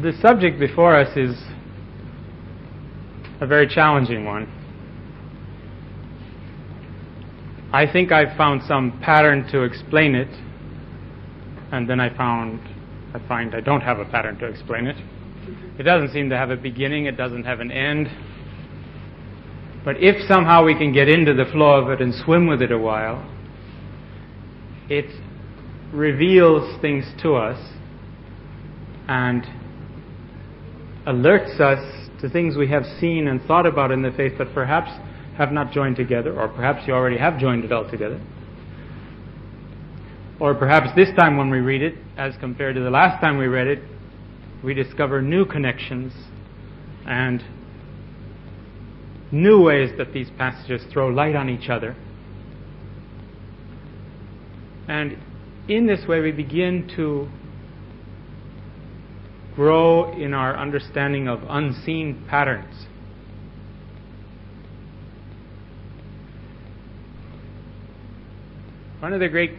The subject before us is a very challenging one. I think I found some pattern to explain it, and then I find I don't have a pattern to explain it. It doesn't seem to have a beginning, it doesn't have an end. But if somehow we can get into the flow of it and swim with it a while, it reveals things to us and alerts us to things we have seen and thought about in the faith but perhaps have not joined together, or perhaps you already have joined it all together. Or perhaps this time when we read it, as compared to the last time we read it, we discover new connections and new ways that these passages throw light on each other. And in this way we begin to grow in our understanding of unseen patterns. One of the great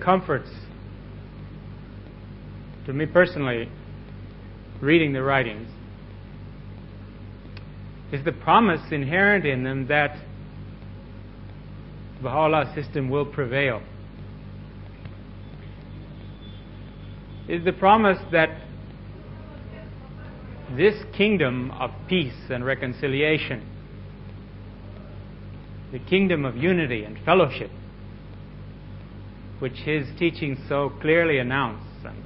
comforts to me personally, reading the writings, is the promise inherent in them that Baha'u'llah's system will prevail. Is the promise that this kingdom of peace and reconciliation, the kingdom of unity and fellowship, which his teachings so clearly announce and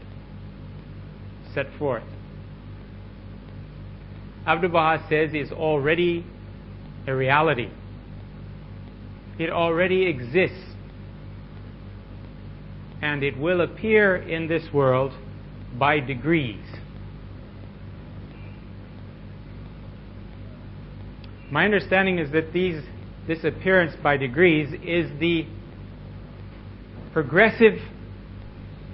set forth, Abdu'l-Baha says is already a reality. It already exists. And it will appear in this world by degrees. My understanding is that this appearance by degrees is the progressive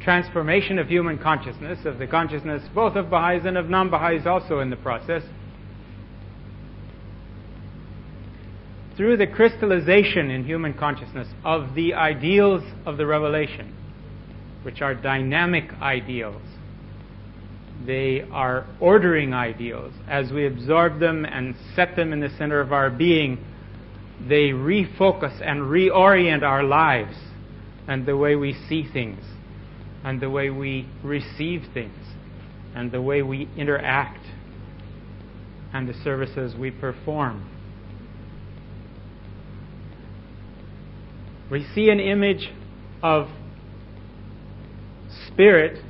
transformation of human consciousness, of the consciousness both of Baha'is and of non-Baha'is also in the process, through the crystallization in human consciousness of the ideals of the revelation, which are dynamic ideals. They are ordering ideals. As we absorb them and set them in the center of our being, they refocus and reorient our lives and the way we see things, and the way we receive things, and the way we interact, and the services we perform. We see an image of spirit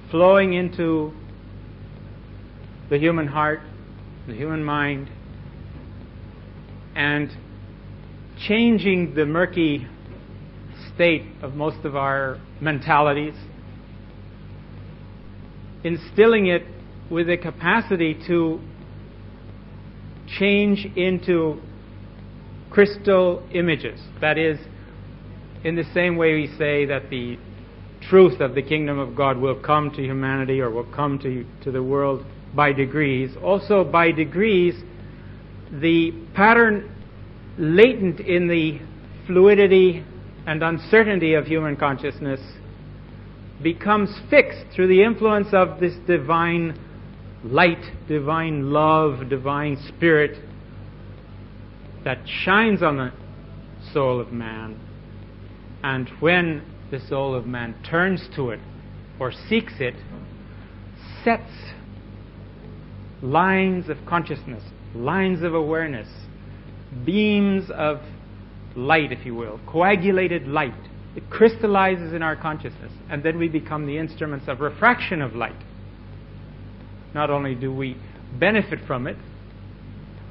flowing into the human heart, the human mind, and changing the murky state of most of our mentalities, instilling it with a capacity to change into crystal images. That is, in the same way we say that the truth of the kingdom of God will come to humanity, or will come to the world by degrees, also by degrees the pattern latent in the fluidity and uncertainty of human consciousness becomes fixed through the influence of this divine light, divine love, divine spirit that shines on the soul of man. And when the soul of man turns to it or seeks it, sets lines of consciousness, lines of awareness, beams of light, if you will, coagulated light. It crystallizes in our consciousness, and then we become the instruments of refraction of light. Not only do we benefit from it,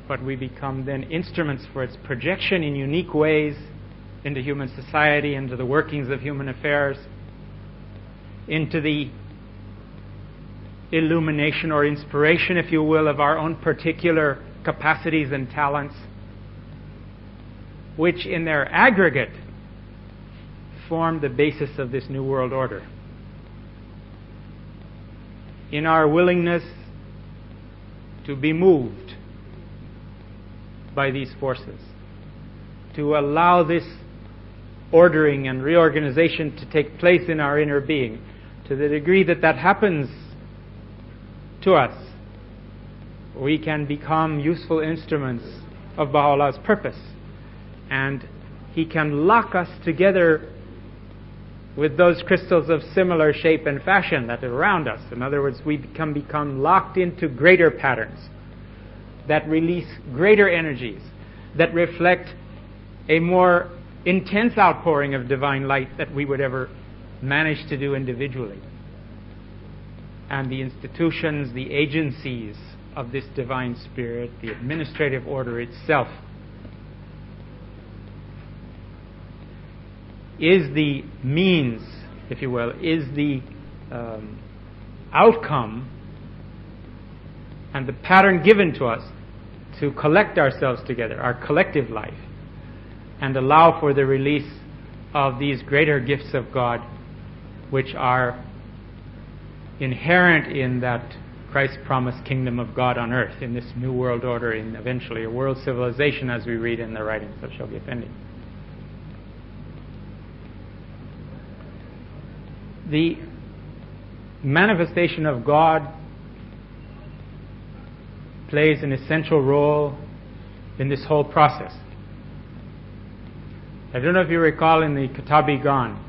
but we become then instruments for its projection in unique ways into human society, into the workings of human affairs, into the illumination or inspiration, if you will, of our own particular capacities and talents, which in their aggregate form the basis of this New World Order. In our willingness to be moved by these forces, to allow this ordering and reorganization to take place in our inner being, to the degree that that happens to us, we can become useful instruments of Baha'u'llah's purpose. And he can lock us together with those crystals of similar shape and fashion that are around us. In other words, we can become locked into greater patterns that release greater energies, that reflect a more intense outpouring of divine light that we would ever manage to do individually. And the institutions, the agencies of this divine spirit, the administrative order itself, is the means, if you will, is the outcome and the pattern given to us to collect ourselves together, our collective life, and allow for the release of these greater gifts of God, which are inherent in that Christ-promised kingdom of God on earth, in this new world order, in eventually a world civilization, as we read in the writings of Shoghi Effendi. The manifestation of God plays an essential role in this whole process. I don't know if you recall in the Kitab-i-Gan,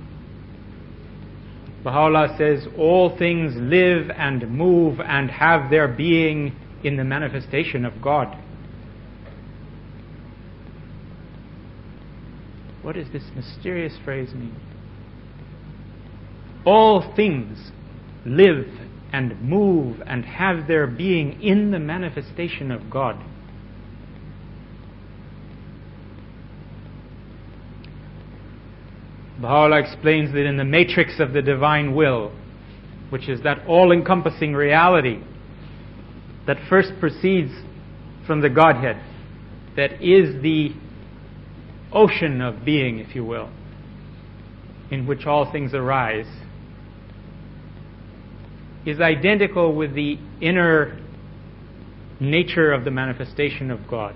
Baha'u'llah says, all things live and move and have their being in the manifestation of God. What does this mysterious phrase mean? All things live and move and have their being in the manifestation of God. Baha'u'llah explains that in the matrix of the divine will, which is that all-encompassing reality that first proceeds from the Godhead, that is the ocean of being, if you will, in which all things arise, is identical with the inner nature of the manifestation of God.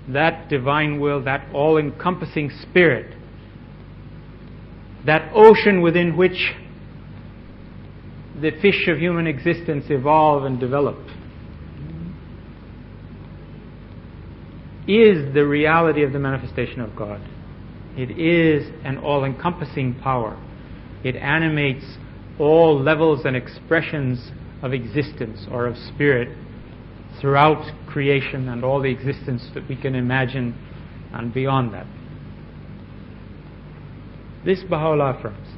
That divine will, that all-encompassing spirit, that ocean within which the fish of human existence evolve and develop, is the reality of the manifestation of God. It is an all-encompassing power. It animates all levels and expressions of existence or of spirit throughout creation and all the existence that we can imagine and beyond that. This Baha'u'llah affirms.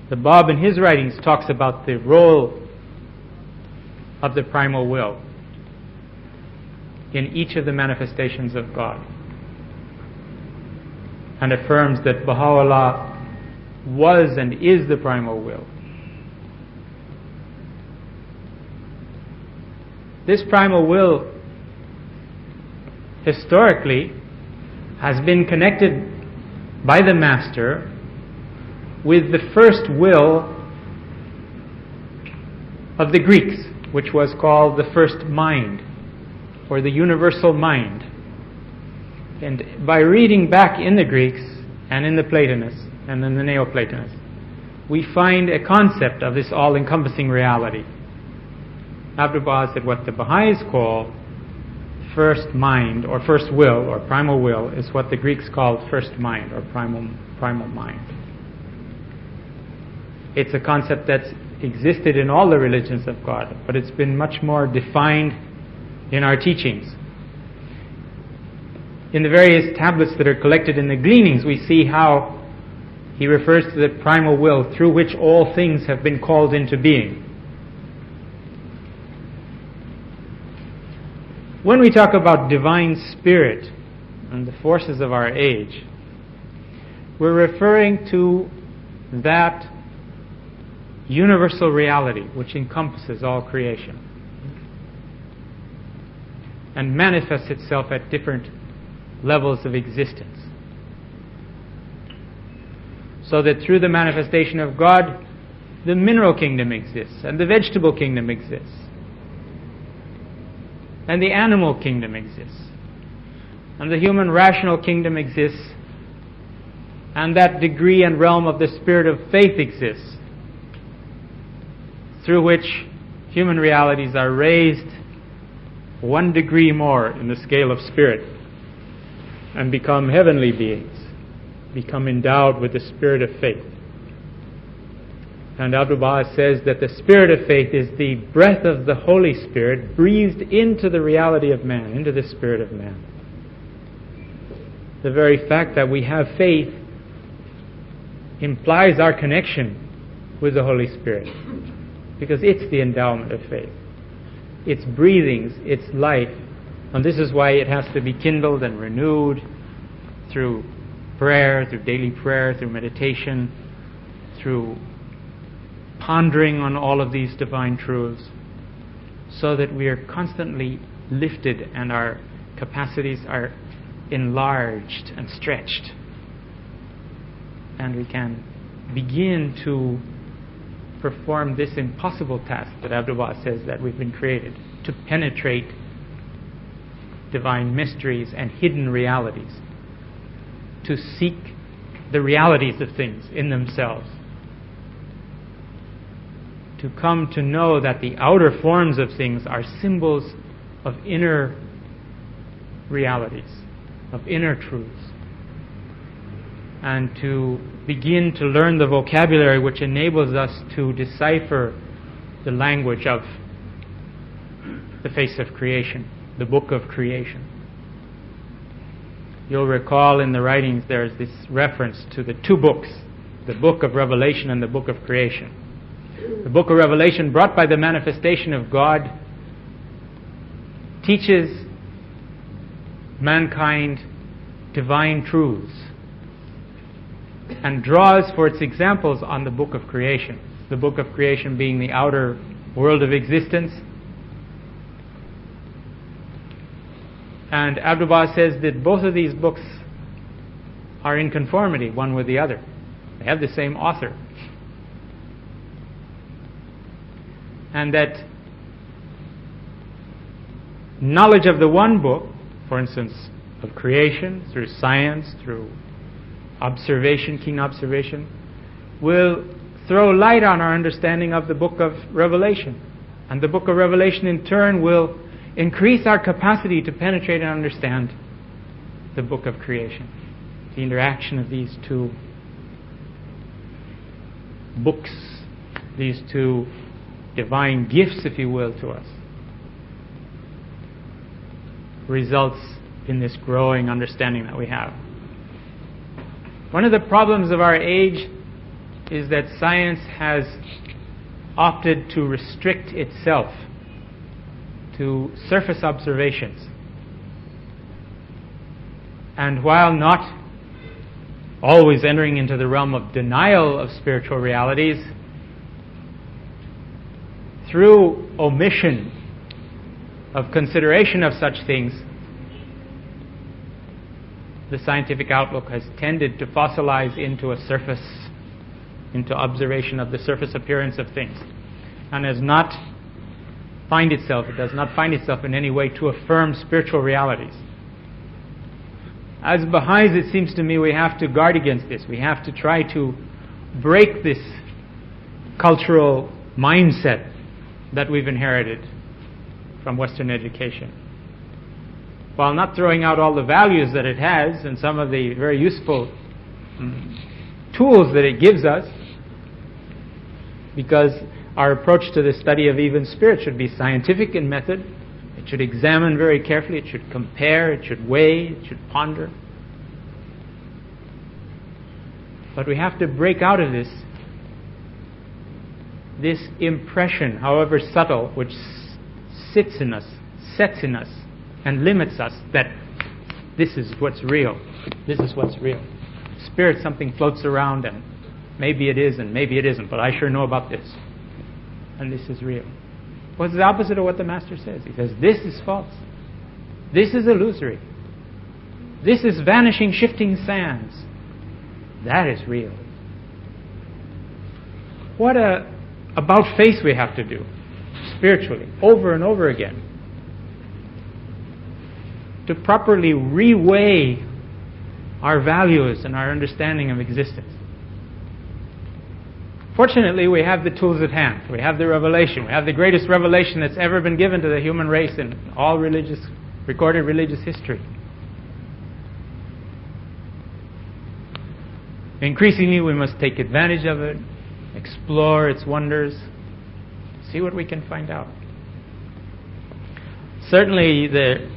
The Bab in his writings talks about the role of the primal will in each of the manifestations of God, and affirms that Baha'u'llah was and is the primal will. This primal will historically has been connected by the Master with the first will of the Greeks, which was called the first mind, or the universal mind. And by reading back in the Greeks and in the Platonists and in the Neoplatonists, we find a concept of this all-encompassing reality. Abdul Baha said what the Baha'is call first mind or first will or primal will is what the Greeks called first mind or primal mind. It's a concept that's existed in all the religions of God, but it's been much more defined in our teachings. In the various tablets that are collected in the gleanings, we see how he refers to the primal will through which all things have been called into being. When we talk about divine spirit and the forces of our age, we're referring to that universal reality which encompasses all creation and manifests itself at different levels of existence. So that through the manifestation of God, the mineral kingdom exists, and the vegetable kingdom exists, and the animal kingdom exists, and the human rational kingdom exists, and that degree and realm of the spirit of faith exists. through which human realities are raised 1 degree more in the scale of spirit and become heavenly beings, become endowed with the spirit of faith. And Abdu'l-Baha says that the spirit of faith is the breath of the Holy Spirit breathed into the reality of man, into the spirit of man. The very fact that we have faith implies our connection with the Holy Spirit, because it's the endowment of faith. Its breathings, its life. And this is why it has to be kindled and renewed through prayer, through daily prayer, through meditation, through pondering on all of these divine truths, so that we are constantly lifted and our capacities are enlarged and stretched, and we can begin to perform this impossible task that Abdu'l-Baha says that we've been created, to penetrate divine mysteries and hidden realities, to seek the realities of things in themselves, to come to know that the outer forms of things are symbols of inner realities, of inner truths, and to begin to learn the vocabulary which enables us to decipher the language of the face of creation, the book of creation. You'll recall in the writings there's this reference to the 2 books, the book of Revelation and the book of creation. The book of Revelation, brought by the manifestation of God, teaches mankind divine truths and draws for its examples on the book of creation. The book of creation being the outer world of existence. And Abdu'l-Baha says that both of these books are in conformity one with the other. They have the same author. And that knowledge of the one book, for instance, of creation, through science, through observation, keen observation, will throw light on our understanding of the book of Revelation. And the book of Revelation in turn will increase our capacity to penetrate and understand the book of creation. The interaction of these 2 books, these 2 divine gifts, if you will, to us, results in this growing understanding that we have. One of the problems of our age is that science has opted to restrict itself to surface observations. And while not always entering into the realm of denial of spiritual realities, through omission of consideration of such things, the scientific outlook has tended to fossilize into a surface, into observation of the surface appearance of things, and does not find itself in any way to affirm spiritual realities. As Baha'is, it seems to me, we have to guard against this. We have to try to break this cultural mindset that we've inherited from Western education, while not throwing out all the values that it has and some of the very useful tools that it gives us, because our approach to the study of even spirit should be scientific in method. It should examine very carefully, it should compare, it should weigh, it should ponder. But we have to break out of this impression, however subtle, which sits in us, sets in us, and limits us, that this is what's real. This is what's real. Spirit, something floats around, and maybe it is and maybe it isn't, but I sure know about this. And this is real. Well, it's the opposite of what the Master says. He says, this is false. This is illusory. This is vanishing, shifting sands. That is real. What a about face we have to do, spiritually, over and over again, to properly reweigh our values and our understanding of existence. Fortunately, we have the tools at hand. We have the revelation. We have the greatest revelation that's ever been given to the human race in all recorded religious history. Increasingly, we must take advantage of it, explore its wonders, see what we can find out. Certainly, the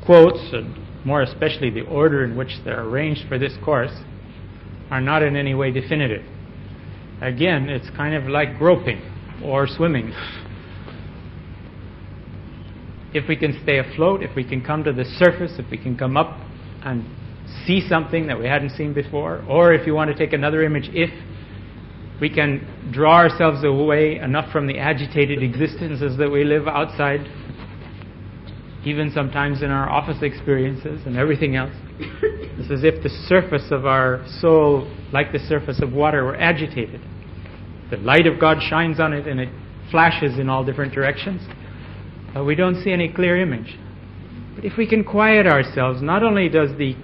quotes, and more especially the order in which they're arranged for this course, are not in any way definitive. Again, it's kind of like groping or swimming. If we can stay afloat, if we can come to the surface, if we can come up and see something that we hadn't seen before, or if you want to take another image, if we can draw ourselves away enough from the agitated existences that we live outside, even sometimes in our office experiences and everything else. It's as if the surface of our soul, like the surface of water, were agitated. The light of God shines on it and it flashes in all different directions, but we don't see any clear image. But if we can quiet ourselves, not only does the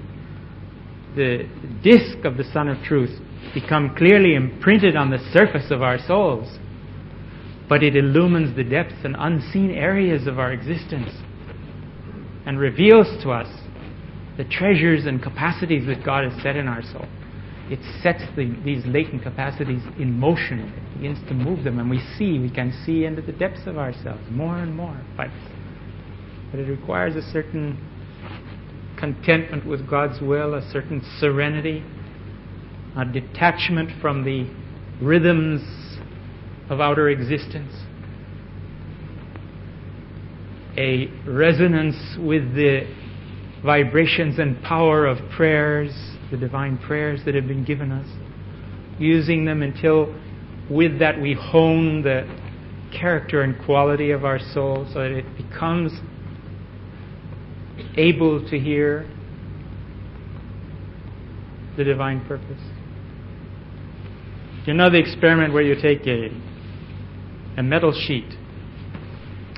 disk of the Sun of Truth become clearly imprinted on the surface of our souls, but it illumines the depths and unseen areas of our existence and reveals to us the treasures and capacities that God has set in our soul. It sets these latent capacities in motion. It begins to move them, and we can see into the depths of ourselves more and more. But it requires a certain contentment with God's will, a certain serenity, a detachment from the rhythms of outer existence, a resonance with the vibrations and power of prayers, the divine prayers that have been given us, using them until with that we hone the character and quality of our soul so that it becomes able to hear the divine purpose. You know the experiment where you take a metal sheet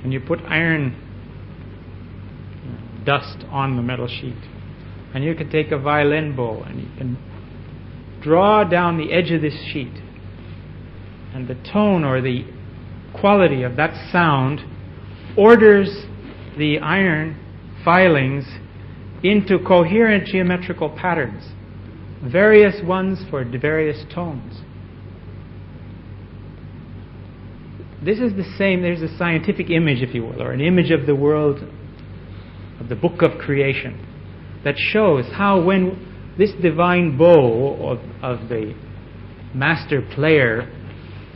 and you put iron dust on the metal sheet, and you can take a violin bow and you can draw down the edge of this sheet, and the tone or the quality of that sound orders the iron filings into coherent geometrical patterns, various ones for various tones. This is the same. There's a scientific image, if you will, or an image of the world, of the book of creation, that shows how when this divine bow of the master player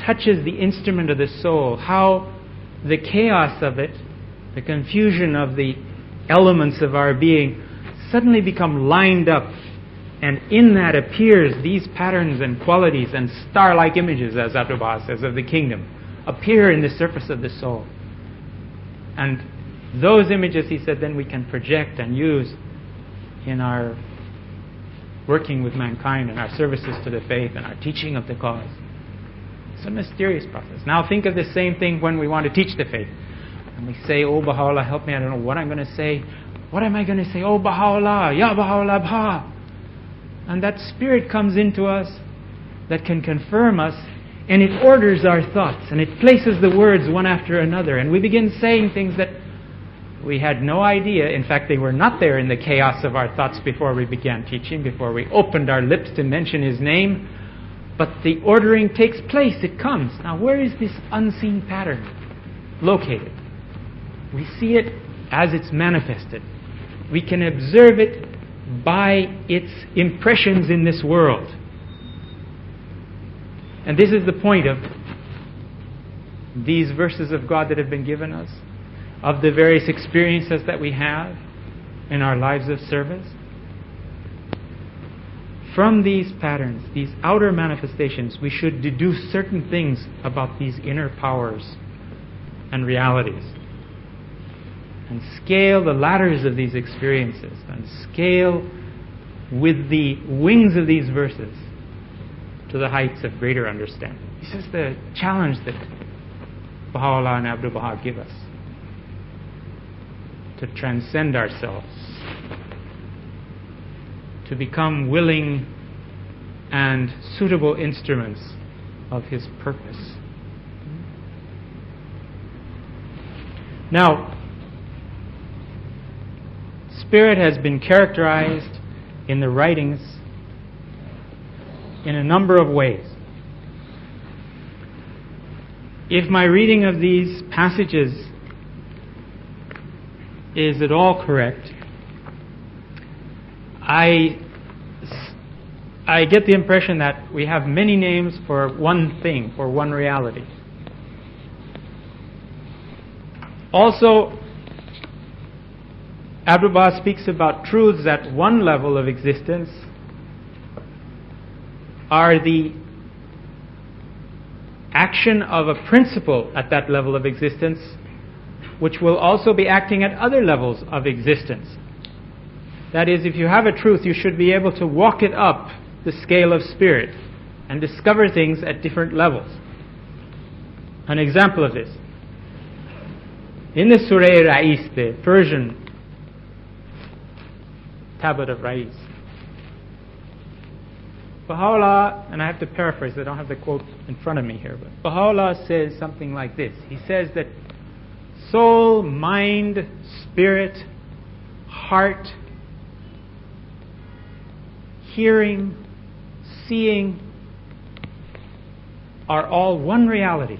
touches the instrument of the soul, how the chaos of it, the confusion of the elements of our being suddenly become lined up, and in that appears these patterns and qualities and star-like images, as Abdu'l-Baha says, of the kingdom, appear in the surface of the soul. And those images, he said, then we can project and use in our working with mankind and our services to the faith and our teaching of the cause. It's a mysterious process. Now think of the same thing when we want to teach the faith. And we say, "Oh, Baha'u'llah, help me, I don't know what I'm going to say. What am I going to say? Oh, Baha'u'llah, Ya Baha'u'llah, Baha." And that spirit comes into us that can confirm us, and it orders our thoughts, and it places the words one after another, and we begin saying things that we had no idea. In fact, they were not there in the chaos of our thoughts before we began teaching, before we opened our lips to mention His name. But the ordering takes place. It comes. Now, where is this unseen pattern located? We see it as it's manifested. We can observe it by its impressions in this world. And this is the point of these verses of God that have been given us, of the various experiences that we have in our lives of service. From these patterns, these outer manifestations, we should deduce certain things about these inner powers and realities, and scale the ladders of these experiences, and scale with the wings of these verses to the heights of greater understanding. This is the challenge that Baha'u'llah and Abdu'l-Baha give us, to transcend ourselves, to become willing and suitable instruments of His purpose. Now, Spirit has been characterized in the writings in a number of ways. If my reading of these passages is at all correct, I get the impression that we have many names for one thing, for one reality. Also, Abdu'l-Baha speaks about truths at one level of existence are the action of a principle at that level of existence, which will also be acting at other levels of existence. That is, if you have a truth, you should be able to walk it up the scale of spirit and discover things at different levels. An example of this. In the Surah Ra'is, the Persian tablet of Ra'is, Baha'u'llah, and I have to paraphrase, I don't have the quote in front of me here, but Baha'u'llah says something like this. He says that soul, mind, spirit, heart, hearing, seeing are all one reality.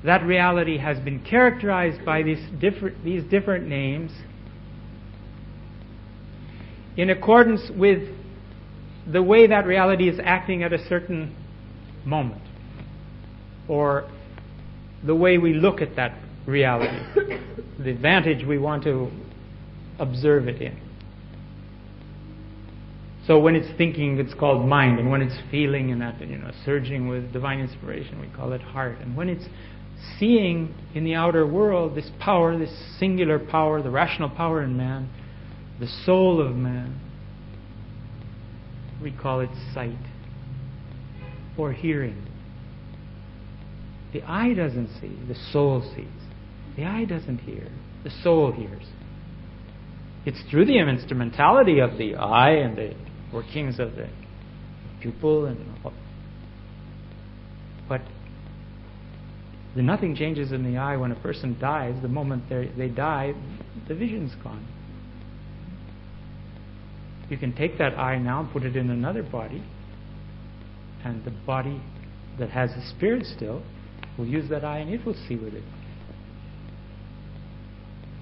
That reality has been characterized by these different names in accordance with the way that reality is acting at a certain moment, or the way we look at that reality, the vantage we want to observe it in. So when it's thinking, it's called mind, and when it's feeling and that, surging with divine inspiration, we call it heart. And when it's seeing in the outer world, this power, this singular power, the rational power in man, the soul of man, we call it sight or hearing. The eye doesn't see, the soul sees. The eye doesn't hear, the soul hears. It's through the instrumentality of the eye and the workings of the pupil, but nothing changes in the eye when a person dies. The moment they die, the vision's gone. You can take that eye now and put it in another body, and the body that has the spirit still will use that eye and it will see with it.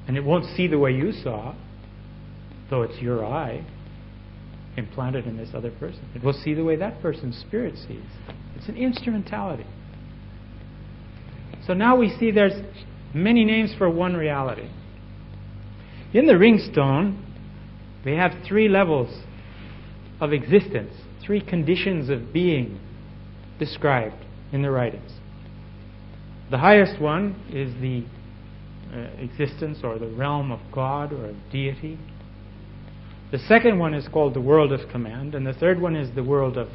And it won't see the way you saw, though it's your eye implanted in this other person. It will see the way that person's spirit sees. It's an instrumentality. So now we see there's many names for one reality. In the ringstone, we have 3 levels of existence, 3 conditions of being described in the writings. The highest one is the existence or the realm of God or of deity. The second one is called the world of command, and the third one is the world of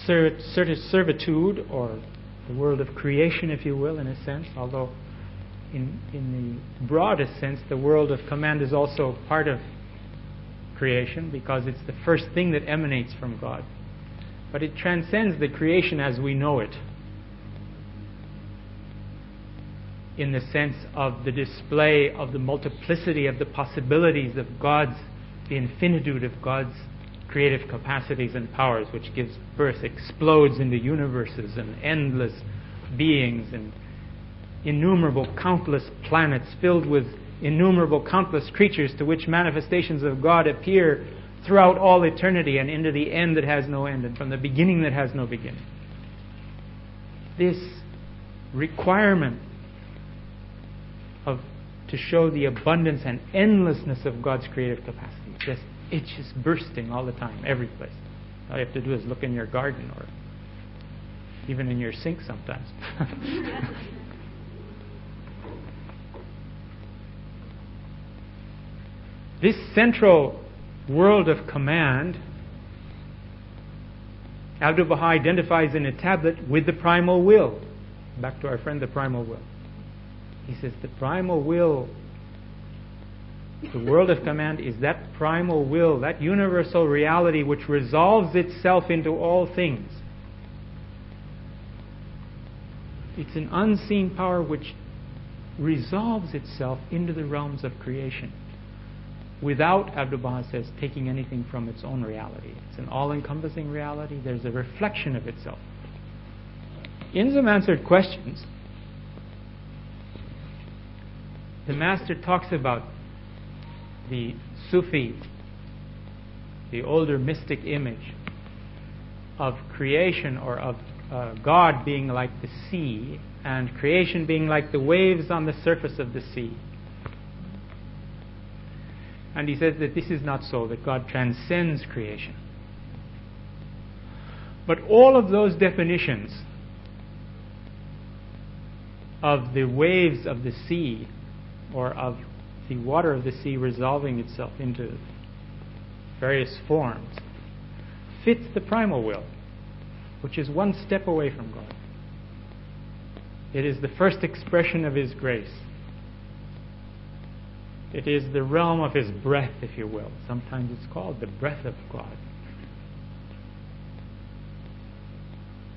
servitude, or the world of creation, if you will, in a sense, although in the broadest sense, the world of command is also part of creation, because it's the first thing that emanates from God. But it transcends the creation as we know it, in the sense of the display of the multiplicity of the possibilities of the infinitude of God's creative capacities and powers, which gives birth, explodes into universes and endless beings and innumerable countless planets filled with innumerable countless creatures, to which manifestations of God appear throughout all eternity and into the end that has no end, and from the beginning that has no beginning. This requirement to show the abundance and endlessness of God's creative capacity just itches bursting all the time, every place. All you have to do is look in your garden, or even in your sink sometimes. This central world of command, Abdu'l-Baha identifies in a tablet with the primal will. Back to our friend, the primal will. He says the primal will The world of command is that primal will, that universal reality which resolves itself into all things. It's an unseen power which resolves itself into the realms of creation without, Abdu'l-Baha says, taking anything from its own reality. It's an all-encompassing reality. There's a reflection of itself. In some answered questions, the Master talks about the Sufi, the older mystic image of creation, or of God being like the sea, and creation being like the waves on the surface of the sea. And he says that this is not so, that God transcends creation. But all of those definitions of the waves of the sea, or of the water of the sea resolving itself into various forms, fits the primal will, which is one step away from God. It is the first expression of His grace. It is the realm of His breath, if you will. Sometimes it's called the breath of God.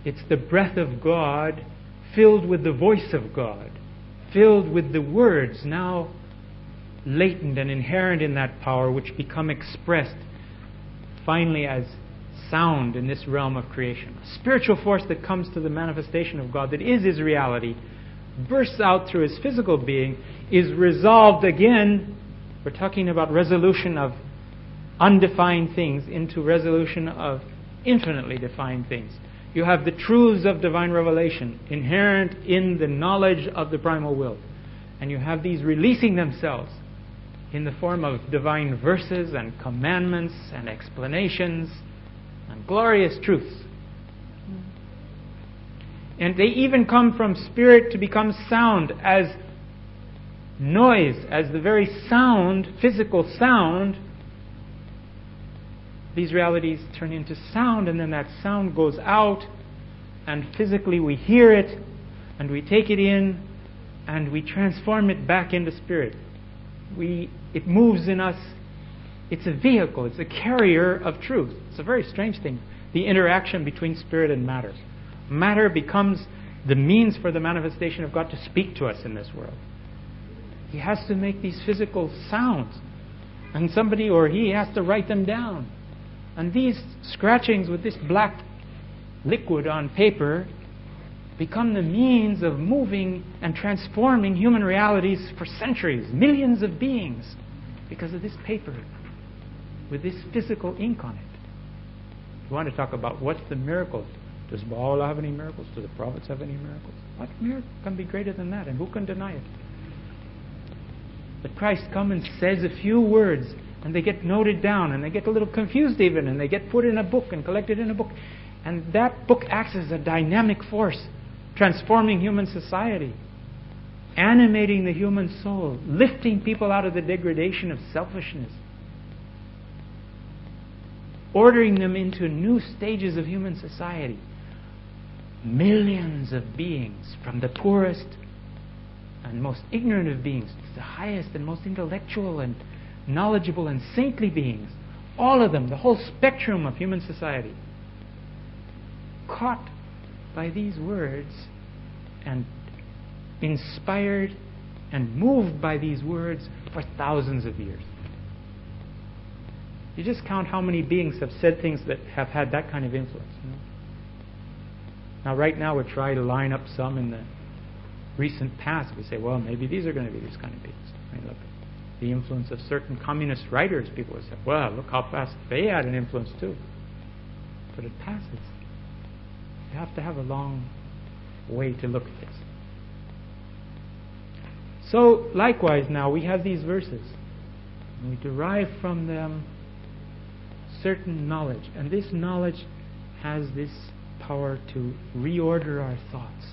It's the breath of God filled with the voice of God, filled with the words now latent and inherent in that power, which become expressed finally as sound in this realm of creation. A spiritual force that comes to the manifestation of God, that is His reality, bursts out through His physical being, is resolved again. We're talking about resolution of undefined things into resolution of infinitely defined things. You have the truths of divine revelation inherent in the knowledge of the primal will. And you have these releasing themselves in the form of divine verses and commandments and explanations and glorious truths. And they even come from spirit to become sound as noise, as the very sound, physical sound. These realities turn into sound, and then that sound goes out, and physically we hear it, and we take it in, and we transform it back into spirit. It moves in us. It's a vehicle. It's a carrier of truth. It's a very strange thing, the interaction between spirit and matter. Matter becomes the means for the manifestation of God to speak to us in this world. He has to make these physical sounds, and somebody or he has to write them down. And these scratchings with this black liquid on paper become the means of moving and transforming human realities for centuries, millions of beings, because of this paper with this physical ink on it. You want to talk about what's the miracle? Does Baha'u'llah have any miracles? Do the prophets have any miracles? What miracle can be greater than that? And who can deny it? That Christ comes and says a few words, and they get noted down, and they get a little confused even, and they get put in a book and collected in a book. And that book acts as a dynamic force, transforming human society, animating the human soul, lifting people out of the degradation of selfishness, ordering them into new stages of human society. Millions of beings, from the poorest and most ignorant of beings to the highest and most intellectual and knowledgeable and saintly beings, all of them, the whole spectrum of human society, caught by these words and inspired and moved by these words for thousands of years. You just count how many beings have said things that have had that kind of influence. Now, right now, we try to line up some in the recent past. We say, well, maybe these are going to be these kind of beings. I mean, look at the influence of certain communist writers. People would say, well, look how fast they had an influence too. But it passes. You have to have a long way to look at this. So, likewise, now we have these verses. And we derive from them certain knowledge. And this knowledge has this power to reorder our thoughts.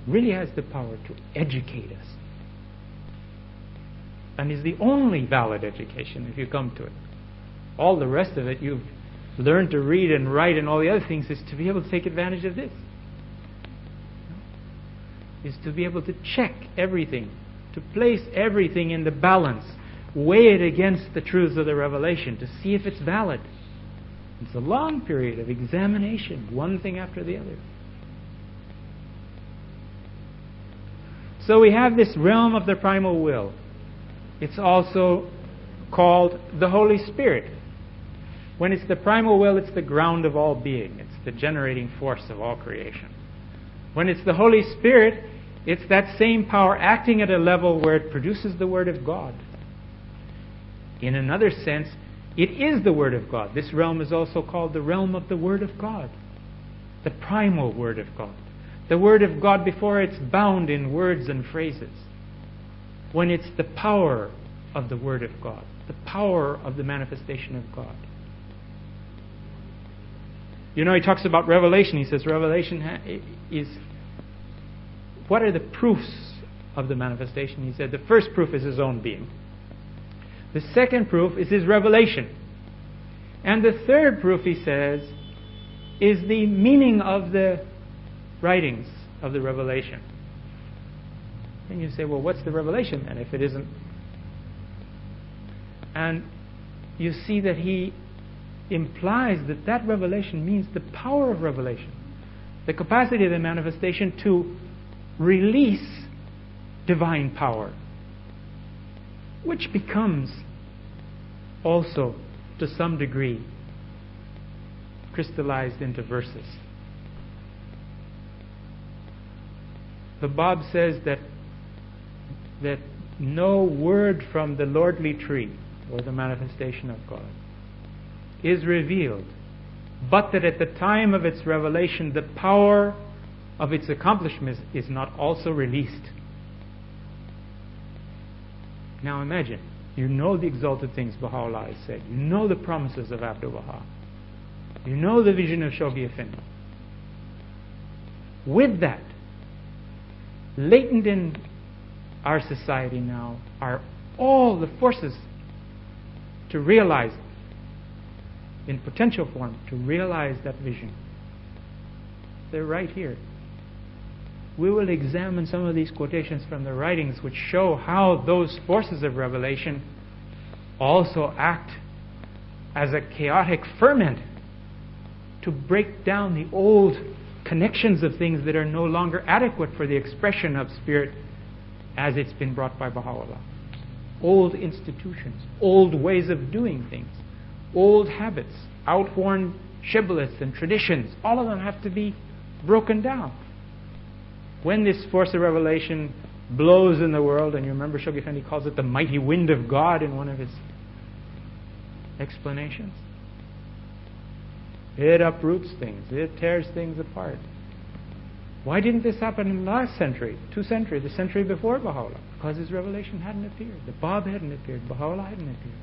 Really has the power to educate us. And is the only valid education if you come to it. All the rest of it you've learned to read and write and all the other things is to be able to take advantage of this. Is to be able to check everything, to place everything in the balance weigh it against the truths of the revelation to see if it's valid. It's a long period of examination, one thing after the other. So we have this realm of the primal will. It's also called the Holy Spirit. When it's the primal will, it's the ground of all being. It's the generating force of all creation. When it's the Holy Spirit, it's that same power acting at a level where it produces the Word of God. In another sense, it is the Word of God. This realm is also called the realm of the Word of God. The primal Word of God. The Word of God before it's bound in words and phrases. When it's the power of the Word of God. The power of the manifestation of God. You know, he talks about Revelation. He says Revelation is... What are the proofs of the manifestation? He said the first proof is his own being. The second proof is his revelation. And the third proof, he says, is the meaning of the writings of the revelation. And you say, well, what's the revelation then if it isn't? And you see that he implies that that revelation means the power of revelation, the capacity of the manifestation to release divine power, which becomes also, to some degree, crystallized into verses. The Bob says that no word from the lordly tree, or the manifestation of God, is revealed, but that at the time of its revelation, the power of its accomplishment is not also released. Now imagine, you know the exalted things Baha'u'llah has said. You know the promises of Abdu'l-Baha. You know the vision of Shoghi Effendi. With that, latent in our society now are all the forces to realize, in potential form, to realize that vision. They're right here. We will examine some of these quotations from the writings which show how those forces of revelation also act as a chaotic ferment to break down the old connections of things that are no longer adequate for the expression of spirit as it's been brought by Baha'u'llah. Old institutions, old ways of doing things, old habits, outworn shibboleths and traditions, all of them have to be broken down. When this force of revelation blows in the world, and you remember Shoghi Effendi calls it the mighty wind of God in one of his explanations, it uproots things, it tears things apart. Why didn't this happen in the last century, 2 centuries, the century before Baha'u'llah? Because his revelation hadn't appeared. The Bab hadn't appeared. Baha'u'llah hadn't appeared.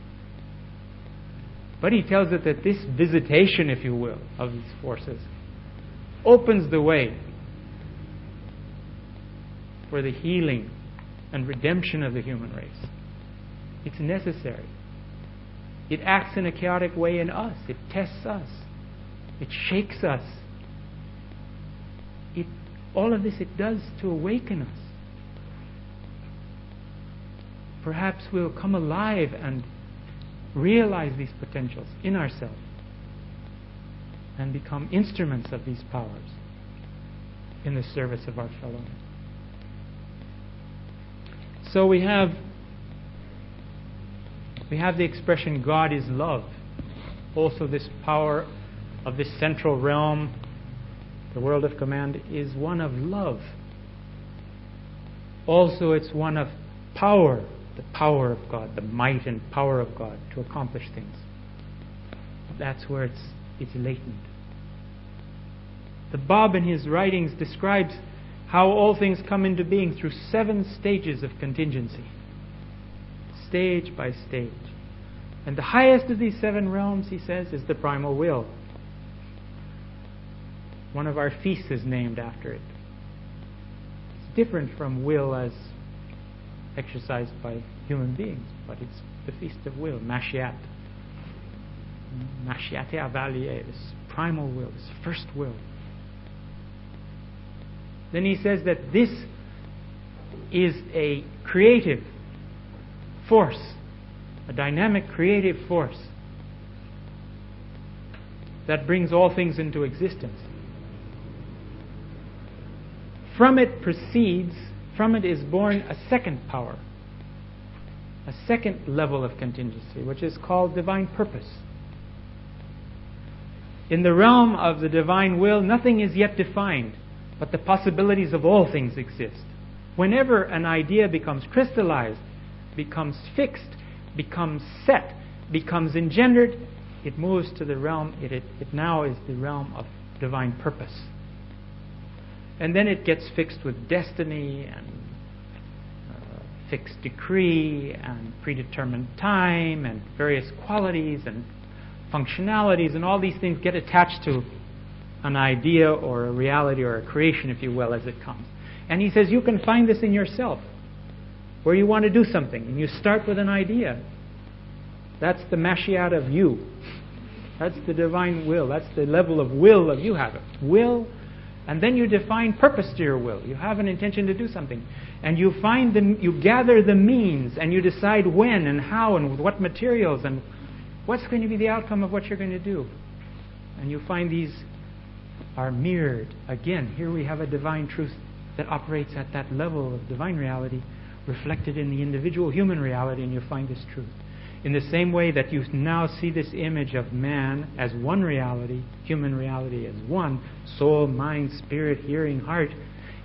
But he tells it that this visitation, if you will, of these forces opens the way for the healing and redemption of the human race. It's necessary. It acts in a chaotic way in us. It tests us. It shakes us. All of this it does to awaken us. Perhaps we'll come alive and realize these potentials in ourselves and become instruments of these powers in the service of our fellow men. So we have the expression God is love. Also this power of this central realm, the world of command, is one of love. Also it's one of power, the power of God, the might and power of God to accomplish things. That's where it's latent. The Bab in his writings describes how all things come into being through 7 stages of contingency. Stage by stage. And the highest of these 7 realms, he says, is the primal will. One of our feasts is named after it. It's different from will as exercised by human beings, but it's the feast of will, Mashiat. Mashiate Avalier, this primal will, this first will. Then he says that this is a creative force a dynamic creative force that brings all things into existence. From it is born a second power, a second level of contingency, which is called divine purpose. In the realm of the divine will, nothing is yet defined, but the possibilities of all things exist. Whenever an idea becomes crystallized, becomes fixed, becomes set, becomes engendered, it moves to the realm, it now is the realm of divine purpose. And then it gets fixed with destiny and fixed decree and predetermined time and various qualities and functionalities, and all these things get attached to an idea or a reality or a creation, if you will, as it comes. And he says you can find this in yourself, where you want to do something, and you start with an idea. That's the mashiach of you. That's the divine will. That's the level of will that you have. Will, and then you define purpose to your will. You have an intention to do something, and you gather the means, and you decide when and how and with what materials and what's going to be the outcome of what you're going to do. And you find these are mirrored. Again, here we have a divine truth that operates at that level of divine reality, reflected in the individual human reality, and you find this truth. In the same way that you now see this image of man as one reality, human reality as one, soul, mind, spirit, hearing, heart,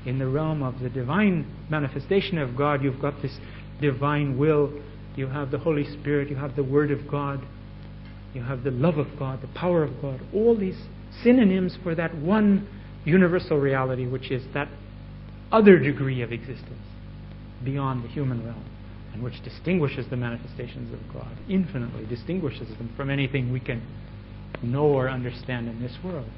in the realm of the divine manifestation of God, you've got this divine will, you have the Holy Spirit, you have the Word of God, you have the love of God, the power of God, all these synonyms for that one universal reality, which is that other degree of existence beyond the human realm, and which distinguishes the manifestations of God, infinitely distinguishes them from anything we can know or understand in this world.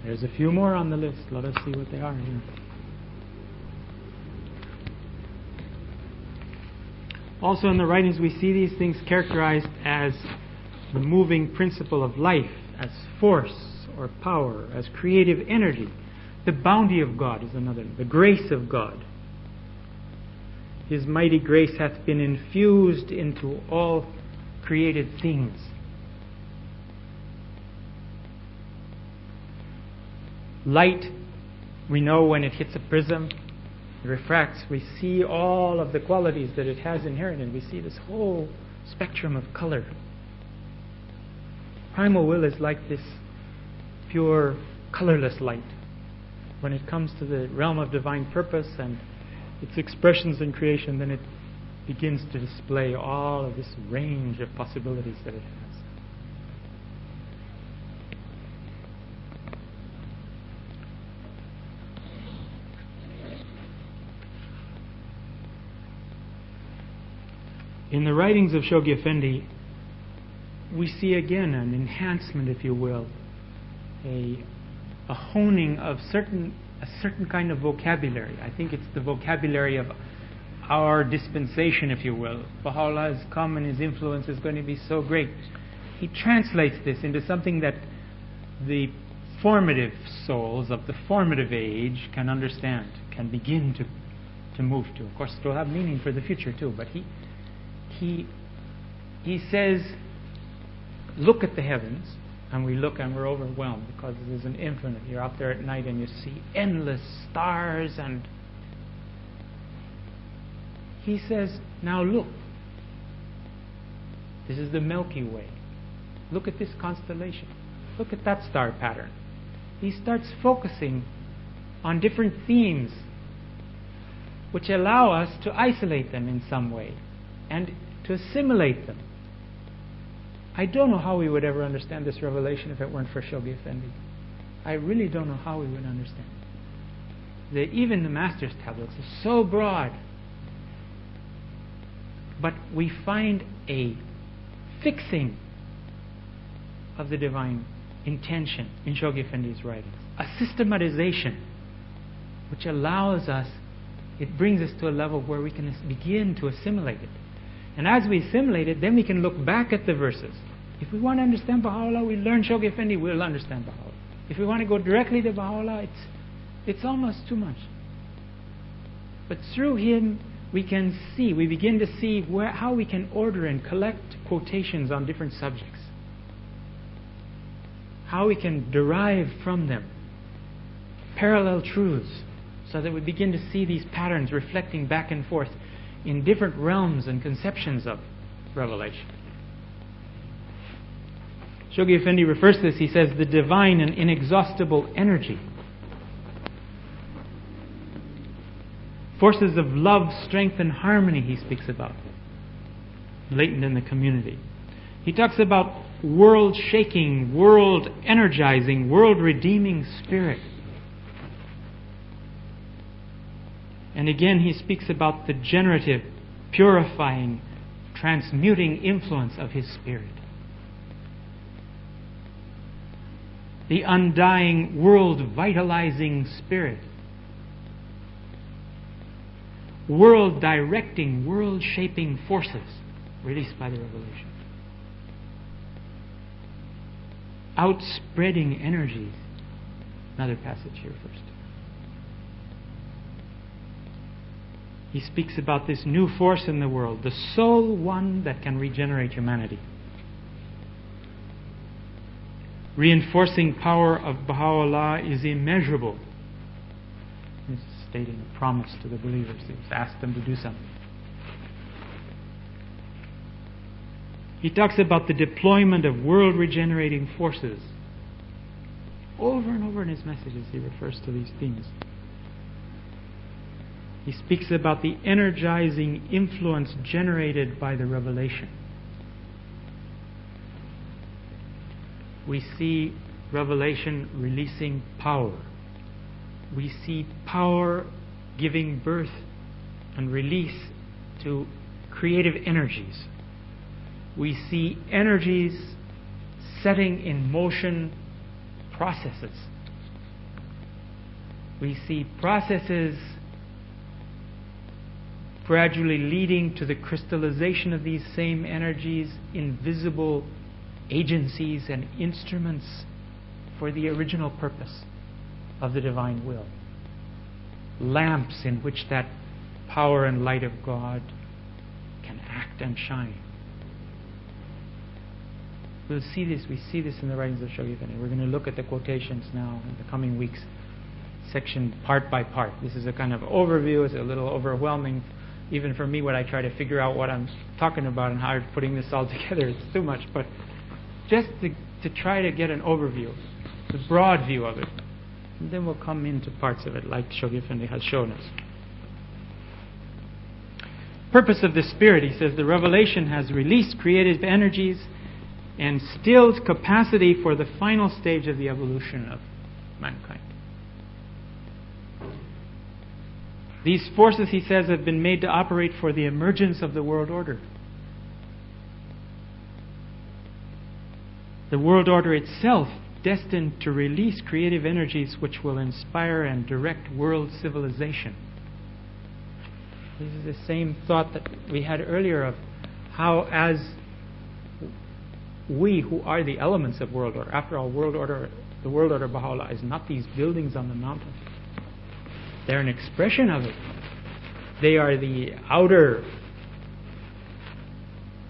There's a few more on the list. Let us see what they are here. Also in the writings we see these things characterized as the moving principle of life, as force or power, as creative energy. The bounty of God is another. The grace of God. His mighty grace hath been infused into all created things. Light, we know when it hits a prism, it refracts, we see all of the qualities that it has inherent, and we see this whole spectrum of color. Primal will is like this pure, colorless light. When it comes to the realm of divine purpose and its expressions in creation, then it begins to display all of this range of possibilities that it has. In the writings of Shoghi Effendi, we see again an enhancement, if you will, a honing of a certain kind of vocabulary. I think it's the vocabulary of our dispensation, if you will. Baha'u'llah has come and his influence is going to be so great. He translates this into something that the formative souls of the formative age can understand, can begin to move to. Of course, it will have meaning for the future too, but he says, look at the heavens, and we look and we're overwhelmed because there's an infinite. You're out there at night and you see endless stars, and he says, now look, this is the Milky Way. Look at this constellation. Look at that star pattern. He starts focusing on different themes which allow us to isolate them in some way and to assimilate them. I don't know how we would ever understand this revelation if it weren't for Shoghi Effendi. I really don't know how we would understand it. Even the Master's tablets are so broad. But we find a fixing of the divine intention in Shoghi Effendi's writings. A systematization which allows us, it brings us to a level where we can begin to assimilate it. And as we assimilate it, then we can look back at the verses. If we want to understand Baha'u'llah, we learn Shoghi Effendi, we'll understand Baha'u'llah. If we want to go directly to Baha'u'llah, it's almost too much. But through him, we begin to see how we can order and collect quotations on different subjects. How we can derive from them parallel truths, so that we begin to see these patterns reflecting back and forth in different realms and conceptions of revelation. Shoghi Effendi refers to this. He says, the divine and inexhaustible energy, forces of love, strength, and harmony, he speaks about, latent in the community. He talks about world-shaking, world-energizing, world-redeeming spirit. And again, he speaks about the generative, purifying, transmuting influence of his spirit. The undying, world-vitalizing spirit. World-directing, world-shaping forces released by the revelation. Outspreading energies. Another passage here first. He speaks about this new force in the world, the sole one that can regenerate humanity. Reinforcing power of Baha'u'llah is immeasurable. He's stating a promise to the believers. He's asked them to do something. He talks about the deployment of world-regenerating forces. Over and over in his messages, he refers to these themes. He speaks about the energizing influence generated by the revelation. We see revelation releasing power. We see power giving birth and release to creative energies. We see energies setting in motion processes. We see processes gradually leading to the crystallization of these same energies in visible agencies and instruments for the original purpose of the divine will. Lamps in which that power and light of God can act and shine. We'll see this. We see this in the writings of Shoghi Effendi. We're going to look at the quotations now in the coming weeks, section part by part. This is a kind of overview. It's a little overwhelming, even for me, when I try to figure out what I'm talking about and how I'm putting this all together. It's too much. But just to try to get an overview, the broad view of it. And then we'll come into parts of it, like Shoghi Effendi has shown us. Purpose of the Spirit, he says, the revelation has released creative energies and stills capacity for the final stage of the evolution of mankind. These forces, he says, have been made to operate for the emergence of the world order. The world order itself destined to release creative energies which will inspire and direct world civilization. This is the same thought that we had earlier of how, as we who are the elements of world order, after all, the world order Baha'u'llah is not these buildings on the mountain. They're an expression of it. They are the outer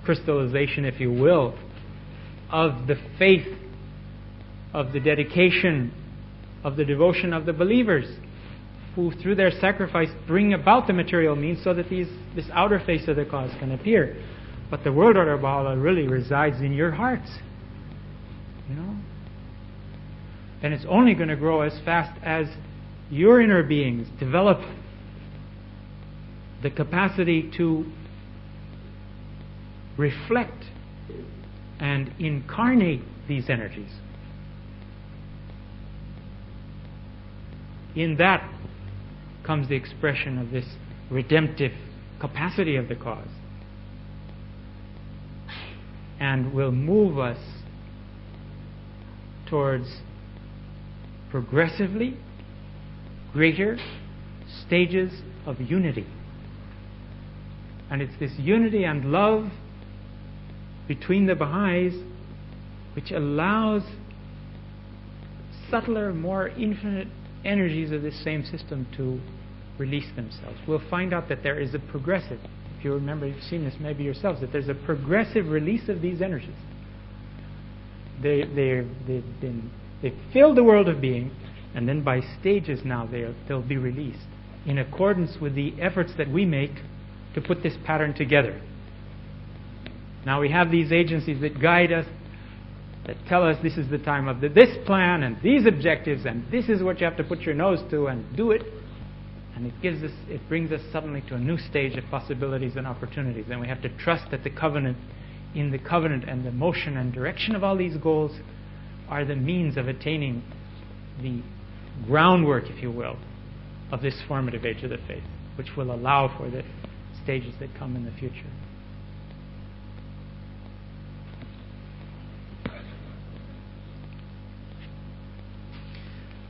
crystallization, if you will, of the faith, of the dedication, of the devotion of the believers, who through their sacrifice bring about the material means so that this outer face of the cause can appear. But the world order of Baha'u'llah really resides in your hearts. You know? And it's only going to grow as fast as your inner beings develop the capacity to reflect and incarnate these energies. In that comes the expression of this redemptive capacity of the cause, and will move us towards progressively greater stages of unity. And it's this unity and love between the Baha'is which allows subtler, more infinite energies of this same system to release themselves. We'll find out that there is a progressive, if you remember, you've seen this maybe yourselves, that there's a progressive release of these energies. They've filled the world of being, and then by stages now they'll be released in accordance with the efforts that we make to put this pattern together. Now we have these agencies that guide us, that tell us this is the time of this plan and these objectives and this is what you have to put your nose to and do it. And it brings us suddenly to a new stage of possibilities and opportunities. And we have to trust that in the covenant and the motion and direction of all these goals are the means of attaining the groundwork, if you will, of this formative age of the faith, which will allow for the stages that come in the future.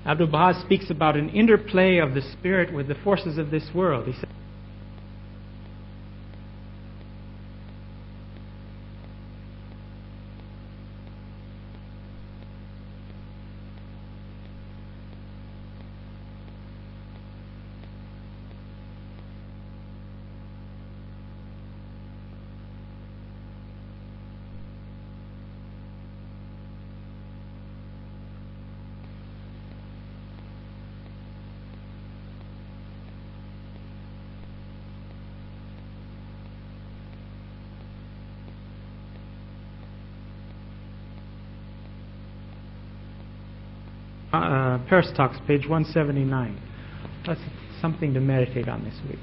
Abdu'l-Baha speaks about an interplay of the spirit with the forces of this world. He says, Paris Talks, page 179. That's something to meditate on this week.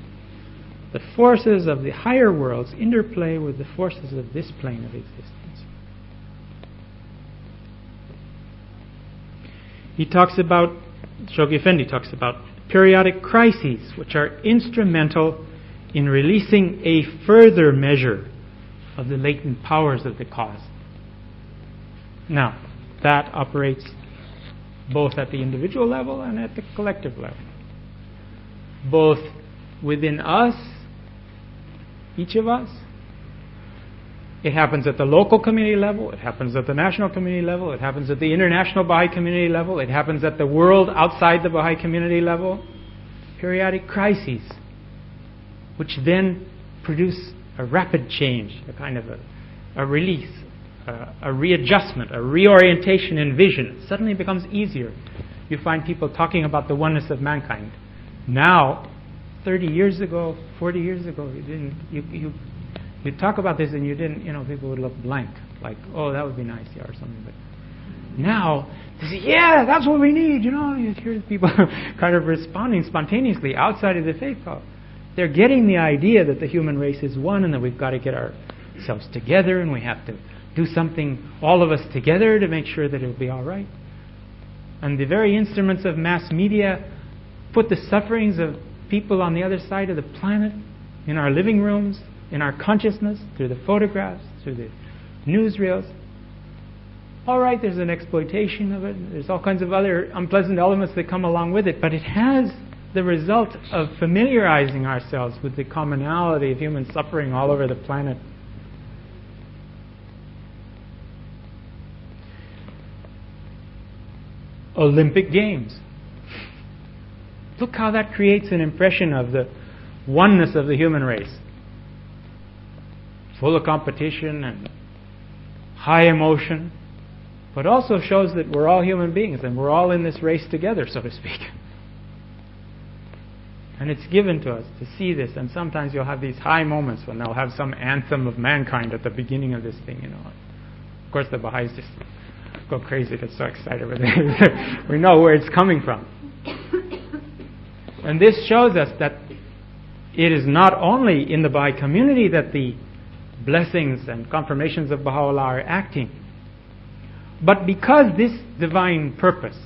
The forces of the higher worlds interplay with the forces of this plane of existence. He talks about, Shoghi Effendi talks about periodic crises, which are instrumental in releasing a further measure of the latent powers of the cause. Now, that operates both at the individual level and at the collective level. Both within us, each of us. It happens at the local community level, it happens at the national community level, it happens at the international Baha'i community level, it happens at the world outside the Baha'i community level. Periodic crises, which then produce a rapid change, a kind of a release, a readjustment, a reorientation in vision. It suddenly becomes easier. You find people talking about the oneness of mankind. Now, 30 years ago, 40 years ago, you talk about this and you didn't, people would look blank, like, oh, that would be nice, or something. But now, they say, yeah, that's what we need, You hear people kind of responding spontaneously outside of the faith call. They're getting the idea that the human race is one and that we've got to get ourselves together and we have to do something, all of us together, to make sure that it'll be all right. And the very instruments of mass media put the sufferings of people on the other side of the planet in our living rooms, in our consciousness, through the photographs, through the newsreels. All right, there's an exploitation of it. There's all kinds of other unpleasant elements that come along with it, but it has the result of familiarizing ourselves with the commonality of human suffering all over the planet. Olympic Games. Look how that creates an impression of the oneness of the human race. Full of competition and high emotion, but also shows that we're all human beings and we're all in this race together, so to speak. And it's given to us to see this, and sometimes you'll have these high moments when they'll have some anthem of mankind at the beginning of this thing, Of course, the Baha'is just go crazy, get so excited with it. We know where it's coming from. And this shows us that it is not only in the Baha'i community that the blessings and confirmations of Baha'u'llah are acting, but because this divine purpose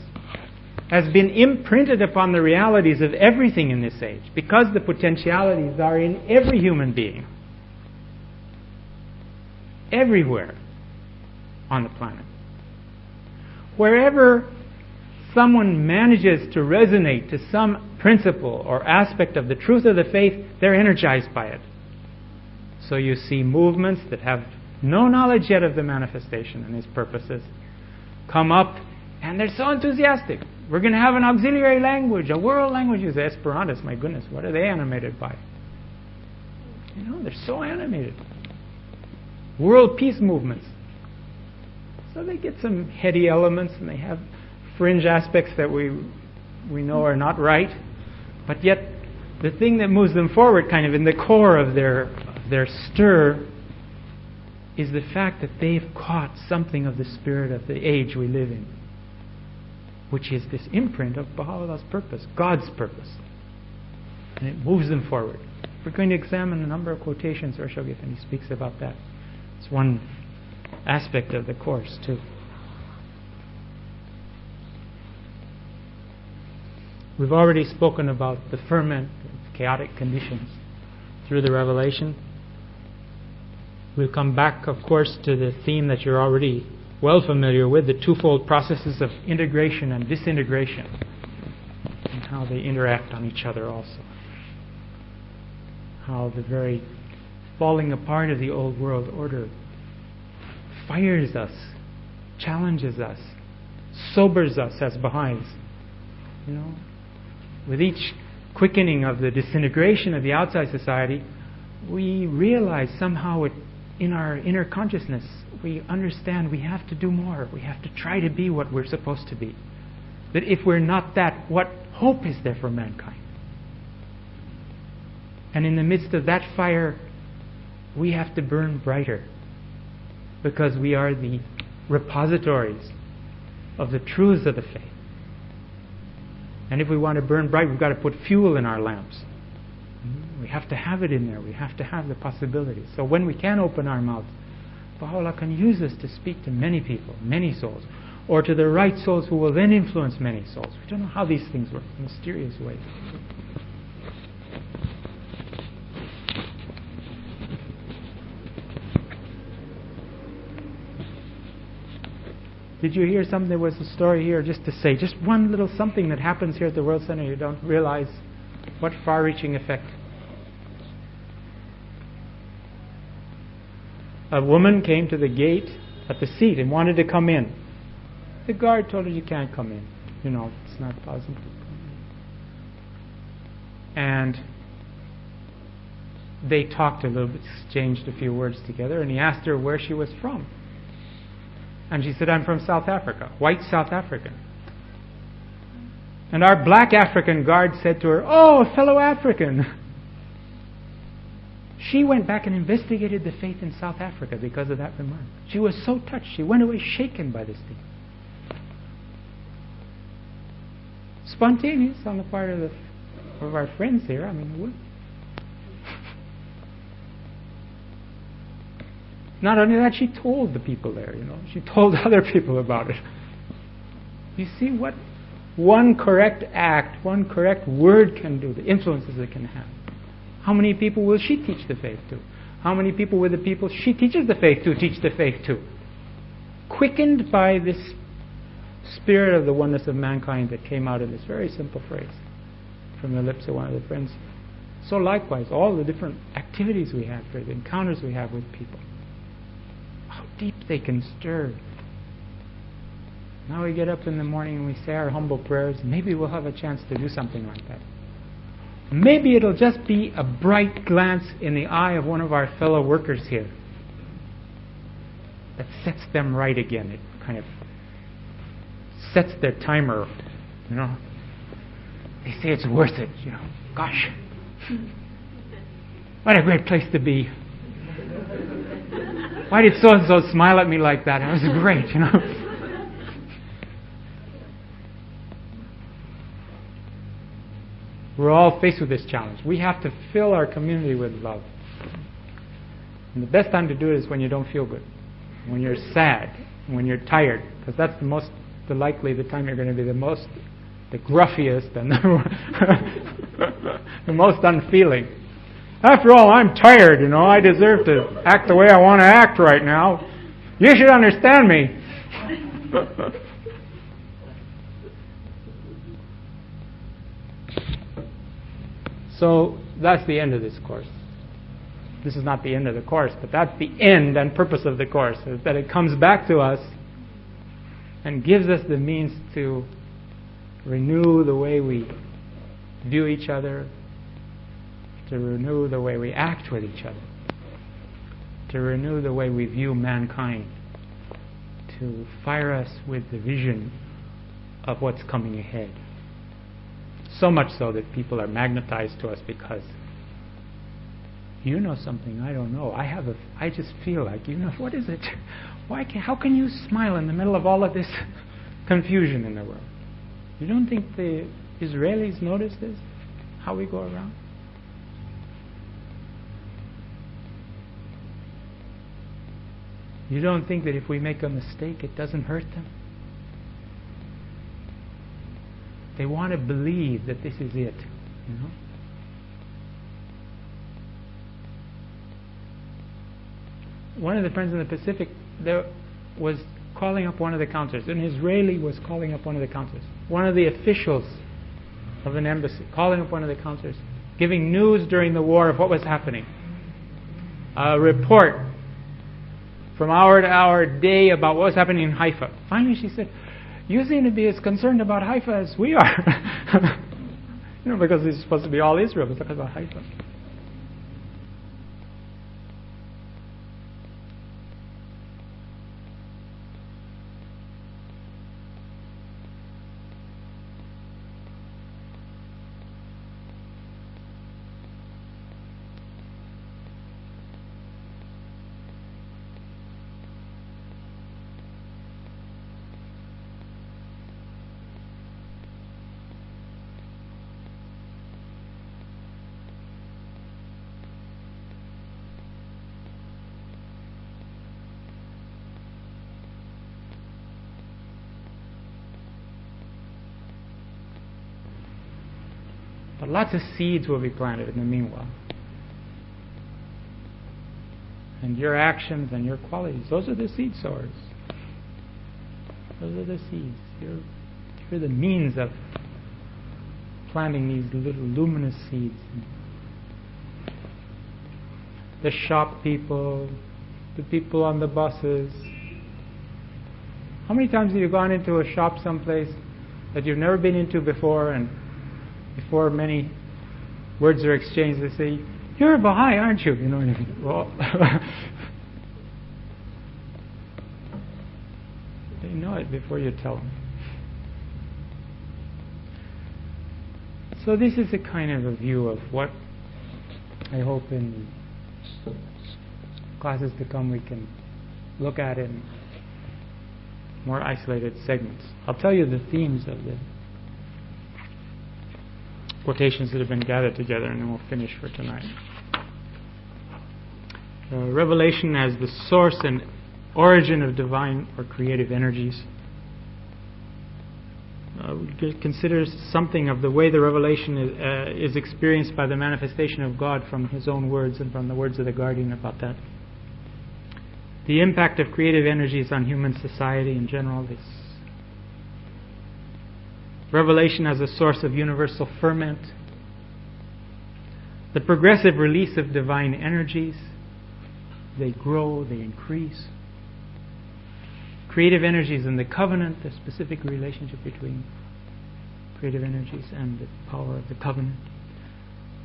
has been imprinted upon the realities of everything in this age, because the potentialities are in every human being, everywhere on the planet. Wherever someone manages to resonate to some principle or aspect of the truth of the faith, they're energized by it. So you see movements that have no knowledge yet of the manifestation and its purposes come up And they're so enthusiastic. We're going to have an auxiliary language, a world language. Is Esperantos, my goodness, what are they animated by? You know, they're so animated. World peace movements. So they get some heady elements, and they have fringe aspects that we know are not right. But yet, the thing that moves them forward, kind of in the core of their stir, is the fact that they've caught something of the spirit of the age we live in, which is this imprint of Baha'u'llah's purpose, God's purpose. And it moves them forward. We're going to examine a number of quotations, Roshogith, and he speaks about that. It's one aspect of the course, too. We've already spoken about the ferment of chaotic conditions through the revelation. We'll come back, of course, to the theme that you're already well familiar with, the twofold processes of integration and disintegration, and how they interact on each other also. How the very falling apart of the old world order fires us, challenges us, sobers us as Baha'is. You know, with each quickening of the disintegration of the outside society, we realize somehow in our inner consciousness, we understand we have to do more. We have to try to be what we're supposed to be. That if we're not that, what hope is there for mankind? And in the midst of that fire, we have to burn brighter, because we are the repositories of the truths of the faith. And if we want to burn bright, we've got to put fuel in our lamps. We have to have it in there. We have to have the possibilities. So when we can open our mouths, Baha'u'llah can use us to speak to many people, many souls, or to the right souls who will then influence many souls. We don't know how these things work, in mysterious ways. Did you hear something? There was a story here, just to say, just one little something that happens here at the World Center. You don't realize what far-reaching effect. A woman came to the gate at the seat and wanted to come in. The guard told her, you can't come in. You know, it's not possible to come in. And they talked a little bit, exchanged a few words together, and he asked her where she was from. And she said, I'm from South Africa, white South African. And our black African guard said to her, oh, a fellow African. She went back and investigated the faith in South Africa because of that remark. She was so touched. She went away shaken by this thing. Spontaneous on the part of our friends here. I mean, what? Not only that, she told the people there, you know. She told other people about it. You see what one correct act, one correct word can do, the influences it can have. How many people will she teach the faith to? How many people will the people she teaches the faith to teach the faith to? Quickened by this spirit of the oneness of mankind that came out of this very simple phrase from the lips of one of the friends. So likewise, all the different activities we have here, the encounters we have with people, how deep they can stir. Now we get up in the morning and we say our humble prayers. Maybe we'll have a chance to do something like that. Maybe it'll just be a bright glance in the eye of one of our fellow workers here that sets them right again. It kind of sets their timer, you know. They say it's worth it, you know. Gosh, what a great place to be. Why did so-and-so smile at me like that? It was great, you know. We're all faced with this challenge. We have to fill our community with love. And the best time to do it is when you don't feel good, when you're sad, when you're tired, because that's the likely the time you're going to be the gruffiest and the most unfeeling. After all, I'm tired, you know. I deserve to act the way I want to act right now. You should understand me. So that's the end of this course. This is not the end of the course, but that's the end and purpose of the course, is that it comes back to us and gives us the means to renew the way we view each other, to renew the way we act with each other, to renew the way we view mankind, to fire us with the vision of what's coming ahead. So much so that people are magnetized to us because you know something I don't know. I just feel like, what is it? How can you smile in the middle of all of this confusion in the world? You don't think the Israelis notice this? How we go around? You don't think that if we make a mistake, it doesn't hurt them? They want to believe that this is it, One of the friends in the Pacific was calling up one of the counselors. An Israeli was calling up one of the counselors. One of the officials of an embassy calling up one of the counselors, giving news during the war of what was happening. A report from hour to hour, day, about what was happening in Haifa. Finally she said, "You seem to be as concerned about Haifa as we are." Because it's supposed to be all Israel, but look about Haifa. But lots of seeds will be planted in the meanwhile. And your actions and your qualities, those are the seed sowers. Those are the seeds. You're the means of planting these little luminous seeds. The shop people, the people on the buses. How many times have you gone into a shop someplace that you've never been into before, and before many words are exchanged, they say, "You're a Baha'i, aren't you?" You know what I mean? Well, they know it before you tell them. So this is a kind of a view of what I hope in classes to come we can look at in more isolated segments. I'll tell you the themes of the quotations that have been gathered together, and then we'll finish for tonight. Revelation as the source and origin of divine or creative energies. We consider something of the way the revelation is experienced by the manifestation of God from His own words and from the words of the guardian about that. The impact of creative energies on human society in general. This revelation as a source of universal ferment. The progressive release of divine energies. They grow, they increase. Creative energies in the covenant, the specific relationship between creative energies and the power of the covenant.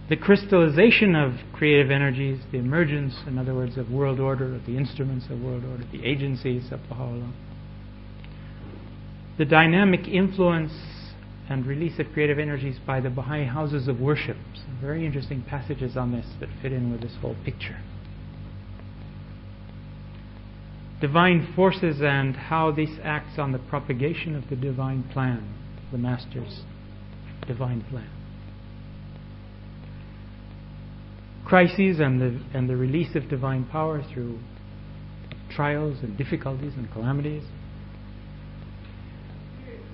The crystallization of creative energies, the emergence, in other words, of world order, of the instruments of world order, the agencies of Baha'u'llah. The dynamic influence and release of creative energies by the Baha'i houses of worship. Some very interesting passages on this that fit in with this whole picture. Divine forces and how this acts on the propagation of the divine plan, the Master's divine plan. Crises and the release of divine power through trials and difficulties and calamities.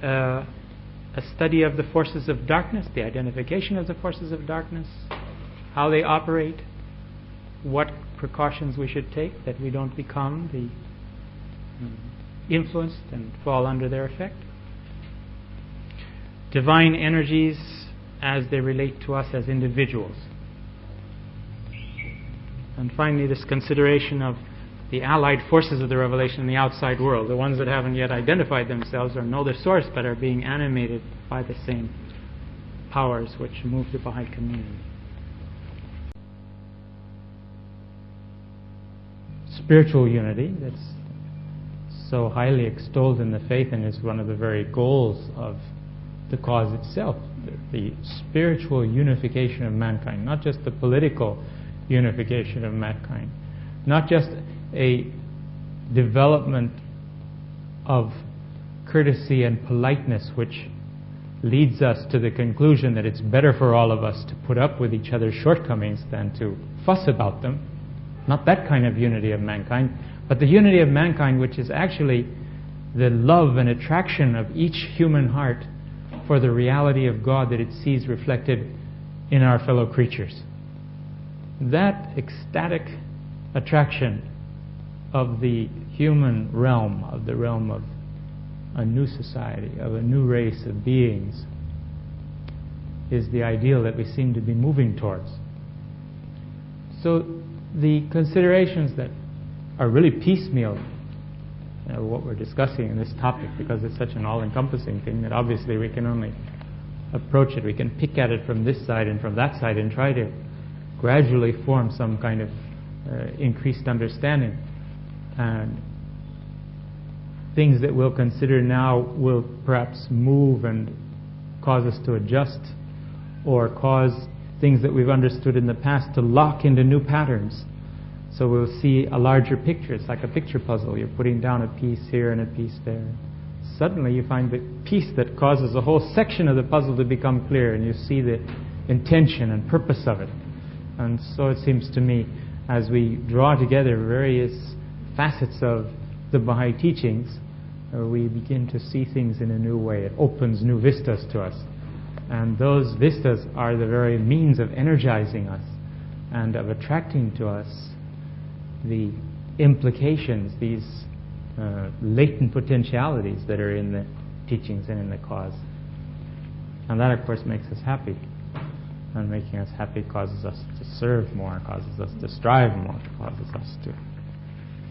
A study of the forces of darkness, the identification of the forces of darkness, how they operate, what precautions we should take that we don't become influenced and fall under their effect. Divine energies as they relate to us as individuals. And finally, this consideration of the allied forces of the revelation in the outside world, the ones that haven't yet identified themselves or know the source but are being animated by the same powers which move the Baha'i community. Spiritual unity that's so highly extolled in the faith and is one of the very goals of the cause itself, the spiritual unification of mankind, not just the political unification of mankind, not just a development of courtesy and politeness which leads us to the conclusion that it's better for all of us to put up with each other's shortcomings than to fuss about them. Not that kind of unity of mankind, but the unity of mankind which is actually the love and attraction of each human heart for the reality of God that it sees reflected in our fellow creatures. That ecstatic attraction of the human realm, of the realm of a new society, of a new race of beings, is the ideal that we seem to be moving towards. So the considerations that are really piecemeal, what we're discussing in this topic, because it's such an all-encompassing thing that obviously we can only approach it, we can pick at it from this side and from that side and try to gradually form some kind of increased understanding. And things that we'll consider now will perhaps move and cause us to adjust, or cause things that we've understood in the past to lock into new patterns. So we'll see a larger picture. It's like a picture puzzle. You're putting down a piece here and a piece there. Suddenly you find the piece that causes a whole section of the puzzle to become clear, and you see the intention and purpose of it. And so it seems to me, as we draw together various facets of the Baha'i teachings, we begin to see things in a new way. It opens new vistas to us. And those vistas are the very means of energizing us and of attracting to us the implications, these latent potentialities that are in the teachings and in the cause. And that, of course, makes us happy. And making us happy causes us to serve more, causes us to strive more, causes us to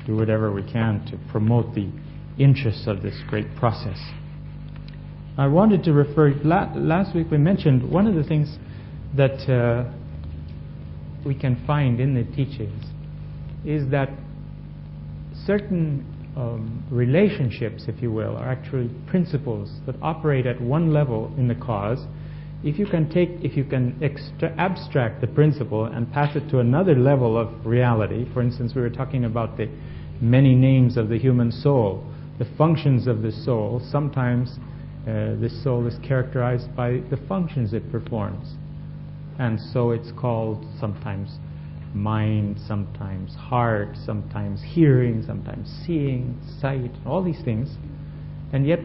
do whatever we can to promote the interests of this great process. I wanted to refer, last week we mentioned one of the things that we can find in the teachings is that certain relationships, if you will, are actually principles that operate at one level in the cause. If you can abstract the principle and pass it to another level of reality, for instance, we were talking about the many names of the human soul, the functions of the soul. Sometimes this soul is characterized by the functions it performs, and so it's called sometimes mind, sometimes heart, sometimes hearing, sometimes seeing, sight, all these things. And yet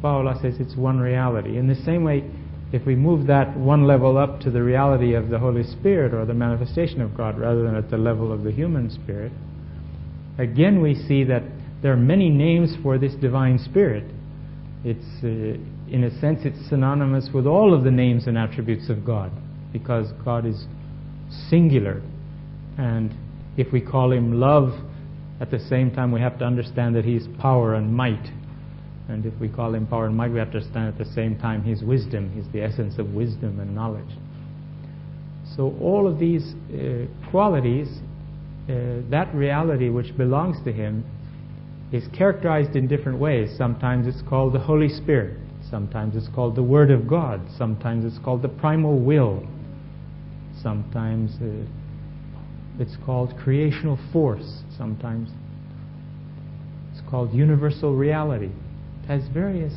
Baha'u'llah says it's one reality. In the same way, if we move that one level up to the reality of the Holy Spirit or the manifestation of God rather than at the level of the human spirit, again we see that there are many names for this divine spirit. It's, in a sense, it's synonymous with all of the names and attributes of God, because God is singular. And if we call him love, at the same time we have to understand that he's power and might. And if we call him power and might, we have to understand at the same time he's wisdom. He's the essence of wisdom and knowledge. So all of these qualities, that reality which belongs to him, is characterized in different ways. Sometimes it's called the Holy Spirit. Sometimes it's called the Word of God. Sometimes it's called the primal will. Sometimes it's called creational force. Sometimes it's called universal reality. It has various...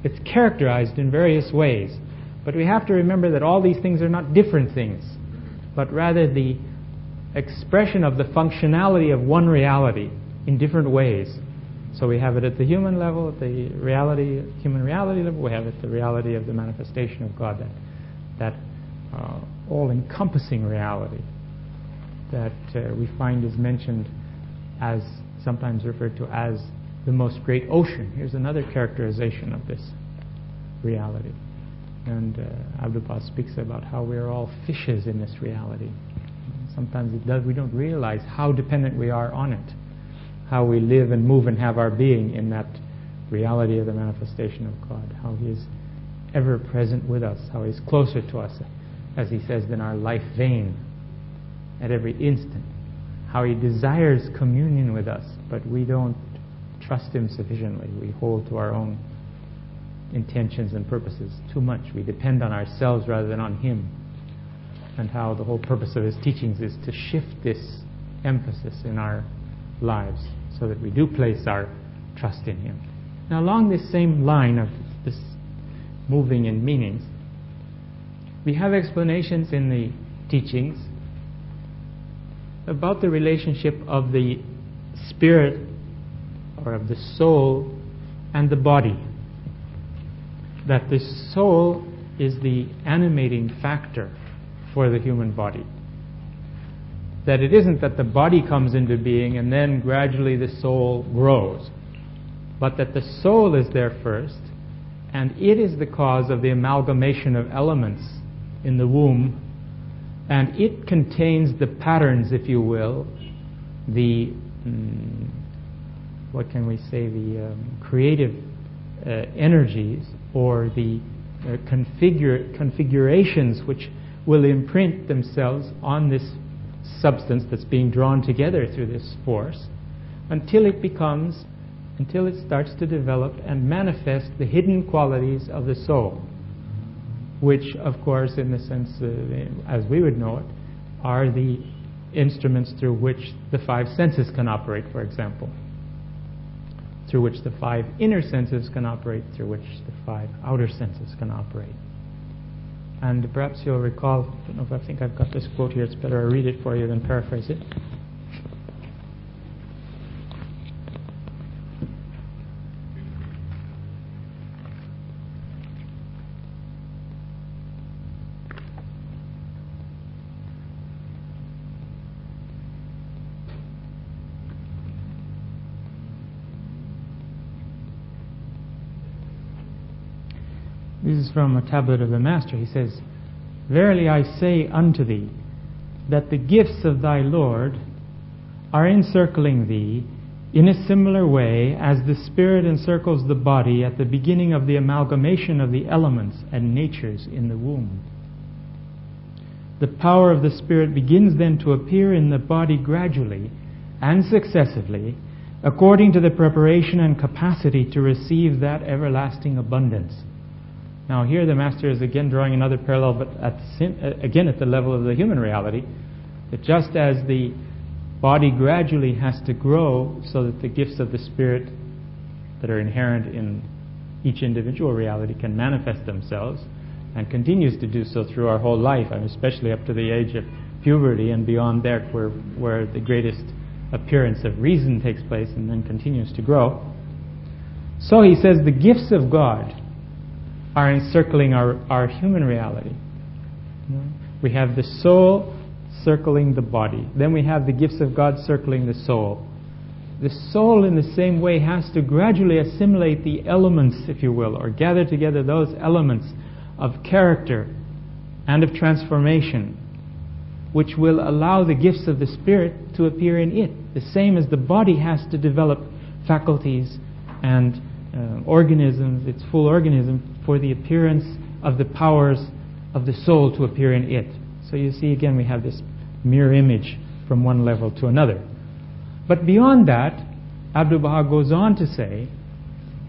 it's characterized in various ways. But we have to remember that all these things are not different things, but rather the expression of the functionality of one reality in different ways. So we have it at the human level, at the human reality level. We have it at the reality of the manifestation of God, that all-encompassing reality that we find is mentioned as, sometimes referred to as, the most great ocean. Here's another characterization of this reality. And Abdu'l-Baha speaks about how we are all fishes in this reality. Sometimes it does. We don't realize how dependent we are on it, how we live and move and have our being in that reality of the manifestation of God, how He is ever present with us, how He's closer to us, as He says, than our life vein at every instant, how He desires communion with us, but we don't trust Him sufficiently. We hold to our own intentions and purposes too much. We depend on ourselves rather than on Him, and how the whole purpose of His teachings is to shift this emphasis in our lives so that we do place our trust in Him. Now, along this same line of this moving in meanings, we have explanations in the teachings about the relationship of the spirit or of the soul and the body. That the soul is the animating factor for the human body. That it isn't that the body comes into being and then gradually the soul grows, but that the soul is there first, and it is the cause of the amalgamation of elements in the womb, and it contains the patterns, if you will, the what can we say, the creative energies, or the configurations which will imprint themselves on this substance that's being drawn together through this force, until it starts to develop and manifest the hidden qualities of the soul, which, of course, in the sense, as we would know it, are the instruments through which the five senses can operate, for example, through which the five inner senses can operate, through which the five outer senses can operate. And perhaps you'll recall, I don't know if I think I've got this quote here, it's better I read it for you than paraphrase it. This is from a tablet of the Master. He says, "Verily I say unto thee, that the gifts of thy Lord are encircling thee in a similar way as the Spirit encircles the body at the beginning of the amalgamation of the elements and natures in the womb. The power of the Spirit begins then to appear in the body gradually and successively, according to the preparation and capacity to receive that everlasting abundance." Now here the Master is again drawing another parallel, but again at the level of the human reality, that just as the body gradually has to grow so that the gifts of the Spirit that are inherent in each individual reality can manifest themselves, and continues to do so through our whole life, and especially up to the age of puberty and beyond there, where the greatest appearance of reason takes place and then continues to grow. So he says the gifts of God are encircling our human reality. We have the soul circling the body. Then we have the gifts of God circling the soul. The soul in the same way has to gradually assimilate the elements, if you will, or gather together those elements of character and of transformation, which will allow the gifts of the Spirit to appear in it. The same as the body has to develop faculties and organisms, its full organism, for the appearance of the powers of the soul to appear in it. So you see, again, we have this mirror image from one level to another. But beyond that, Abdu'l-Baha goes on to say,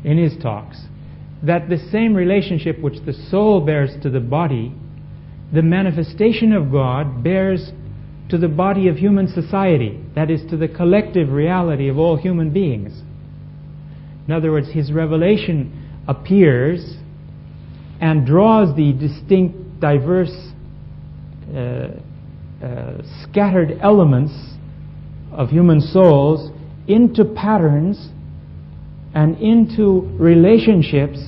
in his talks, that the same relationship which the soul bears to the body, the manifestation of God bears to the body of human society, that is, to the collective reality of all human beings. In other words, his revelation appears and draws the distinct, diverse, scattered elements of human souls into patterns and into relationships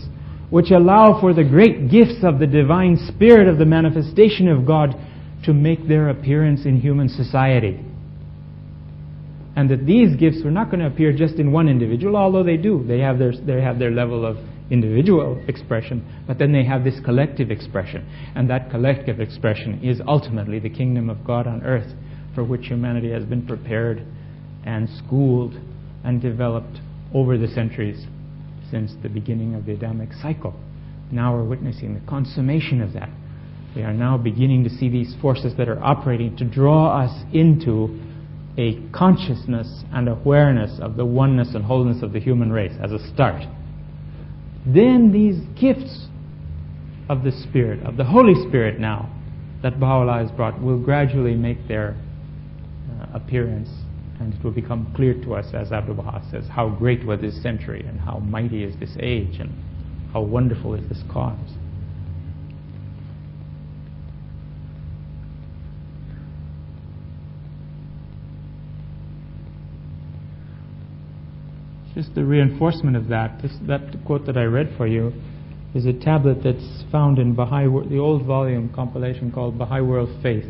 which allow for the great gifts of the divine spirit of the manifestation of God to make their appearance in human society. And that these gifts are not going to appear just in one individual, although they do. They have their level of individual expression, but then they have this collective expression. And that collective expression is ultimately the kingdom of God on earth, for which humanity has been prepared and schooled and developed over the centuries since the beginning of the Adamic cycle. Now we're witnessing the consummation of that. We are now beginning to see these forces that are operating to draw us into a consciousness and awareness of the oneness and wholeness of the human race as a start. Then these gifts of the Spirit, of the Holy Spirit now, that Baha'u'llah has brought, will gradually make their appearance, and it will become clear to us, as Abdul Baha says, how great was this century, and how mighty is this age, and how wonderful is this cause. Just the reinforcement of that, that quote that I read for you is a tablet that's found in the old volume compilation called Baha'i World Faith,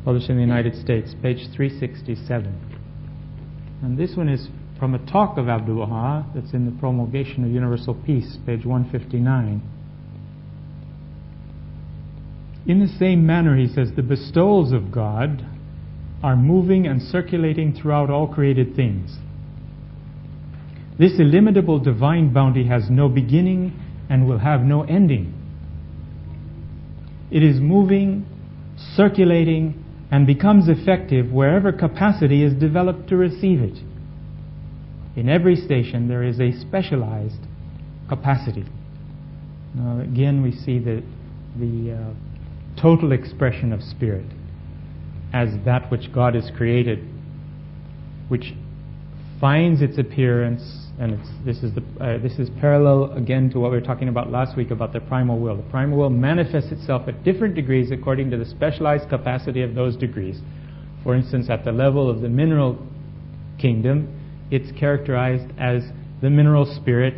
published in the United States, page 367. And this one is from a talk of Abdul Baha that's in the Promulgation of Universal Peace, page 159. In the same manner, he says, the bestowals of God are moving and circulating throughout all created things. This illimitable divine bounty has no beginning and will have no ending. It is moving, circulating, and becomes effective wherever capacity is developed to receive it. In every station there is a specialized capacity. Now again we see the total expression of spirit as that which God has created, which finds its appearance, and this is parallel again to what we were talking about last week about the primal will. The primal will manifests itself at different degrees according to the specialized capacity of those degrees. For instance, at the level of the mineral kingdom, it's characterized as the mineral spirit,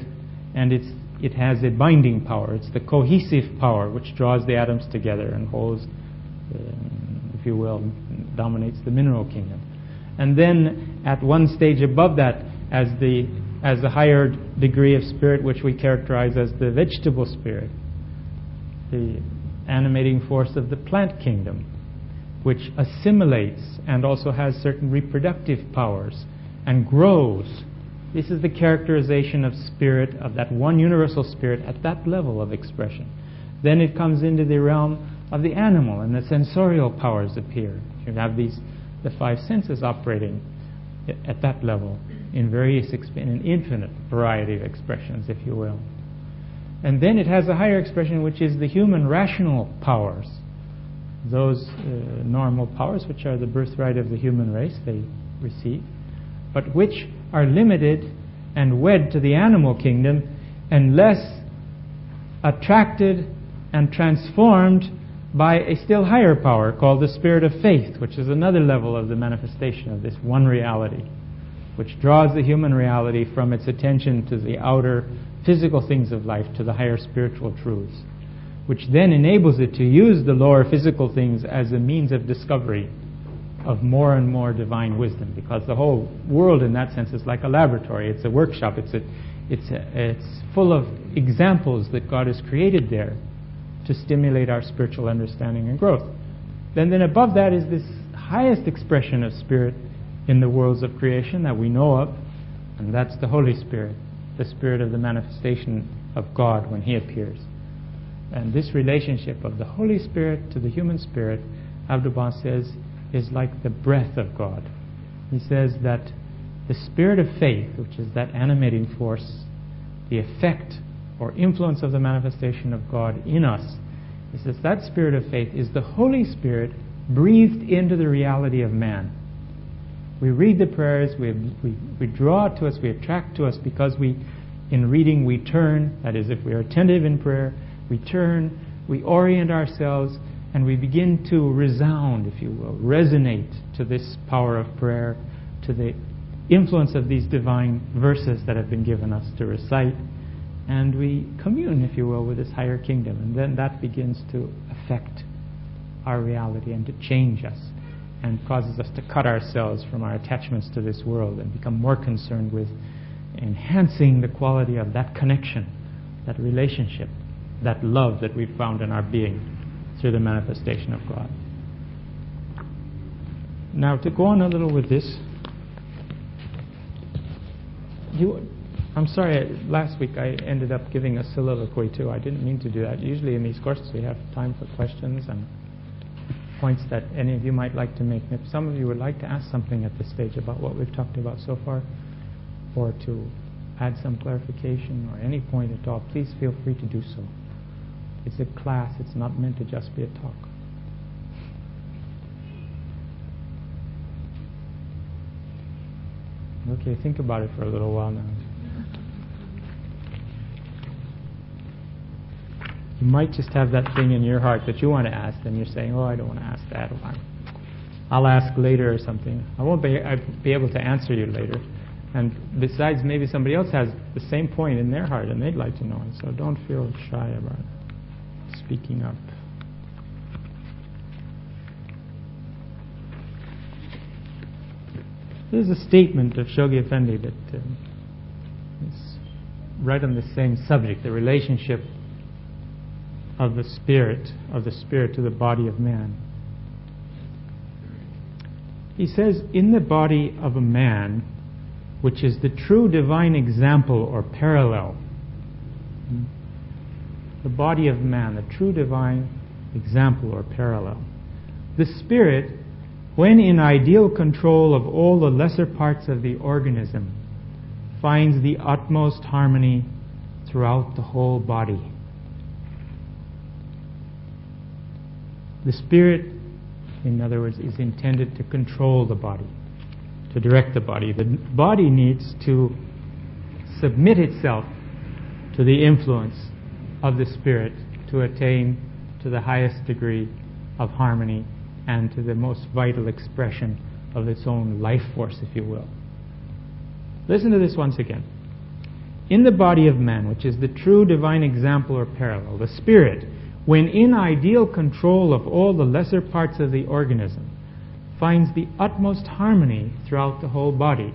and it has a binding power. It's the cohesive power which draws the atoms together and holds, if you will, dominates the mineral kingdom. And then at one stage above that, as the higher degree of spirit, which we characterize as the vegetable spirit, the animating force of the plant kingdom, which assimilates and also has certain reproductive powers and grows. This is the characterization of spirit, of that one universal spirit at that level of expression. Then it comes into the realm of the animal, and the sensorial powers appear. You have the five senses operating at that level in an infinite variety of expressions, if you will. And then it has a higher expression, which is the human rational powers. Those normal powers, which are the birthright of the human race, they receive, but which are limited and wed to the animal kingdom, unless attracted and transformed by a still higher power called the spirit of faith, which is another level of the manifestation of this one reality, which draws the human reality from its attention to the outer physical things of life to the higher spiritual truths, which then enables it to use the lower physical things as a means of discovery of more and more divine wisdom, because the whole world in that sense is like a laboratory. It's a workshop. It's full of examples that God has created there to stimulate our spiritual understanding and growth. Then above that is this highest expression of spirit in the worlds of creation that we know of, and that's the Holy Spirit, the spirit of the manifestation of God when He appears. And this relationship of the Holy Spirit to the human spirit, Abdu'l-Baha says, is like the breath of God. He says that the spirit of faith, which is that animating force, the effect or influence of the manifestation of God in us, he says that spirit of faith is the Holy Spirit breathed into the reality of man. We read the prayers, we draw it to us, we attract to us because in reading we turn, that is, if we are attentive in prayer, we turn, we orient ourselves, and we begin to resound, if you will, resonate to this power of prayer, to the influence of these divine verses that have been given us to recite, and we commune, if you will, with this higher kingdom, and then that begins to affect our reality and to change us, and causes us to cut ourselves from our attachments to this world and become more concerned with enhancing the quality of that connection, that relationship, that love that we've found in our being through the manifestation of God. Now, to go on a little with this, I'm sorry, last week I ended up giving a soliloquy too. I didn't mean to do that. Usually in these courses we have time for questions and points that any of you might like to make. And if some of you would like to ask something at this stage about what we've talked about so far, or to add some clarification or any point at all, please feel free to do so. It's a class, it's not meant to just be a talk. Okay, think about it for a little while now. You might just have that thing in your heart that you want to ask, and you're saying, oh, I don't want to ask that, or I'll ask later or something. I'll be able to answer you later. And besides, maybe somebody else has the same point in their heart, and they'd like to know it. So don't feel shy about speaking up. There's a statement of Shoghi Effendi that is right on the same subject, the relationship of the spirit to the body of man. He says, in the body of a man, which is the true divine example or parallel, the body of man, the true divine example or parallel, the spirit, when in ideal control of all the lesser parts of the organism, finds the utmost harmony throughout the whole body. The spirit, in other words, is intended to control the body, to direct the body. The body needs to submit itself to the influence of the spirit to attain to the highest degree of harmony and to the most vital expression of its own life force, if you will. Listen to this once again. In the body of man, which is the true divine example or parallel, the spirit, when in ideal control of all the lesser parts of the organism, finds the utmost harmony throughout the whole body.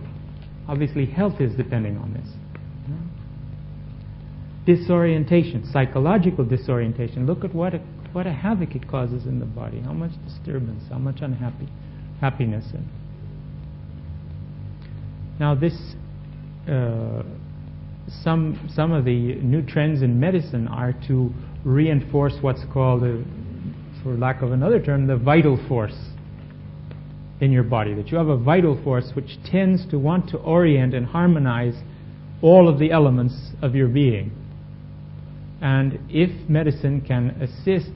Obviously, health is depending on this. Disorientation, psychological disorientation. Look at what a havoc it causes in the body. How much disturbance, how much happiness. Now, this some of the new trends in medicine are to reinforce what's called, for lack of another term, the vital force in your body. That you have a vital force which tends to want to orient and harmonize all of the elements of your being. And if medicine can assist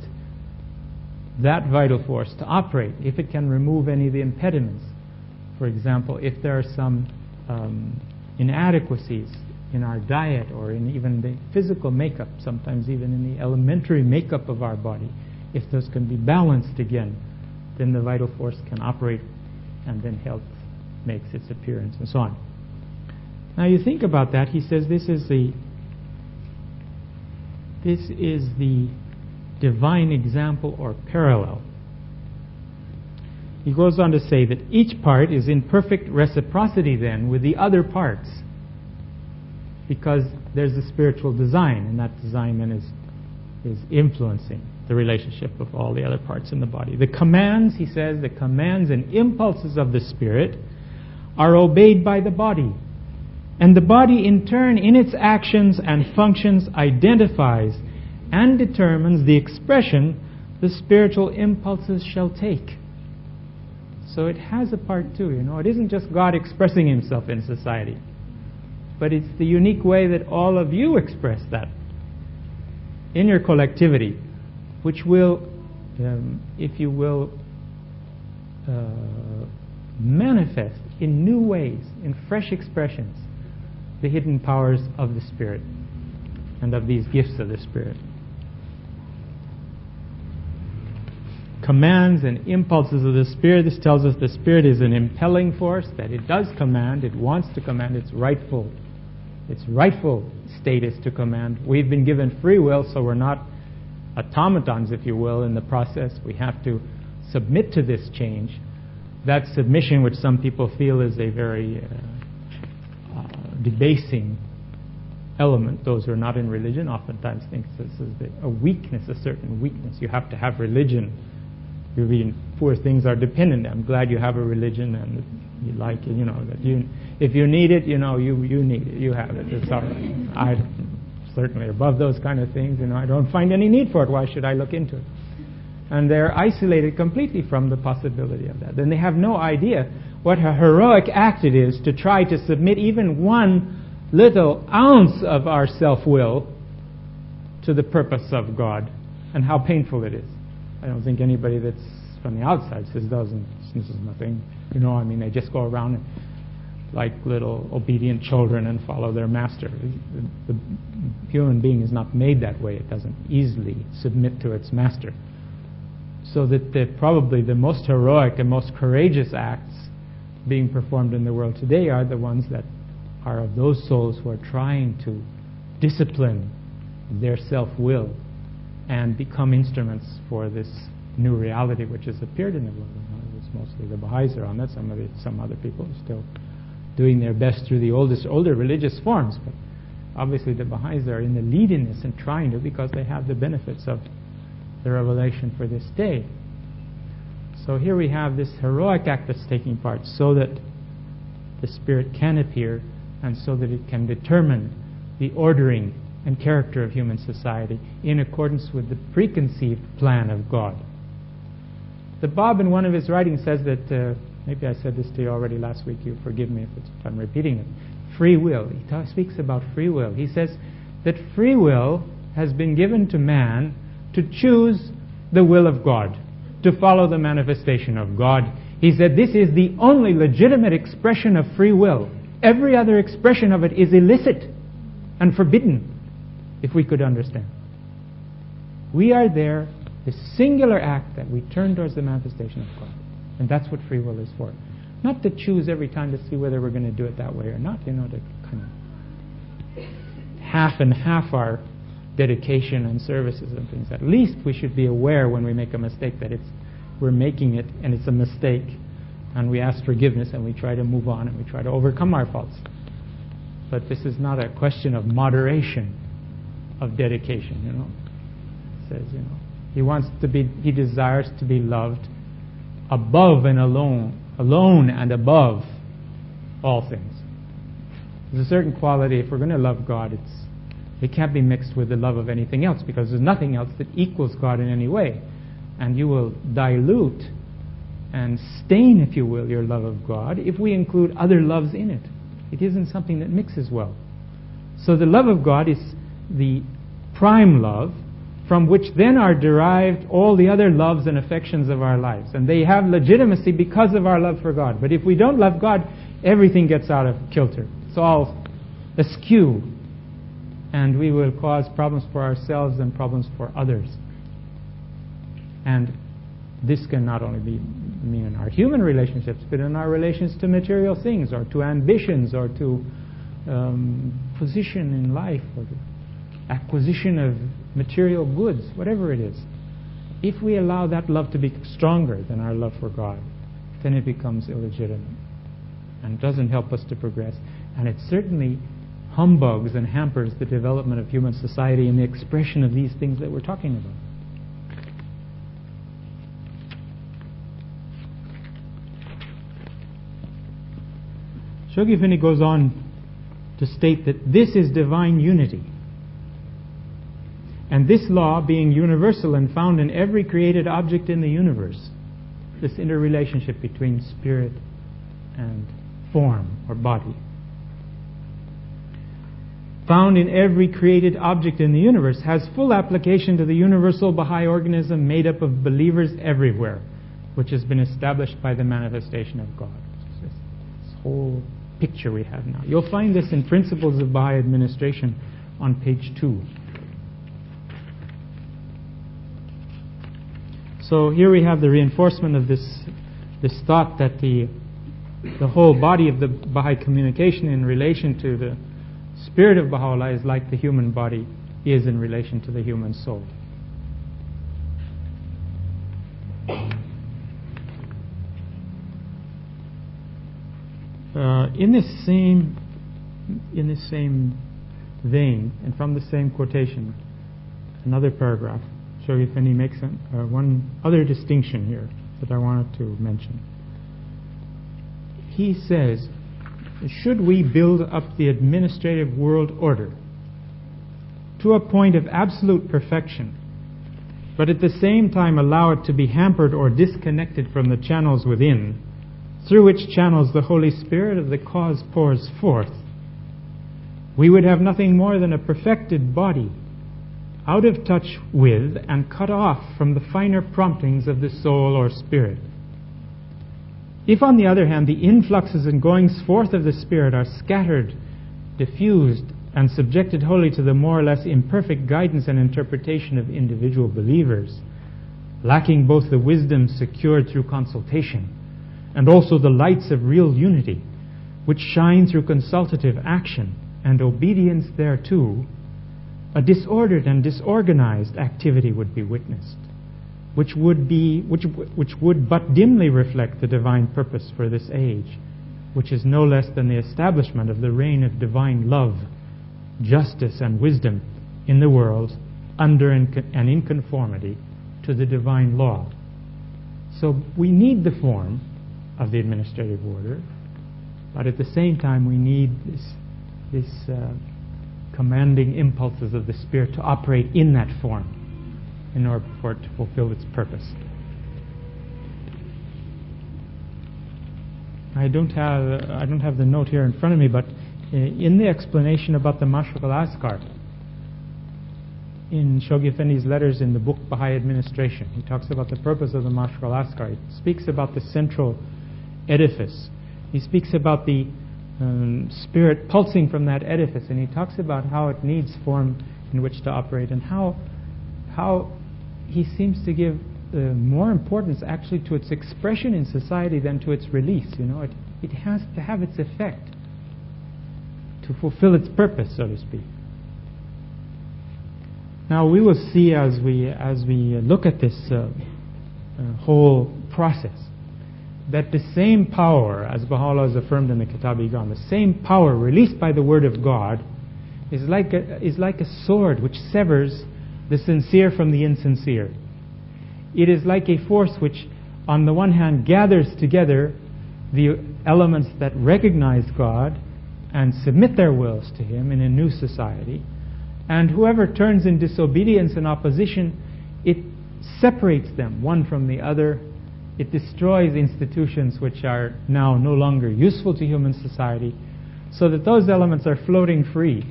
that vital force to operate, if it can remove any of the impediments, for example, if there are some inadequacies in our diet or in even the physical makeup, sometimes even in the elementary makeup of our body, if those can be balanced again, then the vital force can operate and then health makes its appearance and so on. Now you think about that. He says this is the divine example or parallel. He goes on to say that each part is in perfect reciprocity then with the other parts, because there's a spiritual design, and that design then is influencing the relationship of all the other parts in the body. The commands, he says, the commands and impulses of the spirit are obeyed by the body, and the body in turn in its actions and functions identifies and determines the expression the spiritual impulses shall take. So it has a part too, It isn't just God expressing himself in society, but it's the unique way that all of you express that in your collectivity, which will, if you will, manifest in new ways, in fresh expressions, the hidden powers of the Spirit and of these gifts of the Spirit. Commands and impulses of the Spirit. This tells us the Spirit is an impelling force, that it does command, it wants to command, its rightful status to command. We've been given free will, so we're not automatons, if you will, in the process. We have to submit to this change. That submission, which some people feel is a very debasing element, those who are not in religion oftentimes think this is a weakness, a certain weakness. You have to have religion poor things are dependent. I'm glad you have a religion and you like it, that if you need it, you need it, you have it, it's all right. I'm certainly above those kind of things, I don't find any need for it. Why should I look into it? And they're isolated completely from the possibility of that. Then they have no idea what a heroic act it is to try to submit even one little ounce of our self-will to the purpose of God, and how painful it is. I don't think anybody that's from the outside says, this is nothing. They just go around like little obedient children and follow their master. The human being is not made that way. It doesn't easily submit to its master. So that probably the most heroic and most courageous acts being performed in the world today are the ones that are of those souls who are trying to discipline their self-will and become instruments for this new reality which has appeared in the world. It's mostly the Baha'is are on that. Some other people are still doing their best through the older religious forms, but obviously the Baha'is are in the lead in this and trying to, because they have the benefits of the revelation for this day. So here we have this heroic act that's taking part so that the Spirit can appear and so that it can determine the ordering and character of human society in accordance with the preconceived plan of God. The Bob, in one of his writings, says that, maybe I said this to you already last week, you forgive me if I'm repeating it, free will. He speaks about free will. He says that free will has been given to man to choose the will of God, to follow the manifestation of God. He said this is the only legitimate expression of free will. Every other expression of it is illicit and forbidden, if we could understand. We are there, the singular act that we turn towards the manifestation of God. And that's what free will is for. Not to choose every time to see whether we're going to do it that way or not, to kind of half and half our dedication and services and things. At least we should be aware when we make a mistake that we're making it and it's a mistake, and we ask forgiveness and we try to move on and we try to overcome our faults. But this is not a question of moderation of dedication, It says, he desires to be loved above and alone and above all things. There's a certain quality, if we're going to love God, it can't be mixed with the love of anything else, because there's nothing else that equals God in any way. And you will dilute and stain, if you will, your love of God if we include other loves in it. It isn't something that mixes well. So the love of God is the prime love, from which then are derived all the other loves and affections of our lives. And they have legitimacy because of our love for God. But if we don't love God, everything gets out of kilter. It's all askew. And we will cause problems for ourselves and problems for others. And this can not only mean in our human relationships, but in our relations to material things, or to ambitions, or to position in life, or to acquisition of material goods, whatever it is. If we allow that love to be stronger than our love for God, then it becomes illegitimate and doesn't help us to progress. And it certainly humbugs and hampers the development of human society and the expression of these things that we're talking about. Shoghi Fini goes on to state that this is divine unity. And this law, being universal and found in every created object in the universe, this interrelationship between spirit and form or body, found in every created object in the universe, has full application to the universal Baha'i organism made up of believers everywhere, which has been established by the manifestation of God. This whole picture we have now. You'll find this in Principles of Baha'i Administration on page 2. So here we have the reinforcement of this thought that the whole body of the Baha'i communication in relation to the spirit of Baha'u'llah is like the human body is in relation to the human soul. In this same vein, and from the same quotation, another paragraph, Show you if any makes one other distinction here that I wanted to mention. He says, should we build up the administrative world order to a point of absolute perfection, but at the same time allow it to be hampered or disconnected from the channels within, through which channels the Holy Spirit of the cause pours forth, we would have nothing more than a perfected body, out of touch with and cut off from the finer promptings of the soul or spirit. If, on the other hand, the influxes and goings forth of the Spirit are scattered, diffused, and subjected wholly to the more or less imperfect guidance and interpretation of individual believers, lacking both the wisdom secured through consultation and also the lights of real unity, which shine through consultative action and obedience thereto, a disordered and disorganized activity would be witnessed, which would but dimly reflect the divine purpose for this age, which is no less than the establishment of the reign of divine love, justice, and wisdom in the world, under and in conformity to the divine law. So we need the form of the administrative order, but at the same time we need this commanding impulses of the Spirit to operate in that form in order for it to fulfill its purpose. I don't have the note here in front of me, but in the explanation about the Mashriq al-Askar, in Shoghi Effendi's letters in the book Baha'i Administration, he talks about the purpose of the Mashriq al-Askar. He speaks about the central edifice. He speaks about the spirit pulsing from that edifice, and he talks about how it needs form in which to operate, and how he seems to give more importance actually to its expression in society than to its release. It has to have its effect to fulfill its purpose, so to speak. Now we will see as we look at this whole process that the same power, as Baha'u'llah has affirmed in the Kitab-i-Gan, the same power released by the Word of God is like a sword which severs the sincere from the insincere. It is like a force which, on the one hand, gathers together the elements that recognize God and submit their wills to Him in a new society, and whoever turns in disobedience and opposition, it separates them one from the other. It destroys institutions which are now no longer useful to human society, so that those elements are floating free,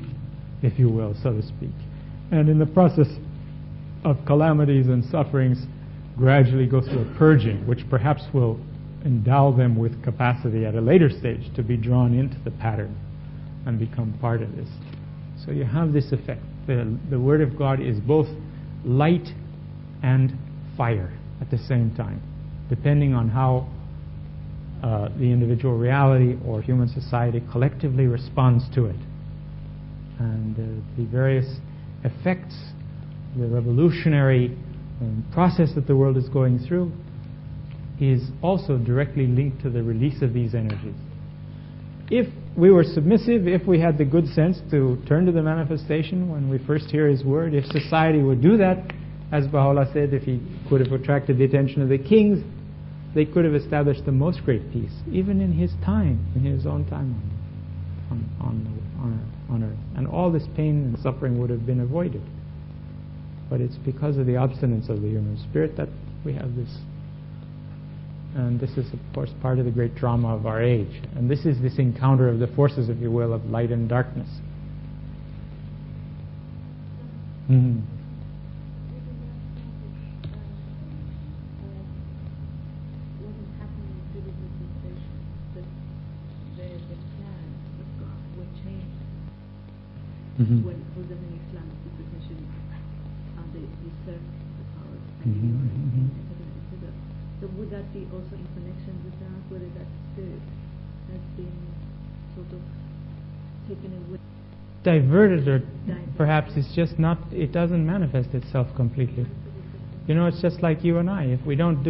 if you will, so to speak. And in the process of calamities and sufferings, gradually go through a purging, which perhaps will endow them with capacity at a later stage to be drawn into the pattern and become part of this. So you have this effect. The Word of God is both light and fire at the same time, depending on how the individual reality or human society collectively responds to it. And the various effects, the revolutionary process that the world is going through is also directly linked to the release of these energies. If we were submissive, if we had the good sense to turn to the manifestation when we first hear His Word, if society would do that, as Baha'u'llah said, if he could have attracted the attention of the kings, they could have established the most great peace, even in his time, in his own time on earth. And all this pain and suffering would have been avoided. But it's because of the obstinance of the human spirit that we have this. And this is, of course, part of the great drama of our age. And this is this encounter of the forces, if you will, of light and darkness. Mm-hmm. Mm-hmm. When Buddhism and Islam superstition they serve the power. So would that be also in connection with that, whether that spirit has been sort of taken away? Diverted, or perhaps it's just not, it doesn't manifest itself completely. You know, it's just like you and I. If we don't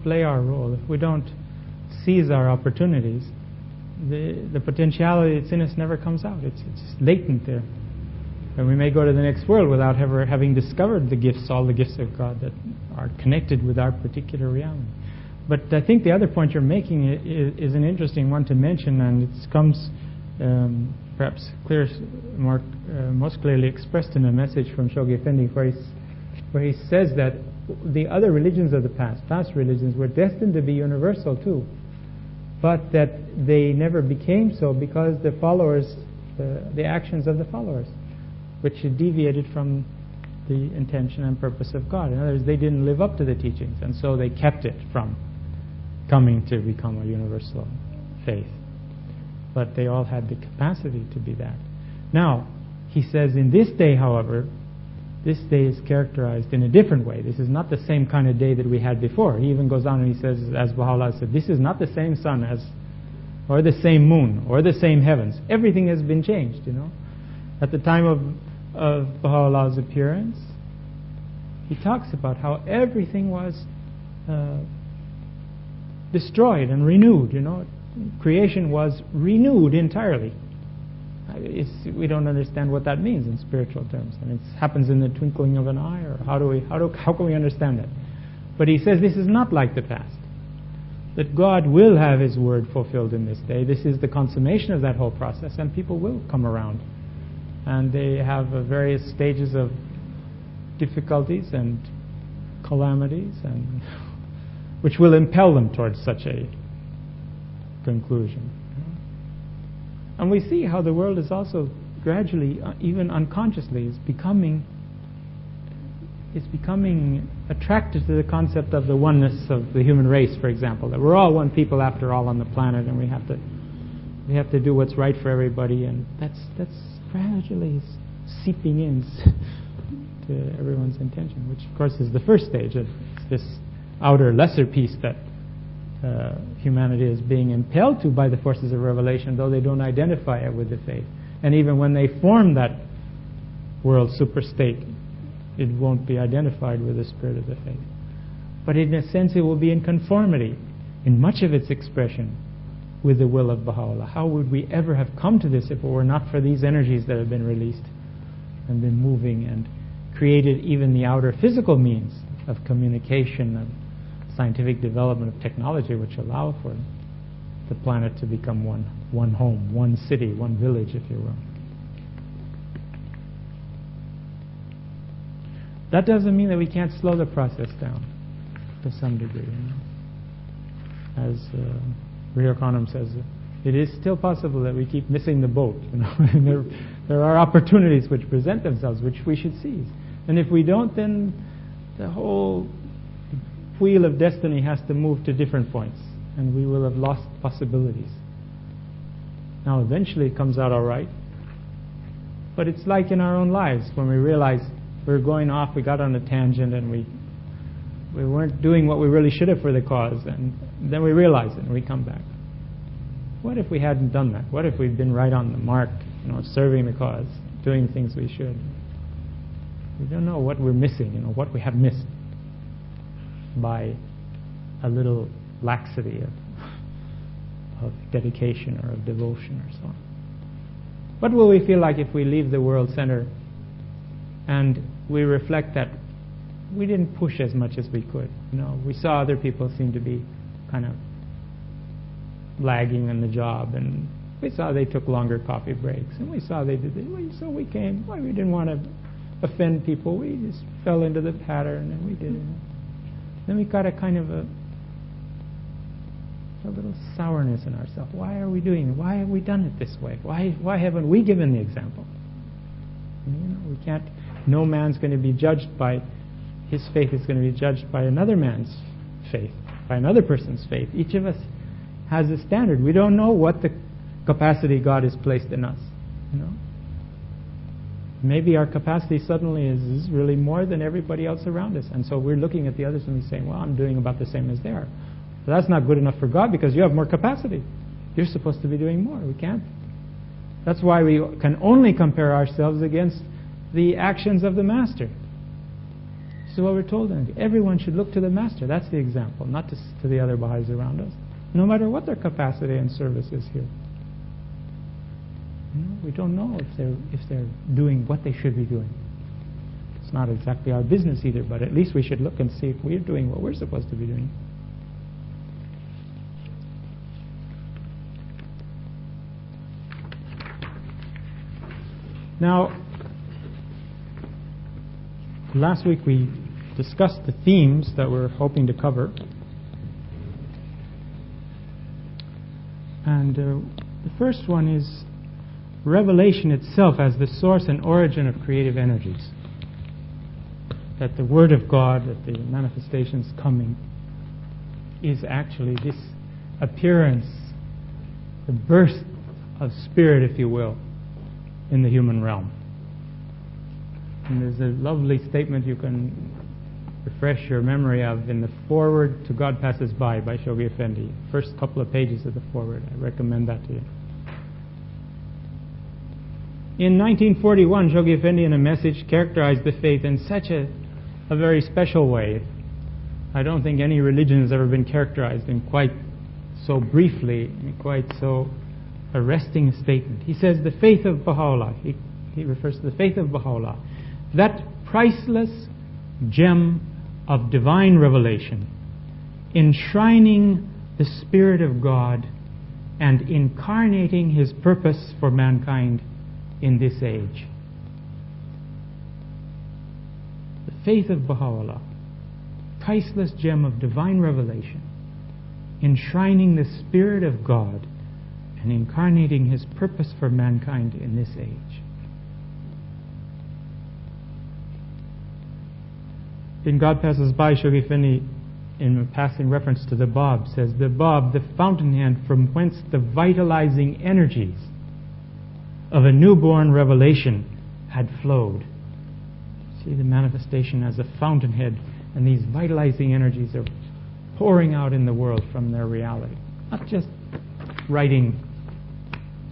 play our role, if we don't seize our opportunities, the potentiality that's in us never comes out. It's latent there. And we may go to the next world without ever having discovered the gifts, all the gifts of God that are connected with our particular reality. But I think the other point you're making is an interesting one to mention, and it comes perhaps most clearly expressed in a message from Shoghi Effendi, where he says that the other religions of the past religions, were destined to be universal too, but that they never became so because the followers, the actions of the followers, which had deviated from the intention and purpose of God. In other words, they didn't live up to the teachings, and so they kept it from coming to become a universal faith. But they all had the capacity to be that. Now, he says in this day, however, this day is characterized in a different way. This is not the same kind of day that we had before. He even goes on and he says, as Baha'u'llah said, this is not the same sun as, or the same moon, or the same heavens. Everything has been changed, you know. At the time of Baha'u'llah's appearance, he talks about how everything was destroyed and renewed, you know. Creation was renewed entirely. We don't understand what that means in spiritual terms, and it happens in the twinkling of an eye, or how can we understand that? But he says this is not like the past, that God will have His word fulfilled in this day. This is the consummation of that whole process, and people will come around, and they have various stages of difficulties and calamities, and which will impel them towards such a conclusion. And we see how the world is also gradually, even unconsciously, is becoming attracted to the concept of the oneness of the human race, for example, that we're all one people after all on the planet, and we have to do what's right for everybody, and that's gradually seeping in to everyone's intention, which of course is the first stage of this outer lesser peace that humanity is being impelled to by the forces of revelation, though they don't identify it with the faith. And even when they form that world superstate, it won't be identified with the spirit of the faith. But in a sense it will be in conformity, in much of its expression, with the will of Baha'u'llah. How would we ever have come to this if it were not for these energies that have been released and been moving and created even the outer physical means of communication, of scientific development, of technology, which allow for the planet to become one home, one city, one village, if you will. That doesn't mean that we can't slow the process down to some degree. You know? As Rio Khanum says, it is still possible that we keep missing the boat. You know? And there are opportunities which present themselves, which we should seize. And if we don't, then the whole wheel of destiny has to move to different points, and we will have lost possibilities. Now eventually it comes out all right, but it's like in our own lives when we realize we're going off, we got on a tangent, and we weren't doing what we really should have for the cause, and then we realize it and we come back. What if we hadn't done that? What if we'd been right on the mark, you know, serving the cause, doing things we should? We don't know what we're missing, you know, what we have missed by a little laxity of dedication or of devotion or so on. What will we feel like if we leave the world center and we reflect that we didn't push as much as we could? You know, we saw other people seem to be kind of lagging in the job, and we saw they took longer coffee breaks, and we saw they did this. So we came. Well, we didn't want to offend people. We just fell into the pattern, and we did it. Then we got a kind of a little sourness in ourselves. Why are we doing it? Why have we done it this way? Why haven't we given the example? You know, we can't. No man's going to be judged by his faith. Is going to be judged by another man's faith, by another person's faith. Each of us has a standard. We don't know what the capacity God has placed in us. You know, maybe our capacity suddenly is really more than everybody else around us, and so we're looking at the others and we're saying, well, I'm doing about the same as they are. But that's not good enough for God, because you have more capacity. You're supposed to be doing more. We can't. That's why we can only compare ourselves against the actions of the Master. This is what we're told. Everyone should look to the Master. That's the example, not to the other Baha'is around us, no matter what their capacity and service is here. We don't know if they're doing what they should be doing. It's not exactly our business either, but at least we should look and see if we're doing what we're supposed to be doing. Now, last week we discussed the themes that we're hoping to cover. And the first one is revelation itself as the source and origin of creative energies. That the Word of God, that the manifestations coming, is actually this appearance, the burst of spirit, if you will, in the human realm. And there's a lovely statement you can refresh your memory of in the foreword to God Passes By Shoghi Effendi. First couple of pages of the foreword. I recommend that to you. In 1941, Shoghi Effendi in a message characterized the faith in such a very special way. I don't think any religion has ever been characterized in quite so briefly, in quite so arresting a statement. He says the faith of Baha'u'llah, he refers to the faith of Baha'u'llah, that priceless gem of divine revelation, enshrining the Spirit of God and incarnating His purpose for mankind in this age. The faith of Baha'u'llah, priceless gem of divine revelation, enshrining the Spirit of God and incarnating His purpose for mankind in this age. In God Passes By, Shoghi Effendi, in a passing reference to the Bab, says, the Bab, the fountainhead from whence the vitalizing energies of a newborn revelation had flowed. See the manifestation as a fountainhead, and these vitalizing energies are pouring out in the world from their reality. Not just writings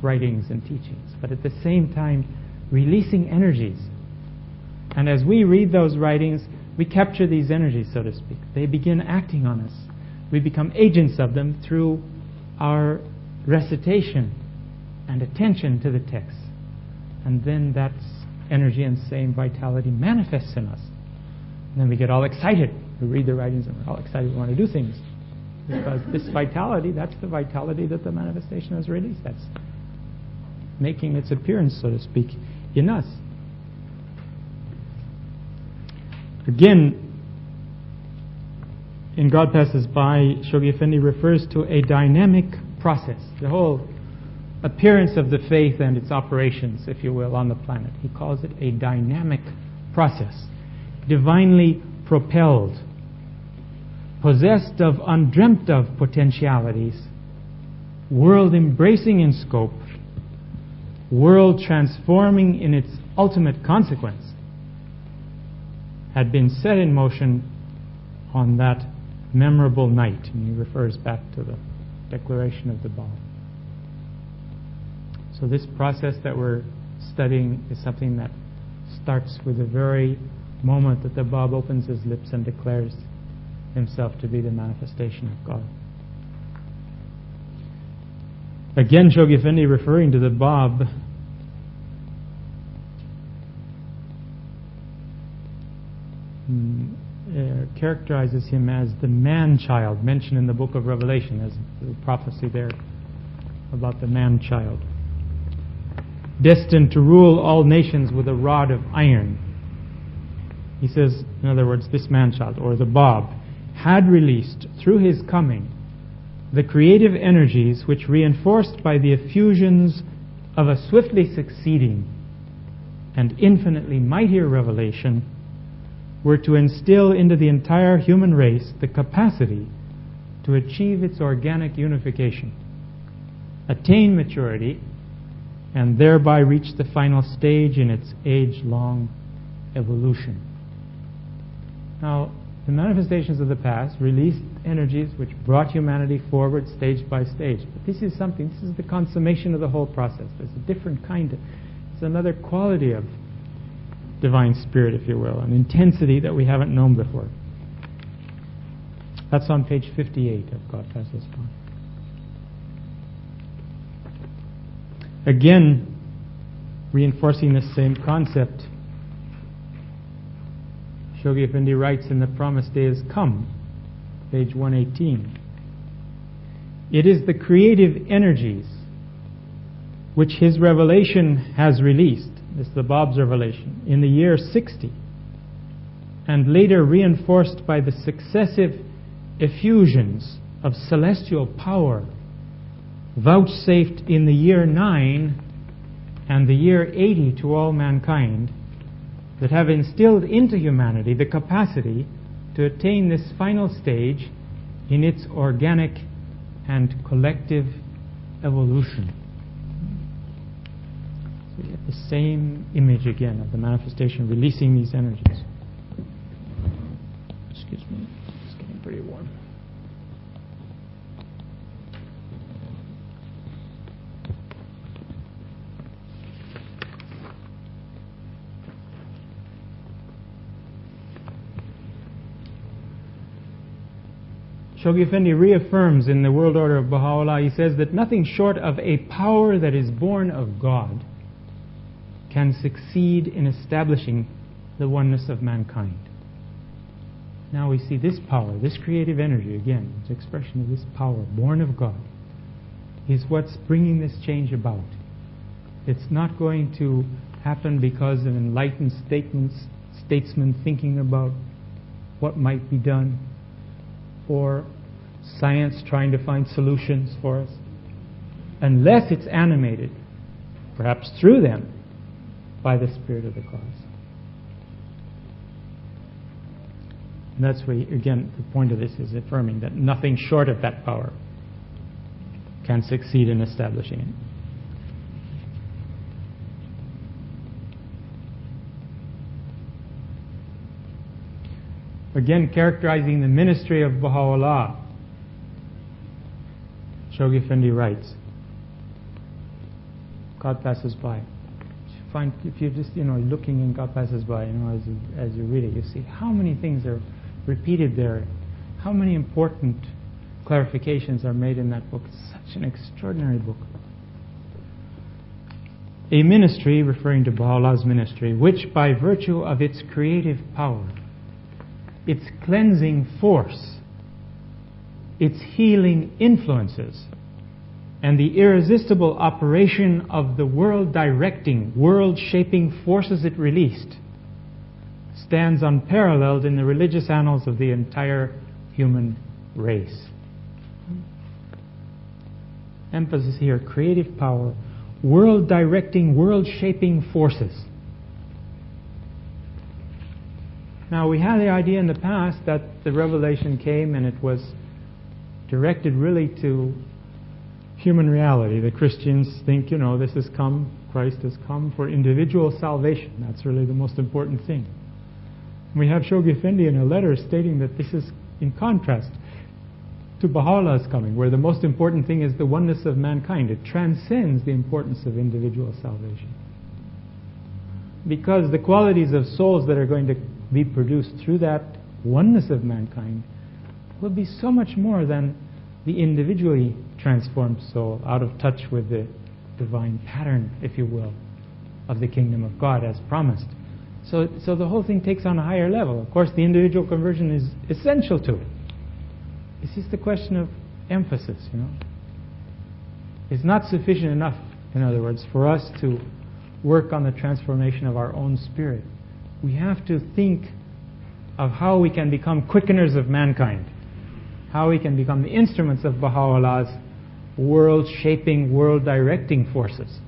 and teachings, but at the same time releasing energies. And as we read those writings, we capture these energies, so to speak. They begin acting on us. We become agents of them through our recitation and attention to the text. And then that energy and same vitality manifests in us. And then we get all excited. We read the writings and we're all excited. We want to do things. Because this vitality, that's the vitality that the manifestation has released. That's making its appearance, so to speak, in us. Again, in God Passes By, Shoghi Effendi refers to a dynamic process. The whole appearance of the faith and its operations, if you will, on the planet. He calls it a dynamic process. Divinely propelled. Possessed of undreamt of potentialities. World embracing in scope. World transforming in its ultimate consequence. Had been set in motion on that memorable night. And he refers back to the declaration of the Bab. So this process that we're studying is something that starts with the very moment that the Bab opens his lips and declares himself to be the manifestation of God. Again, Shoghi Effendi, referring to the Bab, characterizes him as the man-child mentioned in the book of Revelation. There's a prophecy there about the man-child, destined to rule all nations with a rod of iron. He says, in other words, this man-child, or the Bab, had released through his coming the creative energies which, reinforced by the effusions of a swiftly succeeding and infinitely mightier revelation, were to instill into the entire human race the capacity to achieve its organic unification, attain maturity, and thereby reach the final stage in its age-long evolution. Now, the manifestations of the past released energies which brought humanity forward stage by stage. But this is the consummation of the whole process. There's a different kind of, it's another quality of divine spirit, if you will, an intensity that we haven't known before. That's on page 58 of God Passes By. Again, reinforcing the same concept, Shoghi Effendi writes, in The Promised Day Has Come, page 118, it is the creative energies which his revelation has released, this is the Bab's revelation, in the year 60, and later reinforced by the successive effusions of celestial power vouchsafed in the year 9 and the year 80 to all mankind, that have instilled into humanity the capacity to attain this final stage in its organic and collective evolution. So you get the same image again of the manifestation releasing these energies. Excuse me, it's getting pretty warm. Shoghi Effendi reaffirms in the World Order of Baha'u'llah, he says that nothing short of a power that is born of God can succeed in establishing the oneness of mankind. Now we see this power, this creative energy, again, it's an expression of this power, born of God, is what's bringing this change about. It's not going to happen because of enlightened statesmen thinking about what might be done, or science trying to find solutions for us, unless it's animated, perhaps through them, by the Spirit of the cause. And that's where, again, the point of this is affirming that nothing short of that power can succeed in establishing it. Again, characterizing the ministry of Baha'u'llah, Shoghi Effendi writes, God passes by. If you're just, looking and God passes by, as you read it, you see how many things are repeated there, how many important clarifications are made in that book. It's such an extraordinary book. A ministry, referring to Baha'u'llah's ministry, which by virtue of its creative power, its cleansing force, its healing influences, and the irresistible operation of the world-directing, world-shaping forces it released, stands unparalleled in the religious annals of the entire human race. Emphasis here, creative power, world-directing, world-shaping forces. Now, we had the idea in the past that the revelation came and it was directed really to human reality. The Christians think, this has come, Christ has come for individual salvation. That's really the most important thing. We have Shoghi Effendi in a letter stating that this is in contrast to Baha'u'llah's coming, where the most important thing is the oneness of mankind. It transcends the importance of individual salvation. Because the qualities of souls that are going to be produced through that oneness of mankind will be so much more than the individually transformed soul, out of touch with the divine pattern, if you will, of the kingdom of God as promised. So the whole thing takes on a higher level. Of course, the individual conversion is essential to it. It's just a question of emphasis, It's not sufficient enough, in other words, for us to work on the transformation of our own spirit. We have to think of how we can become quickeners of mankind, how we can become the instruments of Baha'u'llah's world-shaping, world-directing forces.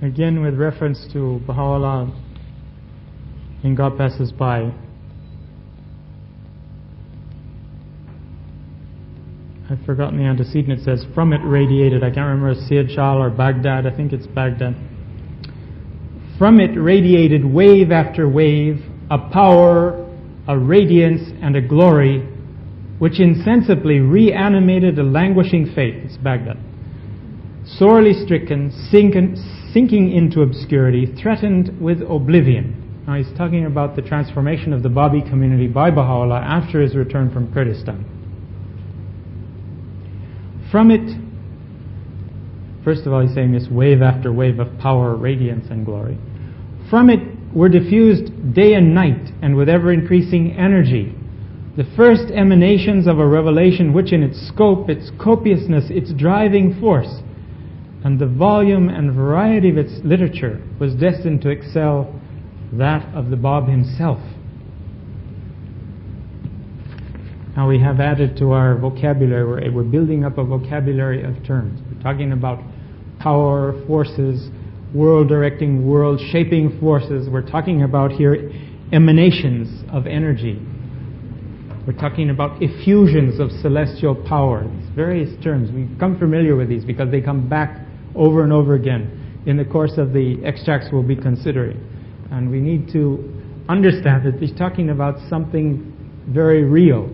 Again, with reference to Baha'u'llah in God Passes By, I've forgotten the antecedent. It says, from it radiated, I can't remember, Syed Shah or Baghdad, I think it's Baghdad. From it radiated wave after wave, a power, a radiance, and a glory which insensibly reanimated a languishing faith. It's Baghdad. Sorely stricken, sinking into obscurity, threatened with oblivion. Now he's talking about the transformation of the Babi community by Baha'u'llah after his return from Kurdistan. From it, first of all, he's saying this wave after wave of power, radiance, and glory. From it were diffused day and night, and with ever-increasing energy, the first emanations of a revelation which in its scope, its copiousness, its driving force, and the volume and variety of its literature was destined to excel that of the Bab himself. Now we have added to our vocabulary, we're building up a vocabulary of terms. We're talking about power, forces, world-directing, world-shaping forces. We're talking about here emanations of energy. We're talking about effusions of celestial power. These various terms. We've become familiar with these because they come back over and over again in the course of the extracts we'll be considering. And we need to understand that he's talking about something very real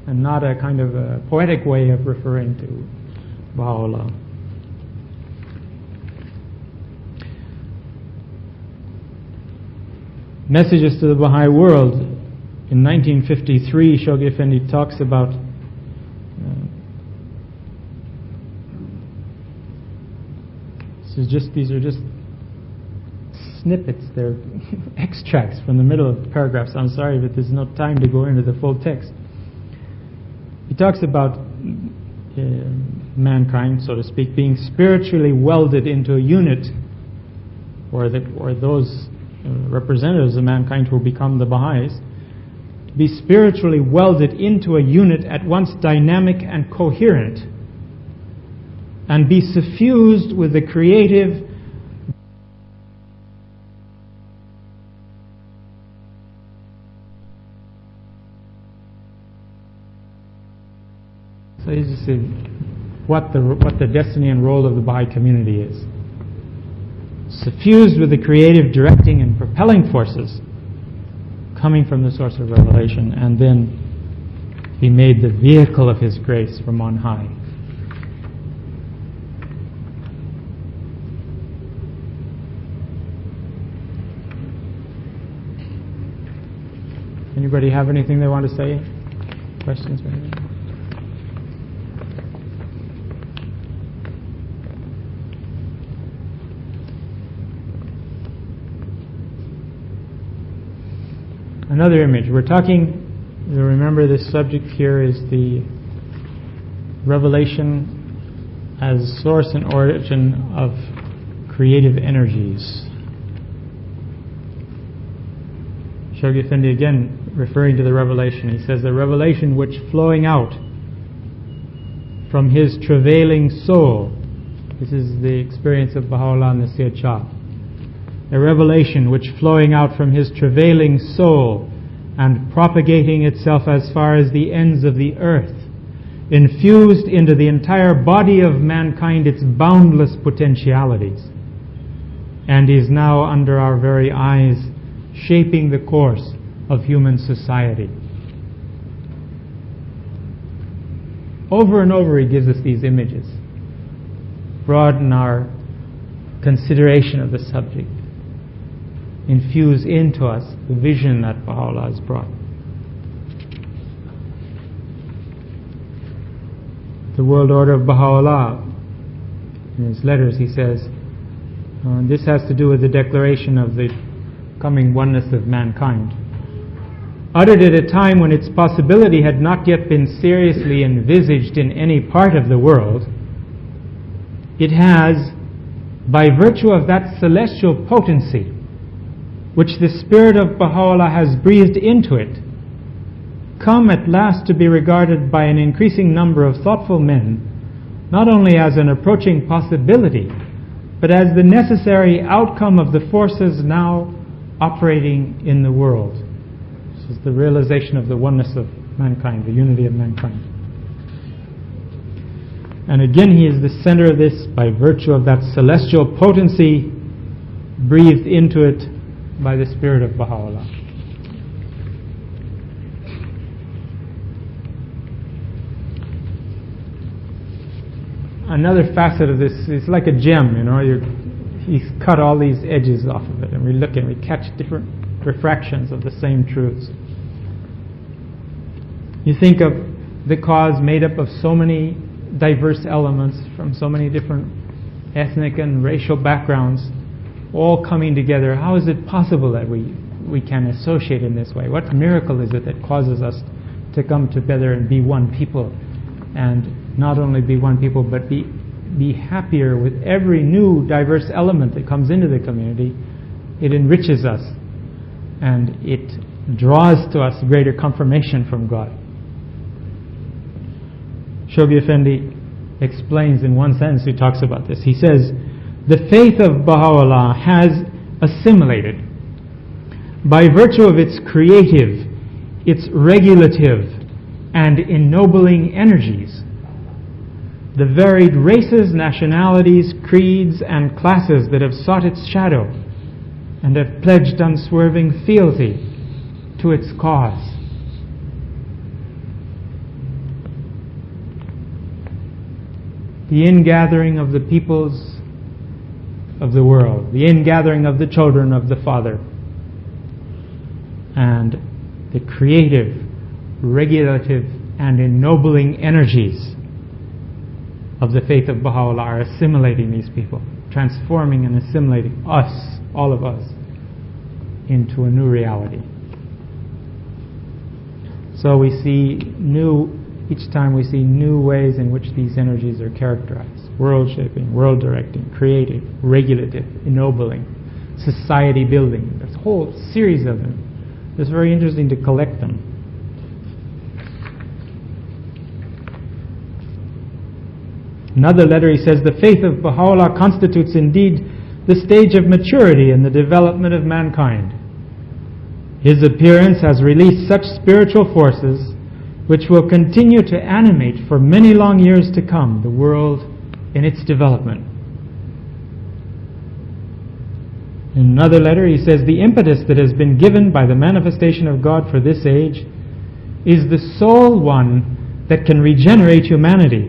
and not a kind of a poetic way of referring to Baha'u'llah. Messages to the Baha'i World. In 1953, Shoghi Effendi talks about these are just snippets, they're extracts from the middle of the paragraphs. I'm sorry, but there's no time to go into the full text. He talks about mankind, so to speak, being spiritually welded into a unit, or those representatives of mankind who will become the Baha'is, to be spiritually welded into a unit at once dynamic and coherent, and be suffused with the creative So you just see what the destiny and role of the Baha'i community is. Suffused with the creative, directing, and propelling forces coming from the source of revelation, and then be made the vehicle of His grace from on high. Anybody have anything they want to say? Questions or anything? Another image. We're talking, you remember this subject here is the revelation as source and origin of creative energies. Shoghi Effendi again referring to the revelation. He says, the revelation which flowing out from his travailing soul. This is the experience of Baha'u'llah and the Sayyid Shah. A revelation which flowing out from his travailing soul and propagating itself as far as the ends of the earth, infused into the entire body of mankind its boundless potentialities, and is now under our very eyes shaping the course of human society. Over and over he gives us these images. Broaden our consideration of the subject. Infuse into us the vision that Baha'u'llah has brought. The world order of Baha'u'llah, in his letters he says, this has to do with the declaration of the coming oneness of mankind. Uttered at a time when its possibility had not yet been seriously envisaged in any part of the world, it has, by virtue of that celestial potency which the Spirit of Baha'u'llah has breathed into it, come at last to be regarded by an increasing number of thoughtful men, not only as an approaching possibility, but as the necessary outcome of the forces now operating in the world. This is the realization of the oneness of mankind, the unity of mankind. And again, he is the center of this by virtue of that celestial potency breathed into it by the Spirit of Baha'u'llah. another facet of this. It's like a gem, he's cut all these edges off of it, and we look and we catch different refractions of the same truths. You think of the cause made up of so many diverse elements from so many different ethnic and racial backgrounds, all coming together. How is it possible that we can associate in this way? What miracle is it that causes us to come together and be one people, and not only be one people, but be happier with every new diverse element that comes into the community? It enriches us, and it draws to us greater confirmation from God. Shoghi Effendi explains in one sentence, he talks about this. He says, the faith of Baha'u'llah has assimilated, by virtue of its creative, its regulative, and ennobling energies, the varied races, nationalities, creeds, and classes that have sought its shadow and have pledged unswerving fealty to its cause. The ingathering of the peoples of the world, the ingathering of the children of the Father, and the creative, regulative, and ennobling energies of the faith of Baha'u'llah are assimilating these people, transforming and assimilating us, all of us, into a new reality. So we see each time we see new ways in which these energies are characterized: world shaping, world directing, creative, regulative, ennobling, society building. There's a whole series of them. It's very interesting to collect them. Another letter, he says, the faith of Baha'u'llah constitutes indeed the stage of maturity in the development of mankind. His appearance has released such spiritual forces which will continue to animate for many long years to come the world in its development. In another letter, he says, the impetus that has been given by the manifestation of God for this age is the sole one that can regenerate humanity.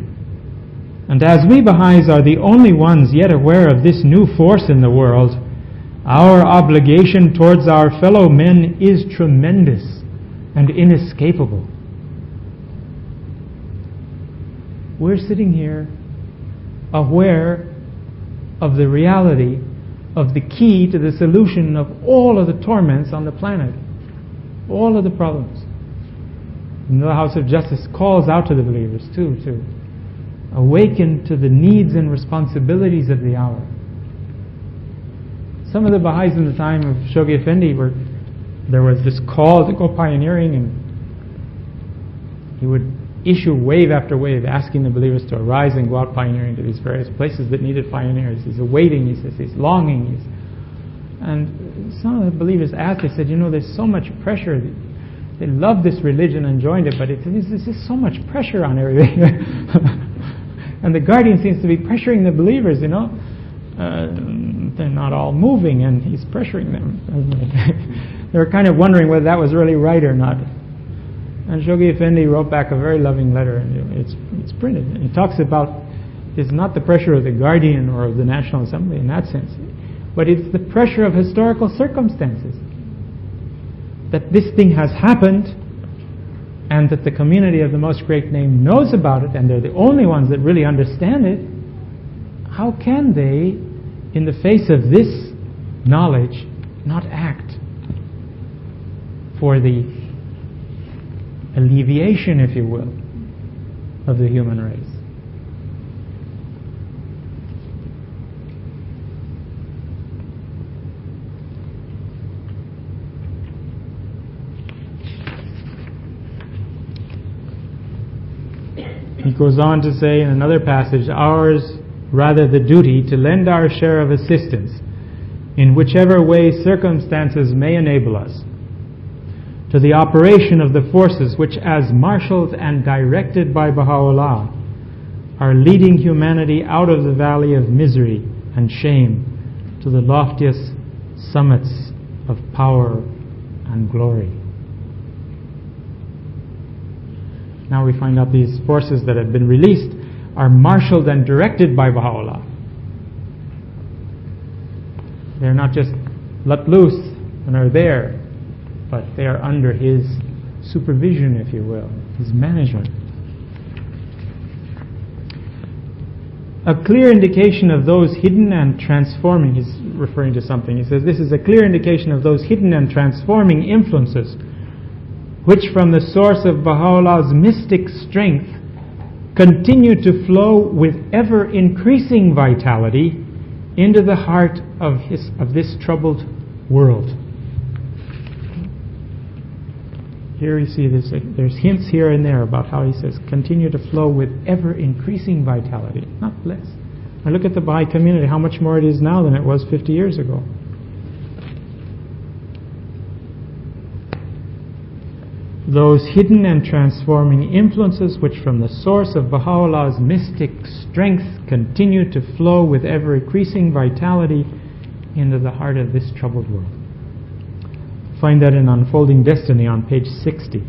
And as we Baha'is are the only ones yet aware of this new force in the world, our obligation towards our fellow men is tremendous and inescapable. We're sitting here aware of the reality of the key to the solution of all of the torments on the planet, all of the problems. And the House of Justice calls out to the believers too, to awaken to the needs and responsibilities of the hour. Some of the Baha'is in the time of Shoghi Effendi there was this call to go pioneering, and he would issue wave after wave asking the believers to arise and go out pioneering to these various places that needed pioneers. He's awaiting, he says, he's longing. And some of the believers asked, they said, there's so much pressure. They loved this religion and joined it, but there's just so much pressure on everything. And the guardian seems to be pressuring the believers, they're not all moving, and he's pressuring them. They were kind of wondering whether that was really right or not. And Shoghi Effendi wrote back a very loving letter, and it's printed. And he talks about it's not the pressure of the guardian or of the National Assembly in that sense, but it's the pressure of historical circumstances. That this thing has happened, and that the community of the Most Great Name knows about it, and they're the only ones that really understand it. How can they, in the face of this knowledge, not act for the alleviation, if you will, of the human race? He goes on to say in another passage, ours rather the duty to lend our share of assistance in whichever way circumstances may enable us to the operation of the forces which, as marshaled and directed by Baha'u'llah, are leading humanity out of the valley of misery and shame to the loftiest summits of power and glory. Now we find out these forces that have been released are marshaled and directed by Baha'u'llah. They're not just let loose and are there, but they are under his supervision, if you will, his management. A clear indication of those hidden and transforming, he's referring to something, he says, this is a clear indication of those hidden and transforming influences which from the source of Baha'u'llah's mystic strength continue to flow with ever increasing vitality into the heart of this troubled world. Here you see this, there's hints here and there about how he says continue to flow with ever increasing vitality, not less. Now look at the Baha'i community, how much more it is now than it was 50 years ago. Those hidden and transforming influences which from the source of Baha'u'llah's mystic strength continue to flow with ever increasing vitality into the heart of this troubled world. Find that in Unfolding Destiny on page 60.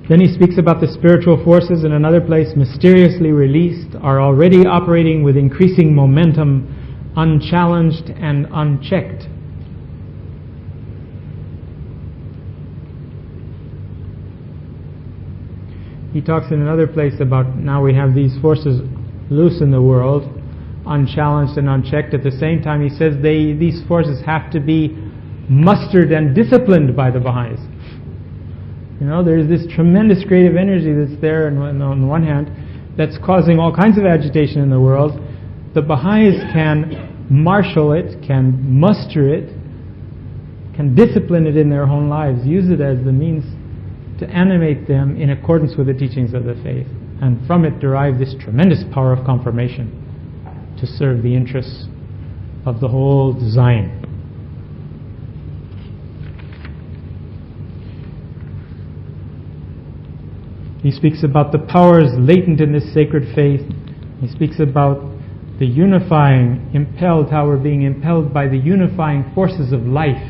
Then he speaks about the spiritual forces in another place, mysteriously released, are already operating with increasing momentum, unchallenged and unchecked. He talks in another place about now we have these forces loose in the world, unchallenged and unchecked. At the same time, he says these forces have to be mustered and disciplined by the Baha'is. You know, there's this tremendous creative energy that's there on one hand that's causing all kinds of agitation in the world. The Baha'is can marshal it, can muster it, can discipline it in their own lives, use it as the means to animate them in accordance with the teachings of the faith, and from it derive this tremendous power of confirmation to serve the interests of the whole design. He speaks about the powers latent in this sacred faith. He speaks about the unifying, how we're being impelled by the unifying forces of life.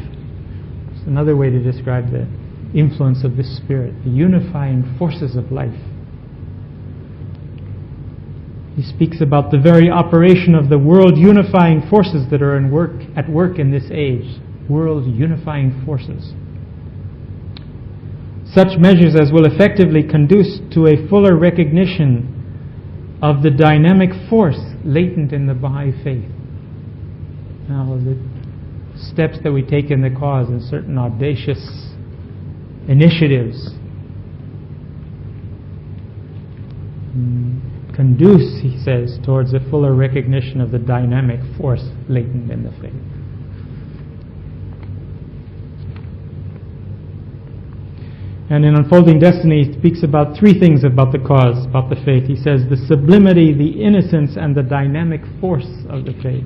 It's another way to describe the influence of this spirit, the unifying forces of life. He speaks about the very operation of the world unifying forces that are at work in this age. World unifying forces. Such measures as will effectively conduce to a fuller recognition of the dynamic force latent in the Baha'i faith. Now, the steps that we take in the cause and certain audacious initiatives conduce, he says, towards a fuller recognition of the dynamic force latent in the faith. And in Unfolding Destiny, he speaks about three things about the cause, about the faith. He says the sublimity, the innocence, and the dynamic force of the faith.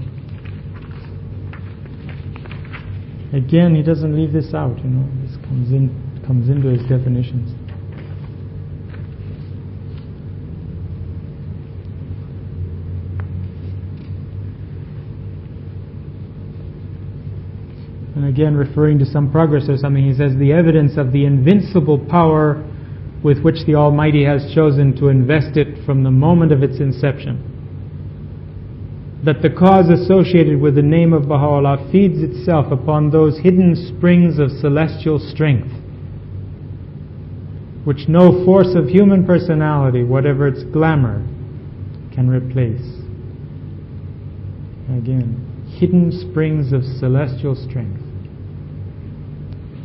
Again, he doesn't leave this out, you know. This comes into his definitions. And again, referring to some progress or something, he says the evidence of the invincible power with which the Almighty has chosen to invest it from the moment of its inception. That the cause associated with the name of Baha'u'llah feeds itself upon those hidden springs of celestial strength, which no force of human personality, whatever its glamour, can replace. Again, hidden springs of celestial strength,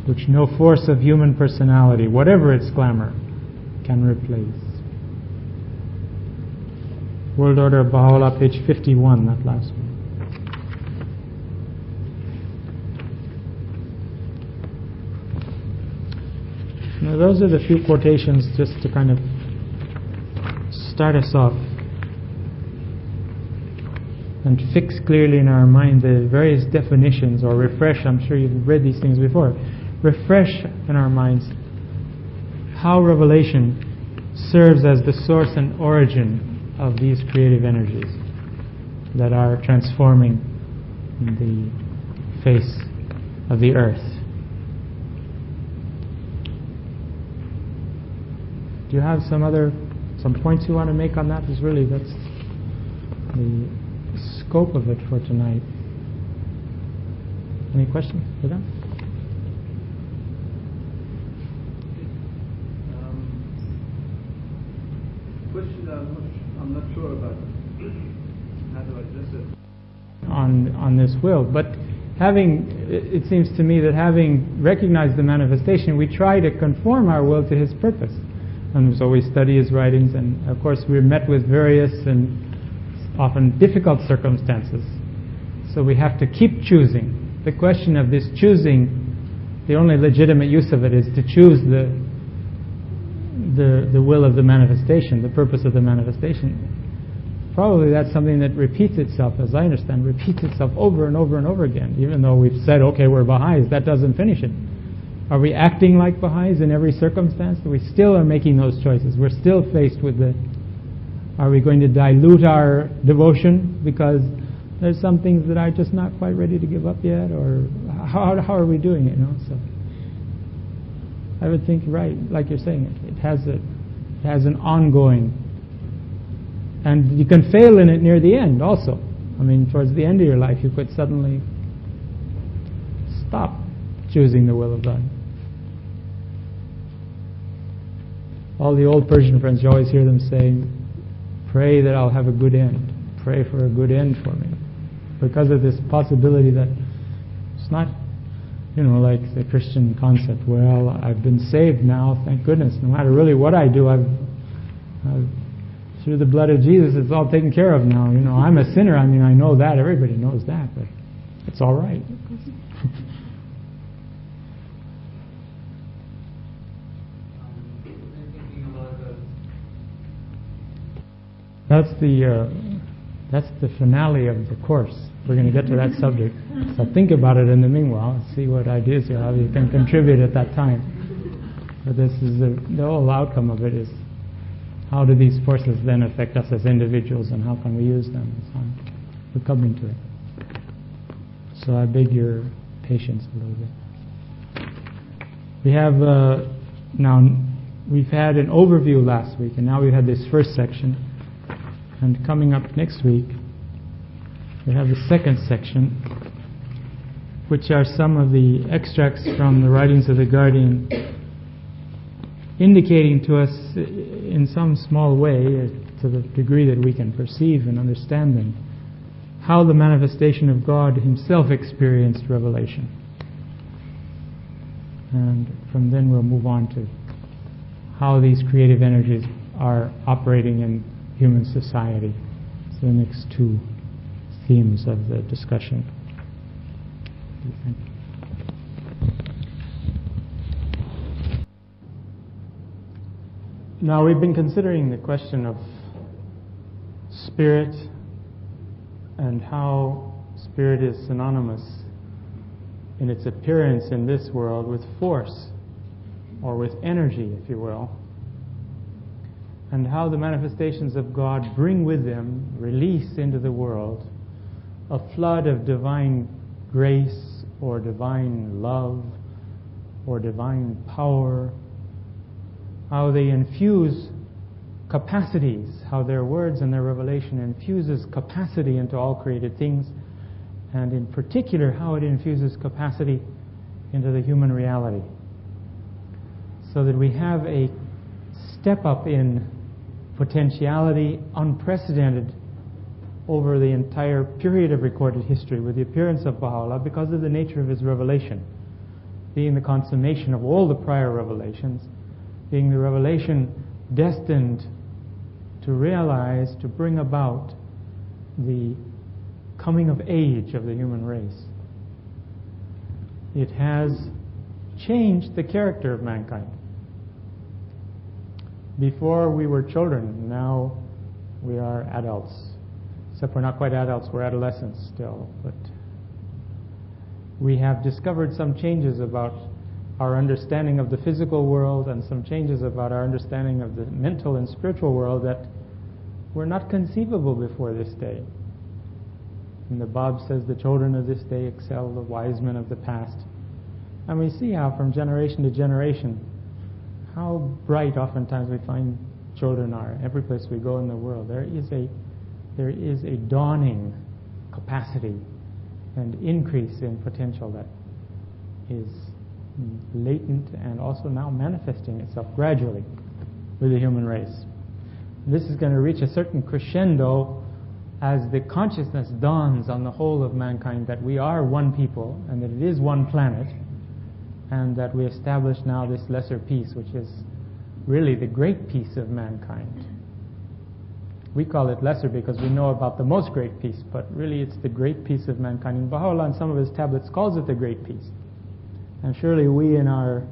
which no force of human personality, whatever its glamour, can replace. World Order of Baha'u'llah, page 51, that last one. Now those are the few quotations just to kind of start us off and fix clearly in our mind the various definitions, or refresh, I'm sure you've read these things before, refresh in our minds how revelation serves as the source and origin of these creative energies that are transforming the face of the earth. Do you have some points you want to make on that? Because really that's the scope of it for tonight. Any questions for them? Question I'm not sure about. How do I address it? On this will, but it seems to me that having recognized the manifestation, we try to conform our will to His purpose. And so we study His writings, and of course we're met with various and often difficult circumstances. So we have to keep choosing. The question of this choosing, the only legitimate use of it is to choose the will of the manifestation, the purpose of the manifestation. Probably that's something that repeats itself, as I understand, repeats itself over and over and over again. Even though we've said, okay, we're Baha'is, that doesn't finish it. Are we acting like Baha'is in every circumstance? We still are making those choices. We're still faced with are we going to dilute our devotion because there's some things that I'm just not quite ready to give up yet? Or how are we doing it, So I would think, right, like you're saying, it has an ongoing. And you can fail in it near the end also. I mean, towards the end of your life, you could suddenly stop choosing the will of God. All the old Persian friends, you always hear them saying, pray that I'll have a good end. Pray for a good end for me. Because of this possibility that it's not, like the Christian concept, well, I've been saved now, thank goodness. No matter really what I do, I've through the blood of Jesus, it's all taken care of now. I'm a sinner. I mean, I know that. Everybody knows that, but it's all right. That's the finale of the course. We're going to get to that subject. So think about it in the meanwhile and see what ideas you have. You can contribute at that time. But this is the whole outcome of it is, how do these forces then affect us as individuals, and how can we use them? And so on. We're coming to it. So I beg your patience a little bit. We have now, we've had an overview last week, and now we've had this first section. And coming up next week, we have the second section, which are some of the extracts from the writings of the Guardian, indicating to us in some small way, to the degree that we can perceive and understand them, how the manifestation of God Himself experienced revelation. And from then we'll move on to how these creative energies are operating in human society. So the next two themes of the discussion. What do you think? Now, we've been considering the question of spirit and how spirit is synonymous in its appearance in this world with force, or with energy, if you will, and how the manifestations of God bring with them, release into the world, a flood of divine grace, or divine love, or divine power, how they infuse capacities, how their words and their revelation infuses capacity into all created things, and in particular how it infuses capacity into the human reality, so that we have a step up in potentiality unprecedented over the entire period of recorded history with the appearance of Baha'u'llah, because of the nature of his revelation, being the consummation of all the prior revelations, being the revelation destined to realize, to bring about the coming of age of the human race. It has changed the character of mankind. Before we were children, now we are adults. Except we're not quite adults, we're adolescents still. But we have discovered some changes about our understanding of the physical world, and some changes about our understanding of the mental and spiritual world that were not conceivable before this day. And the Bab says the children of this day excel the wise men of the past. And we see how from generation to generation, how bright oftentimes we find children are every place we go in the world. There is a dawning capacity and increase in potential that is latent and also now manifesting itself gradually with the human race. This is going to reach a certain crescendo as the consciousness dawns on the whole of mankind that we are one people and that it is one planet, and that we establish now this lesser peace, which is really the great peace of mankind. We call it lesser because we know about the most great peace, but really it's the great peace of mankind. And Baha'u'llah in some of his tablets calls it the great peace. And surely we in our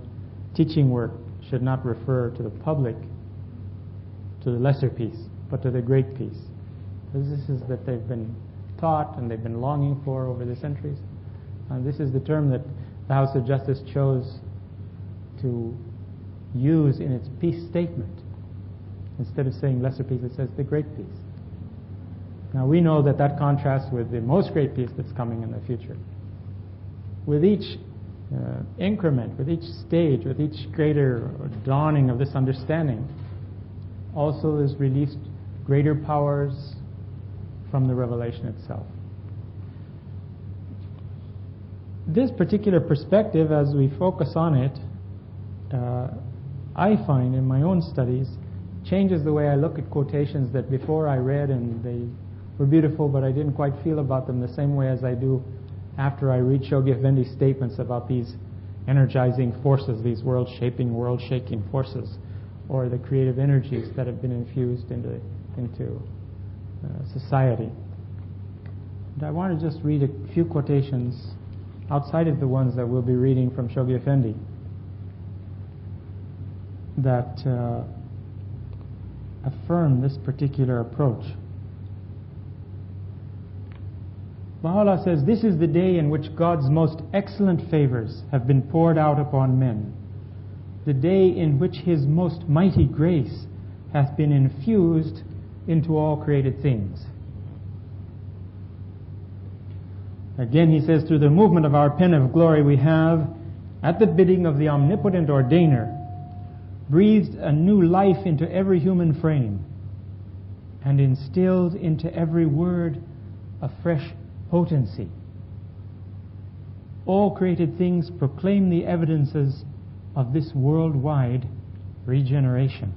teaching work should not refer to the public, to the lesser peace, but to the great peace. Because this is that they've been taught and they've been longing for over the centuries. And this is the term that the House of Justice chose to use in its peace statement. Instead of saying lesser peace, it says the great peace. Now we know that that contrasts with the most great peace that's coming in the future. With each increment, with each stage, with each greater dawning of this understanding, also is released greater powers from the revelation itself. This particular perspective, as we focus on it, I find in my own studies, changes the way I look at quotations that before I read and they were beautiful, but I didn't quite feel about them the same way as I do after I read Shoghi Effendi's statements about these energizing forces, these world-shaping, world-shaking forces, or the creative energies that have been infused into society. And I want to just read a few quotations outside of the ones that we'll be reading from Shoghi Effendi that affirm this particular approach. Baha'u'llah says, "This is the day in which God's most excellent favors have been poured out upon men, the day in which His most mighty grace hath been infused into all created things." Again he says, "Through the movement of our pen of glory we have, at the bidding of the omnipotent ordainer, breathed a new life into every human frame, and instilled into every word a fresh potency. All created things proclaim the evidences of this worldwide regeneration."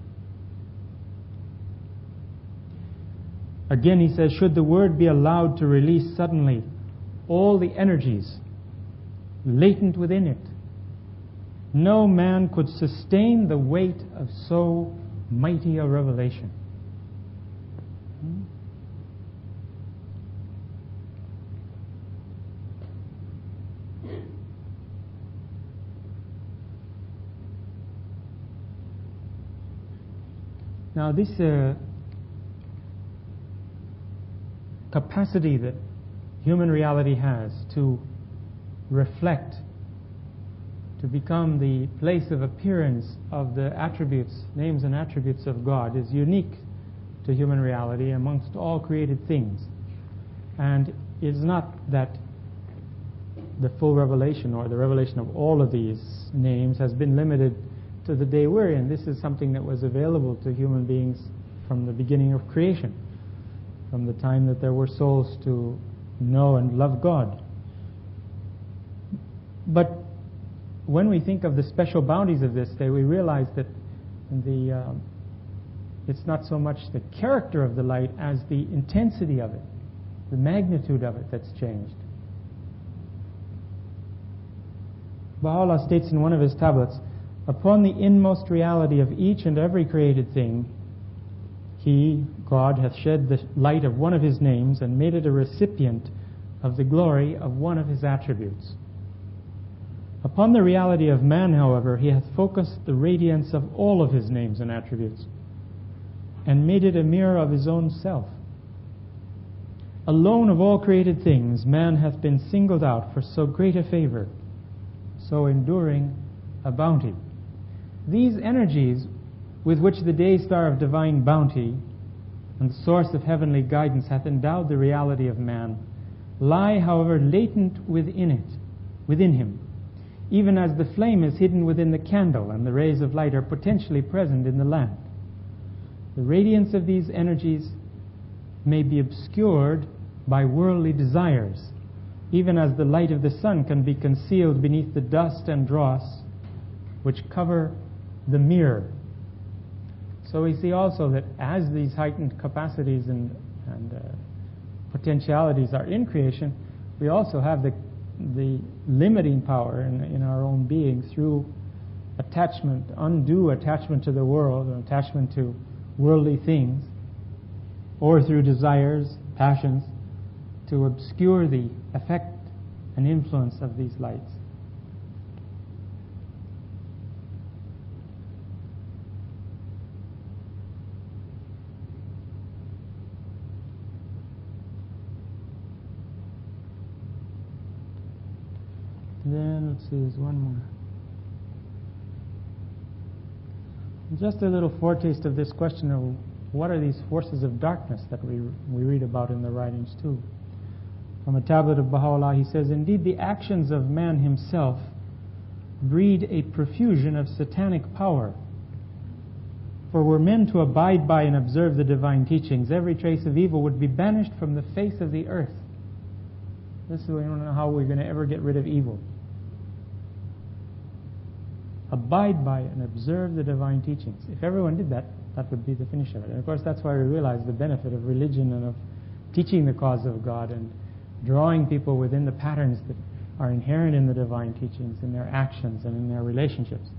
Again he says, "Should the word be allowed to release suddenly all the energies latent within it, no man could sustain the weight of so mighty a revelation." Now this capacity that human reality has to reflect, to become the place of appearance of the attributes, names and attributes of God, is unique to human reality amongst all created things. And it's not that the full revelation or the revelation of all of these names has been limited to the day we're in. This is something that was available to human beings from the beginning of creation, from the time that there were souls to know and love God. But when we think of the special bounties of this day, we realize that it's not so much the character of the light as the intensity of it, the magnitude of it that's changed. Baha'u'llah states in one of his tablets, "Upon the inmost reality of each and every created thing, He, God, hath shed the light of one of His names and made it a recipient of the glory of one of His attributes. Upon the reality of man, however, He hath focused the radiance of all of His names and attributes and made it a mirror of His own self. Alone of all created things, man hath been singled out for so great a favor, so enduring a bounty. These energies with which the day star of divine bounty and the source of heavenly guidance hath endowed the reality of man lie, however, latent within him, even as the flame is hidden within the candle and the rays of light are potentially present in the lamp. The radiance of these energies may be obscured by worldly desires, even as the light of the sun can be concealed beneath the dust and dross which cover the mirror. So we see also that as these heightened capacities and potentialities are in creation, we also have the limiting power in our own being through attachment, undue attachment to the world, or attachment to worldly things, or through desires, passions, to obscure the effect and influence of these lights. Then, let's see, there's one more. Just a little foretaste of this question of what are these forces of darkness that we read about in the writings too. From a tablet of Baha'u'llah, he says, "Indeed, the actions of man himself breed a profusion of satanic power. For were men to abide by and observe the divine teachings, every trace of evil would be banished from the face of the earth." This is, we don't know how we're going to ever get rid of evil. Abide by and observe the divine teachings. If everyone did that, that would be the finish of it. And of course, that's why we realize the benefit of religion and of teaching the cause of God and drawing people within the patterns that are inherent in the divine teachings, in their actions and in their relationships.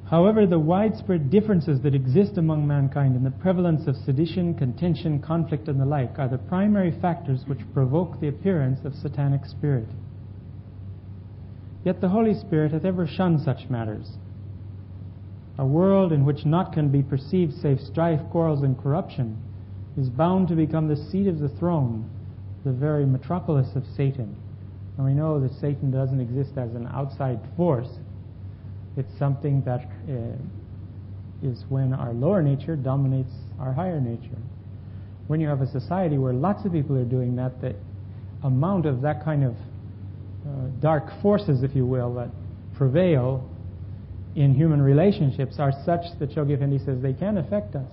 However, the widespread differences that exist among mankind and the prevalence of sedition, contention, conflict, and the like are the primary factors which provoke the appearance of satanic spirit. Yet the Holy Spirit hath ever shunned such matters. A world in which naught can be perceived save strife, quarrels, and corruption is bound to become the seat of the throne, the very metropolis of Satan. And we know that Satan doesn't exist as an outside force. It's something that is when our lower nature dominates our higher nature. When you have a society where lots of people are doing that, the amount of that kind of dark forces, if you will, that prevail in human relationships are such that Shoghi Effendi says they can affect us.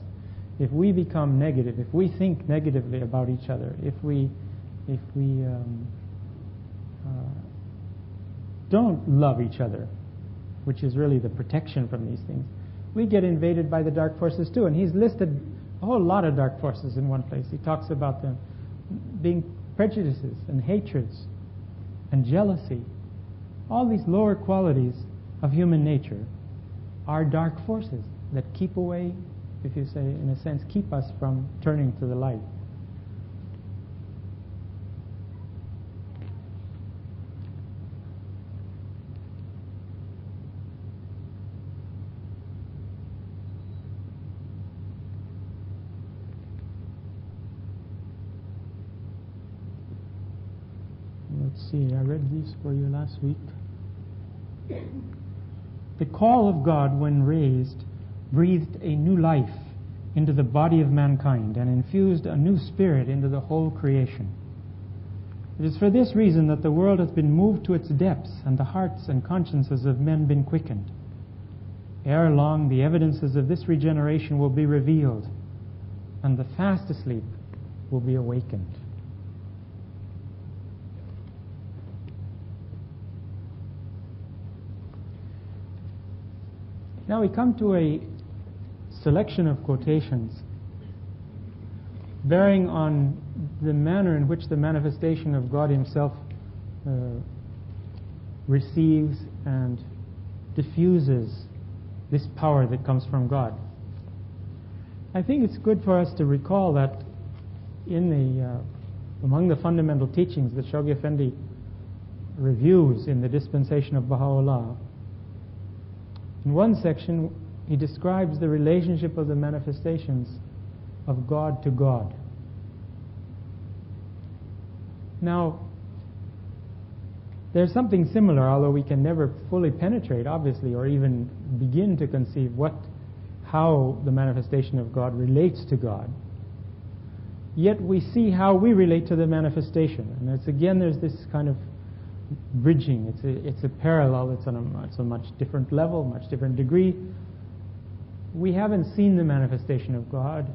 If we become negative, if we think negatively about each other, if we don't love each other, which is really the protection from these things, we get invaded by the dark forces too. And he's listed a whole lot of dark forces in one place. He talks about them being prejudices and hatreds and jealousy. All these lower qualities of human nature are dark forces that keep away, if you say, in a sense, keep us from turning to the light. Let's see, I read these for you last week. The call of God, when raised, breathed a new life into the body of mankind and infused a new spirit into the whole creation. It is for this reason that the world has been moved to its depths and the hearts and consciences of men been quickened. Ere long, the evidences of this regeneration will be revealed, and the fast asleep will be awakened. Now we come to a selection of quotations bearing on the manner in which the manifestation of God Himself receives and diffuses this power that comes from God. I think it's good for us to recall that among the fundamental teachings that Shoghi Effendi reviews in the dispensation of Baha'u'llah, in one section he describes the relationship of the manifestations of God to God. Now, there's something similar, although we can never fully penetrate, obviously, or even begin to conceive how the manifestation of God relates to God. yet we see how we relate to the manifestation. And it's again, there's this kind of bridging. It's a parallel. It's on a much different level, much different degree. We haven't seen the manifestation of God.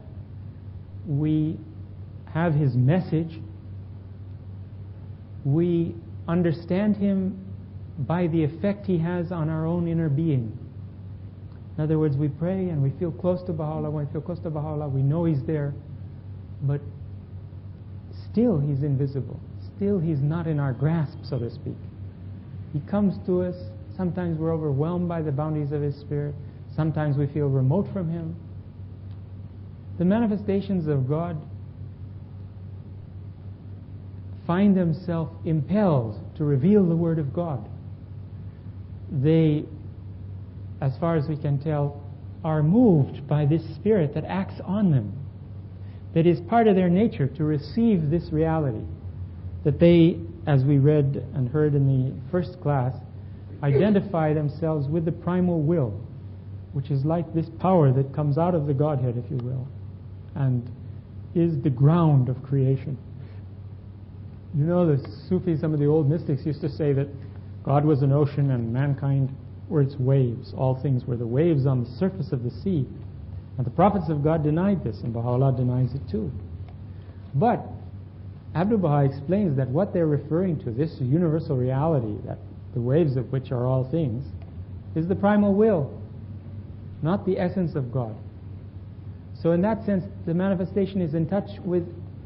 We have His message. We understand Him by the effect He has on our own inner being. In other words, we pray and we feel close to Baha'u'llah. When we feel close to Baha'u'llah, we know He's there. But still He's invisible. Still He's not in our grasp, so to speak. He comes to us. Sometimes we're overwhelmed by the bounties of His Spirit. Sometimes we feel remote from Him. The manifestations of God find themselves impelled to reveal the Word of God. They, as far as we can tell, are moved by this Spirit that acts on them, that is part of their nature to receive this reality, that they, as we read and heard in the first class, identify themselves with the primal will, which is like this power that comes out of the Godhead, if you will, and is the ground of creation. You know, the Sufis, some of the old mystics used to say that God was an ocean and mankind were its waves. All things were the waves on the surface of the sea. And the prophets of God denied this, and Baha'u'llah denies it too. But Abdu'l-Baha explains that what they're referring to, this universal reality, that the waves of which are all things, is the primal will, not the essence of God. So in that sense, the manifestation is in touch with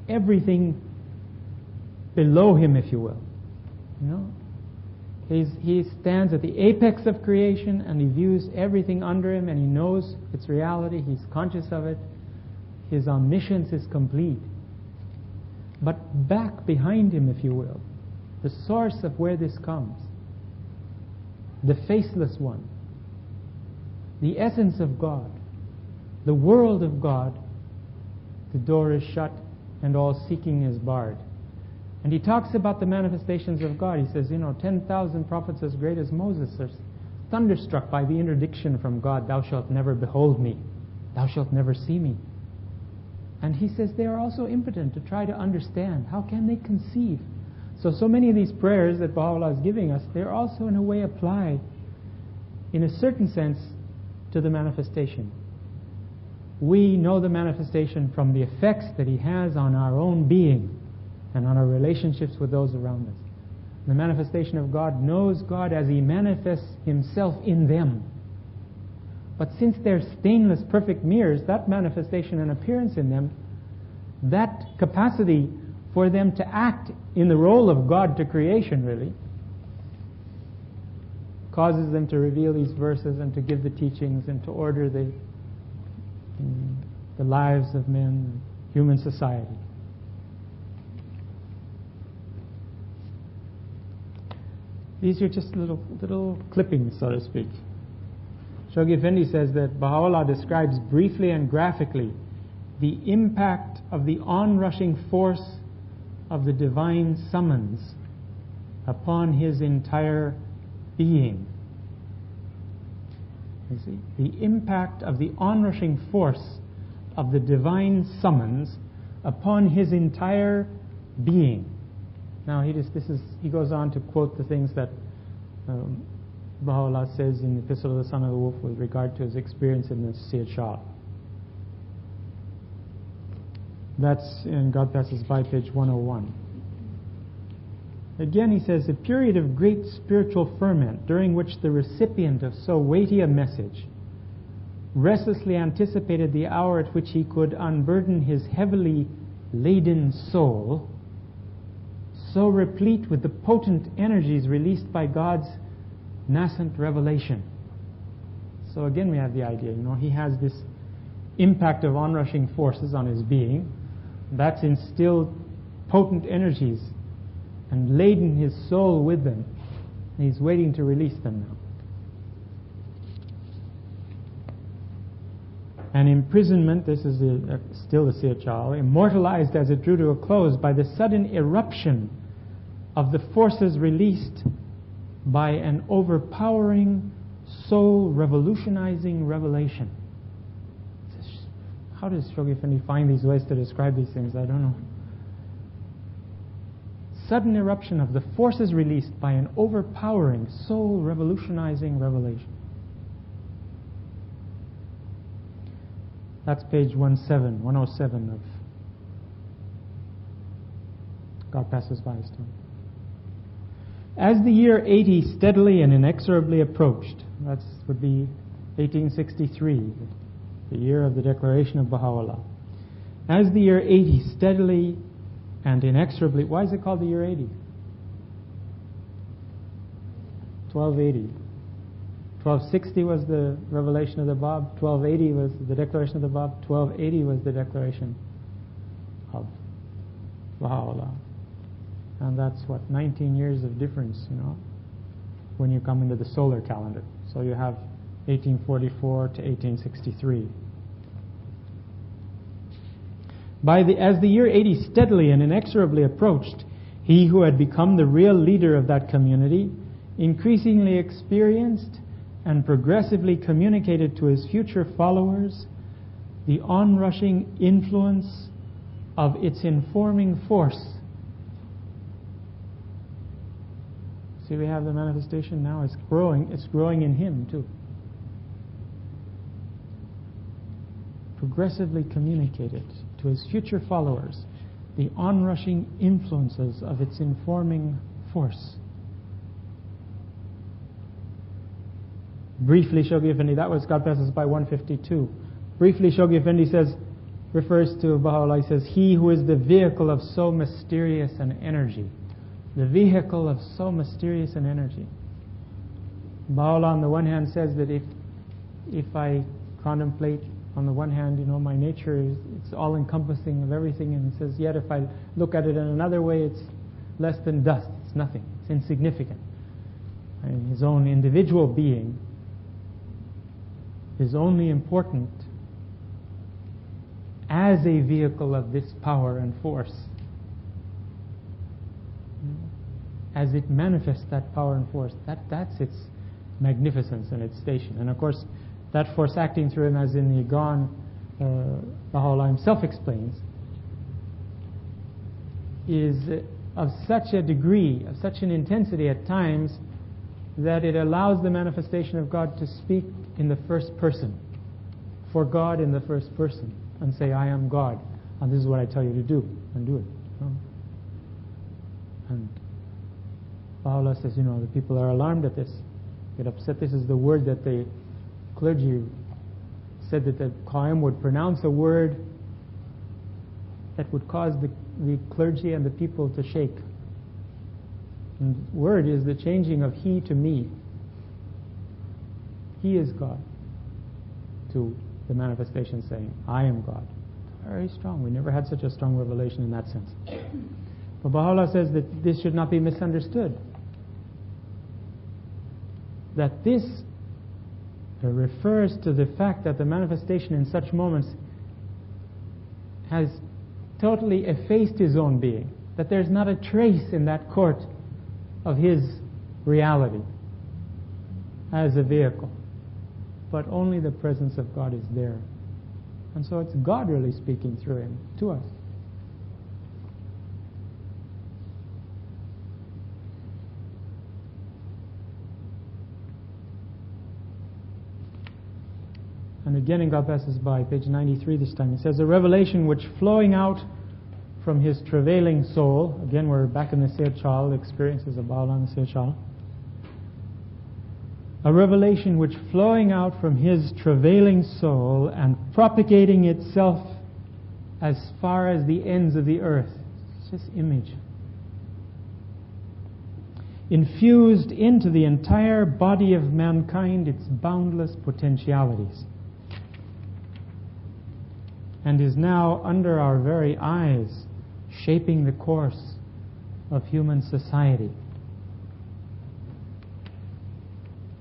everything below Him, if you will. You know? He stands at the apex of creation and He views everything under Him and He knows its reality. He's conscious of it. His omniscience is complete. But back behind Him, if you will, the source of where this comes, the faceless one, the essence of God, the world of God, the door is shut and all seeking is barred. And he talks about the manifestations of God. He says, 10,000 prophets as great as Moses are thunderstruck by the interdiction from God, thou shalt never behold me, thou shalt never see me. And he says they are also impotent to try to understand. How can they conceive? So many of these prayers that Baha'u'llah is giving us, they're also in a way applied, in a certain sense, to the manifestation. We know the manifestation from the effects that He has on our own being and on our relationships with those around us. The manifestation of God knows God as He manifests Himself in them. But since they're stainless, perfect mirrors, that manifestation and appearance in them, that capacity for them to act in the role of God to creation, really, causes them to reveal these verses and to give the teachings and to order the lives of men, human society. These are just little clippings, so to speak. Shoghi Effendi says that Baha'u'llah describes briefly and graphically the impact of the onrushing force of the divine summons upon his entire being. You see, the impact of the onrushing force of the divine summons upon his entire being. Now he goes on to quote the things that Baha'u'llah says in the Epistle of the Son of the Wolf with regard to his experience in the Sayyid Shah. That's in God Passes By, page 101. Again, he says, a period of great spiritual ferment during which the recipient of so weighty a message restlessly anticipated the hour at which he could unburden his heavily laden soul, so replete with the potent energies released by God's nascent revelation. So again we have the idea, he has this impact of onrushing forces on his being that's instilled potent energies and laden his soul with them, and he's waiting to release them now. And imprisonment, this is still the Sayyid Shah, immortalized as it drew to a close by the sudden eruption of the forces released by an overpowering, soul revolutionizing revelation. how does Shoghi Effendi find these ways to describe these things? I don't know. Sudden eruption of the forces released by an overpowering, soul-revolutionizing revelation. That's page 107 of God Passes By Stone. As the year 80 steadily and inexorably approached, that would be 1863, the year of the declaration of Baha'u'llah. As the year 80 steadily and inexorably, why is it called the year 80? 1280. 1260 was the revelation of the Bab, 1280 was the declaration of the Bab, 1280 was the declaration of Baha'u'llah. And that's what, 19 years of difference, when you come into the solar calendar. So you have 1844 to 1863. As the year 80 steadily and inexorably approached, he who had become the real leader of that community increasingly experienced and progressively communicated to his future followers the onrushing influence of its informing force. See, we have the manifestation now. It's growing in him too. Progressively communicated to his future followers the onrushing influences of its informing force. Briefly, Shoghi Effendi, that was God Passes By 152. Briefly, Shoghi Effendi refers to Baha'u'llah, he says, he who is the vehicle of so mysterious an energy. The vehicle of so mysterious an energy. Baha'u'llah on the one hand says that if I contemplate, on the one hand, my nature it's all-encompassing of everything, and he says, yet if I look at it in another way, it's less than dust, it's nothing, it's insignificant. And his own individual being is only important as a vehicle of this power and force. As it manifests that power and force, that's its magnificence and its station. And of course, that force acting through him, as in the Igan, Baha'u'llah himself explains, is of such a degree, of such an intensity at times, that it allows the manifestation of God to speak in the first person, for God in the first person, and say, I am God, and this is what I tell you to do, and do it. And Baha'u'llah says, the people are alarmed at this, get upset. This is the word that the clergy said, that the Qaim would pronounce a word that would cause the clergy and the people to shake. And the word is the changing of he to me. He is God, to the manifestation saying, I am God. Very strong. We never had such a strong revelation in that sense. But Baha'u'llah says that this should not be misunderstood. That this refers to the fact that the manifestation in such moments has totally effaced his own being. That there's not a trace in that court of his reality as a vehicle. But only the presence of God is there. And so it's God really speaking through him to us. And again in God Passes By, page 93 this time, it says, a revelation which flowing out from his travailing soul, again we're back in the Seychal, experiences of Baha'u'llah and the Seychal, a revelation which flowing out from his travailing soul and propagating itself as far as the ends of the earth. It's just image. Infused into the entire body of mankind its boundless potentialities. And is now under our very eyes, shaping the course of human society.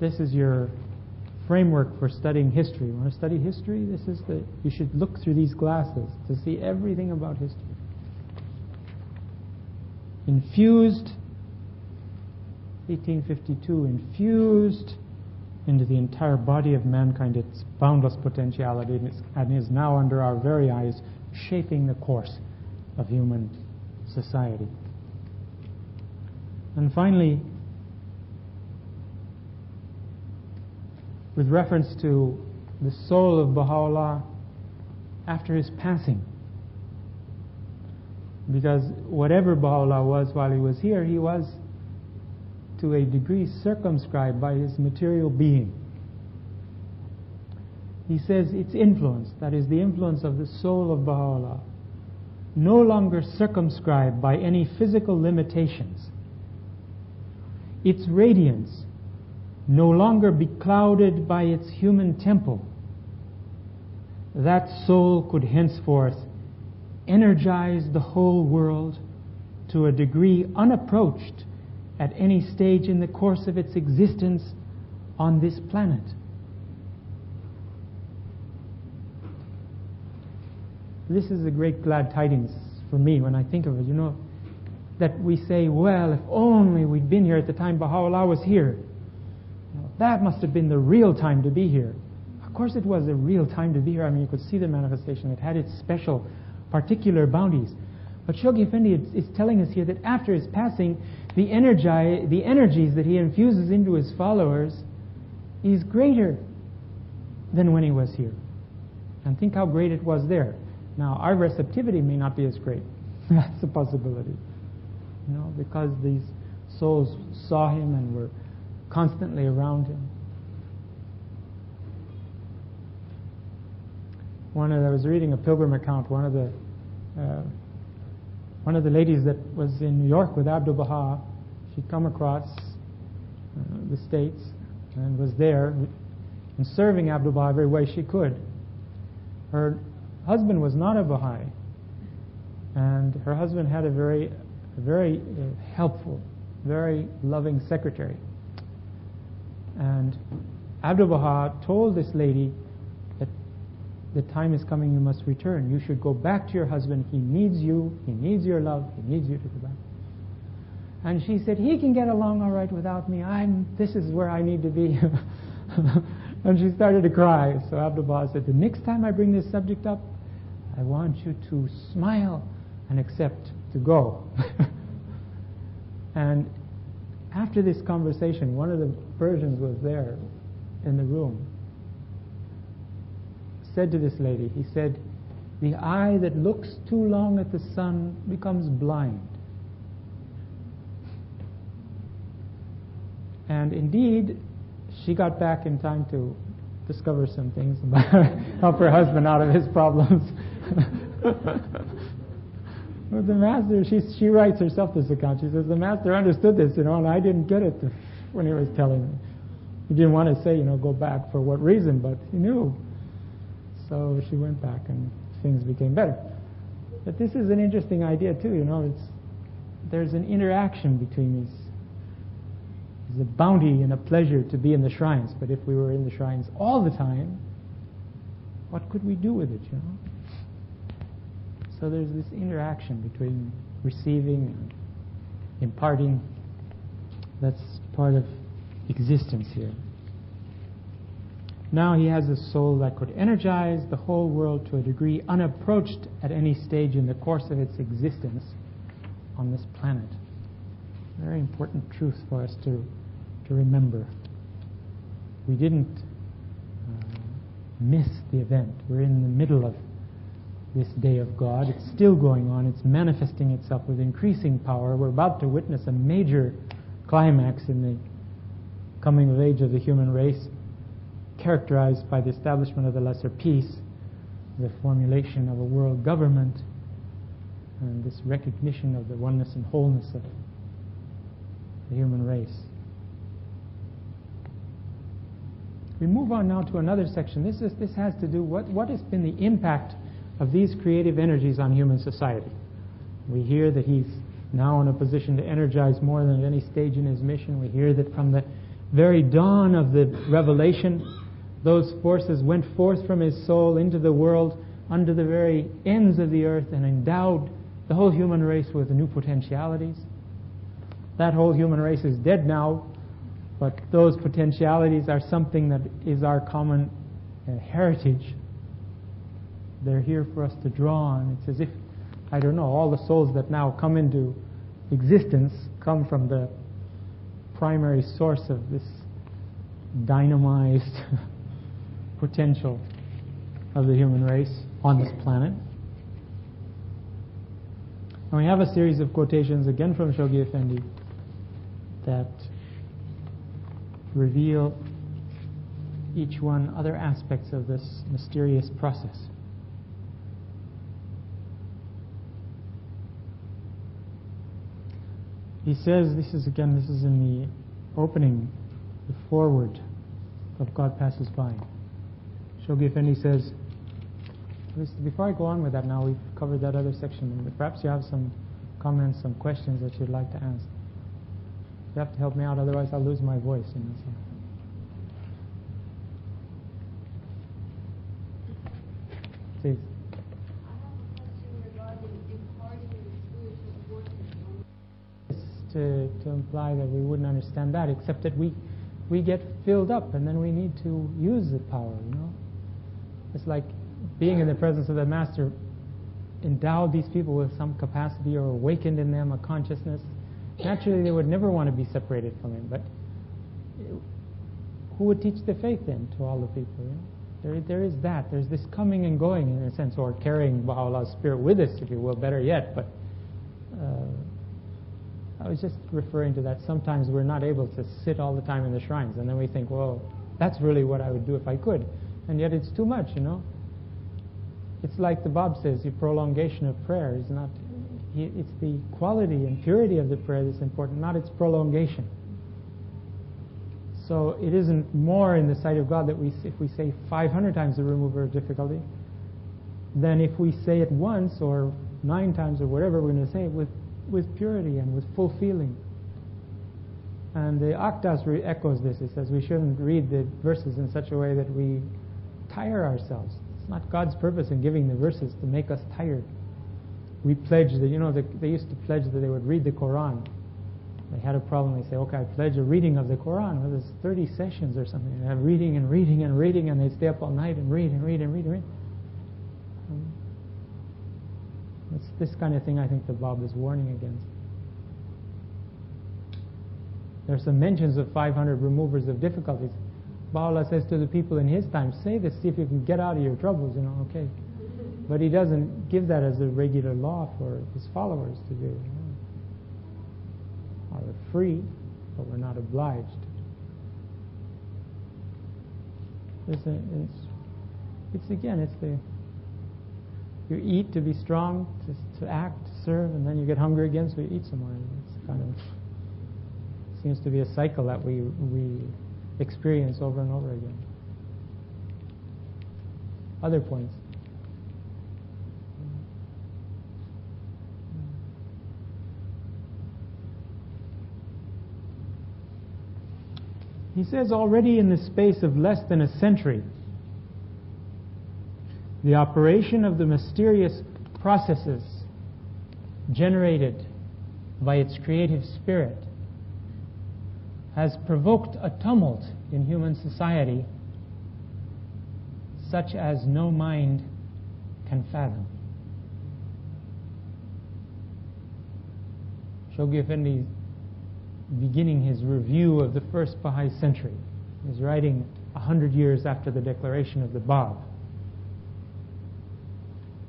This is your framework for studying history. You want to study history? You should look through these glasses to see everything about history. Infused, 1852, infused into the entire body of mankind, its boundless potentiality, and is now under our very eyes shaping the course of human society. And finally, with reference to the soul of Baha'u'llah after his passing, because whatever Baha'u'llah was while he was here, he was to a degree circumscribed by his material being. He says its influence, that is the influence of the soul of Baha'u'llah, no longer circumscribed by any physical limitations. Its radiance no longer beclouded by its human temple. That soul could henceforth energize the whole world to a degree unapproached at any stage in the course of its existence on this planet. This is a great glad tidings for me when I think of it, that we say, well, if only we'd been here at the time Baha'u'llah was here. That must have been the real time to be here. Of course it was a real time to be here. I mean, you could see the manifestation. It had its special, particular bounties. But Shoghi Effendi is telling us here that after his passing, the energies that he infuses into his followers is greater than when he was here. And think how great it was there. Now, our receptivity may not be as great. That's a possibility. Because these souls saw him and were constantly around him. I was reading a pilgrim account. One of the ladies that was in New York with Abdu'l Baha, she'd come across the States and was there and serving Abdu'l Baha every way she could. Her husband was not a Baha'i, and her husband had a very helpful, very loving secretary. And Abdu'l Baha told this lady that the time is coming, you must return. You should go back to your husband. He needs you. He needs your love. He needs you to go back. And she said, he can get along all right without me. This is where I need to be. And she started to cry. So Abdu'l Baha said, the next time I bring this subject up, I want you to smile and accept to go. And after this conversation, one of the Persians was there in the room, said to this lady, he said, the eye that looks too long at the sun becomes blind. And indeed, she got back in time to discover some things about help her husband out of his problems. But the master, she writes herself this account. She says, the master understood this, and I didn't get it when he was telling me. He didn't want to say, go back for what reason, but he knew. So she went back, and things became better. But this is an interesting idea, too, there's an interaction between these. There's a bounty and a pleasure to be in the shrines, but if we were in the shrines all the time, what could we do with it, So there's this interaction between receiving and imparting. That's part of existence here. Now he has a soul that could energize the whole world to a degree unapproached at any stage in the course of its existence on this planet. Very important truth for us to remember. We didn't miss the event. We're in the middle of this day of God. It's still going on. It's manifesting itself with increasing power. We're about to witness a major climax in the coming of age of the human race, characterized by the establishment of the lesser peace, the formulation of a world government, and this recognition of the oneness and wholeness of the human race. We move on now to another section. This has to do what has been the impact of these creative energies on human society. We hear that he's now in a position to energize more than at any stage in his mission. We hear that from the very dawn of the revelation, those forces went forth from his soul into the world under the very ends of the earth and endowed the whole human race with new potentialities. That whole human race is dead now, But those potentialities are something that is our common heritage. They're here for us to draw on. It's as if, I don't know, all the souls that now come into existence come from the primary source of this dynamized potential of the human race on this planet. And we have a series of quotations again from Shoghi Effendi that reveal each one other aspects of this mysterious process. He says, this is in the opening, the foreword of God Passes By. Shoghi Effendi says, before I go on with that now, we've covered that other section, but perhaps you have some comments, some questions that you'd like to ask. You have to help me out, otherwise I'll lose my voice. So. Please. To imply that we wouldn't understand that, except that we get filled up and then we need to use the power, you know. It's like being in the presence of the Master endowed these people with some capacity or awakened in them a consciousness. Naturally they would never want to be separated from him, but who would teach the faith then to all the people, you know? There is that. There's this coming and going in a sense, or carrying Baha'u'llah's spirit with us, if you will, better yet, but I was just referring to that. Sometimes we're not able to sit all the time in the shrines, and then we think, well, that's really what I would do if I could. And yet it's too much, you know. It's like the Bab says, the prolongation of prayer is not, it's the quality and purity of the prayer that's important, not its prolongation. So it isn't more in the sight of God that if we say 500 times the remover of difficulty, than if we say it once or 9 times or whatever we're going to say it with purity and with full feeling. And the Akdas echoes this. It says we shouldn't read the verses in such a way that we tire ourselves. It's not God's purpose in giving the verses to make us tired. We pledge that, you know, they used to pledge that they would read the Quran. They had a problem. They say, okay, I pledge a reading of the Quran. Well, there's 30 sessions or something. They have reading and reading and reading, and they stay up all night and read and read and read and read. It's this kind of thing I think the Bab is warning against. There's some mentions of 500 removers of difficulties. Baha'u'llah says to the people in his time, say this, see if you can get out of your troubles, you know, okay. But he doesn't give that as a regular law for his followers to do. You know. We're free, but we're not obliged. It's the you eat to be strong, to act, to serve, and then you get hungry again, so you eat some more. It's kind of seems to be a cycle that we experience over and over again. Other points. He says already in the space of less than a century, the operation of the mysterious processes generated by its creative spirit has provoked a tumult in human society such as no mind can fathom. Shoghi Effendi, beginning his review of the first Baha'i century, is writing 100 years after the declaration of the Bab.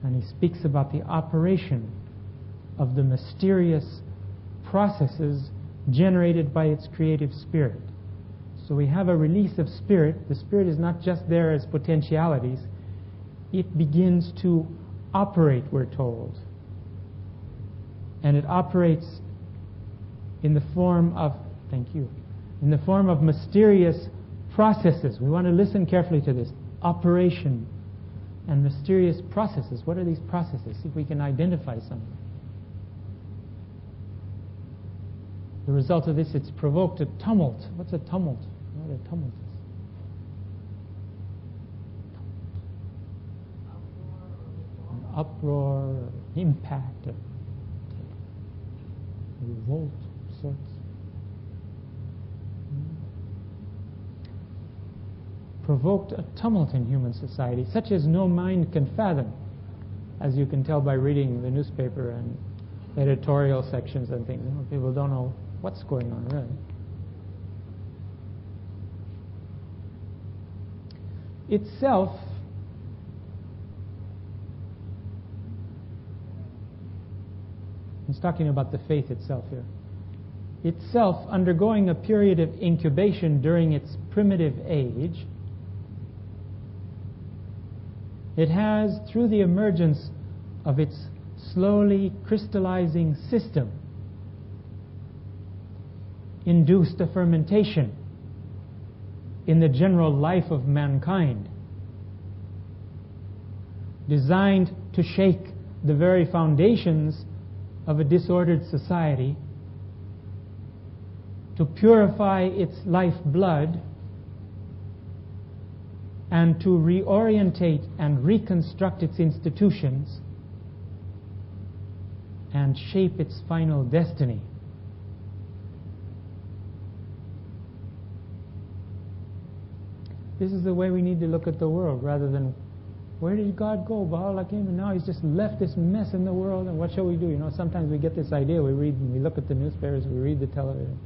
And he speaks about the operation of the mysterious processes generated by its creative spirit. So we have a release of spirit. The spirit is not just there as potentialities. It begins to operate, we're told. And it operates in the form of, in the form of mysterious processes. We want to listen carefully to this. Operation and mysterious processes. What are these processes? See if we can identify something. The result of this, it's provoked a tumult. What's a tumult? What a tumult is. An uproar, impact, a revolt of sorts. provoked a tumult in human society, such as no mind can fathom, as you can tell by reading the newspaper and editorial sections and things. People don't know what's going on, really. Itself, he's talking about the faith itself here, itself undergoing a period of incubation during its primitive age, it has, through the emergence of its slowly crystallizing system, induced a fermentation in the general life of mankind, designed to shake the very foundations of a disordered society, to purify its lifeblood, and to reorientate and reconstruct its institutions and shape its final destiny. This is the way we need to look at the world, rather than, where did God go? Baha'u'llah came and now he's just left this mess in the world, and what shall we do? You know, sometimes we get this idea, we read and we look at the newspapers, we read the television,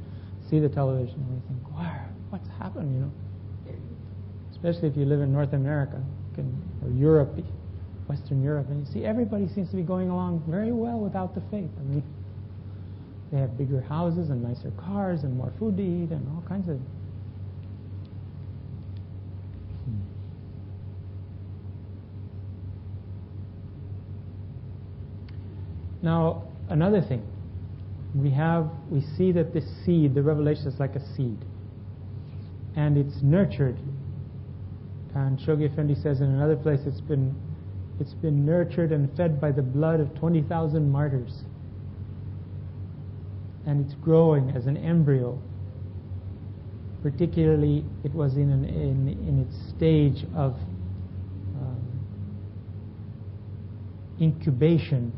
see the television, and we think, wow, what's happened, you know? Especially if you live in North America or Europe, Western Europe, and you see everybody seems to be going along very well without the faith. I mean, they have bigger houses and nicer cars and more food to eat and all kinds of... Now, another thing, we see that this seed, the revelation, is like a seed, and it's nurtured. And Shoghi Effendi says in another place, it's been nurtured and fed by the blood of 20,000 martyrs, and it's growing as an embryo. Particularly, it was in its stage of incubation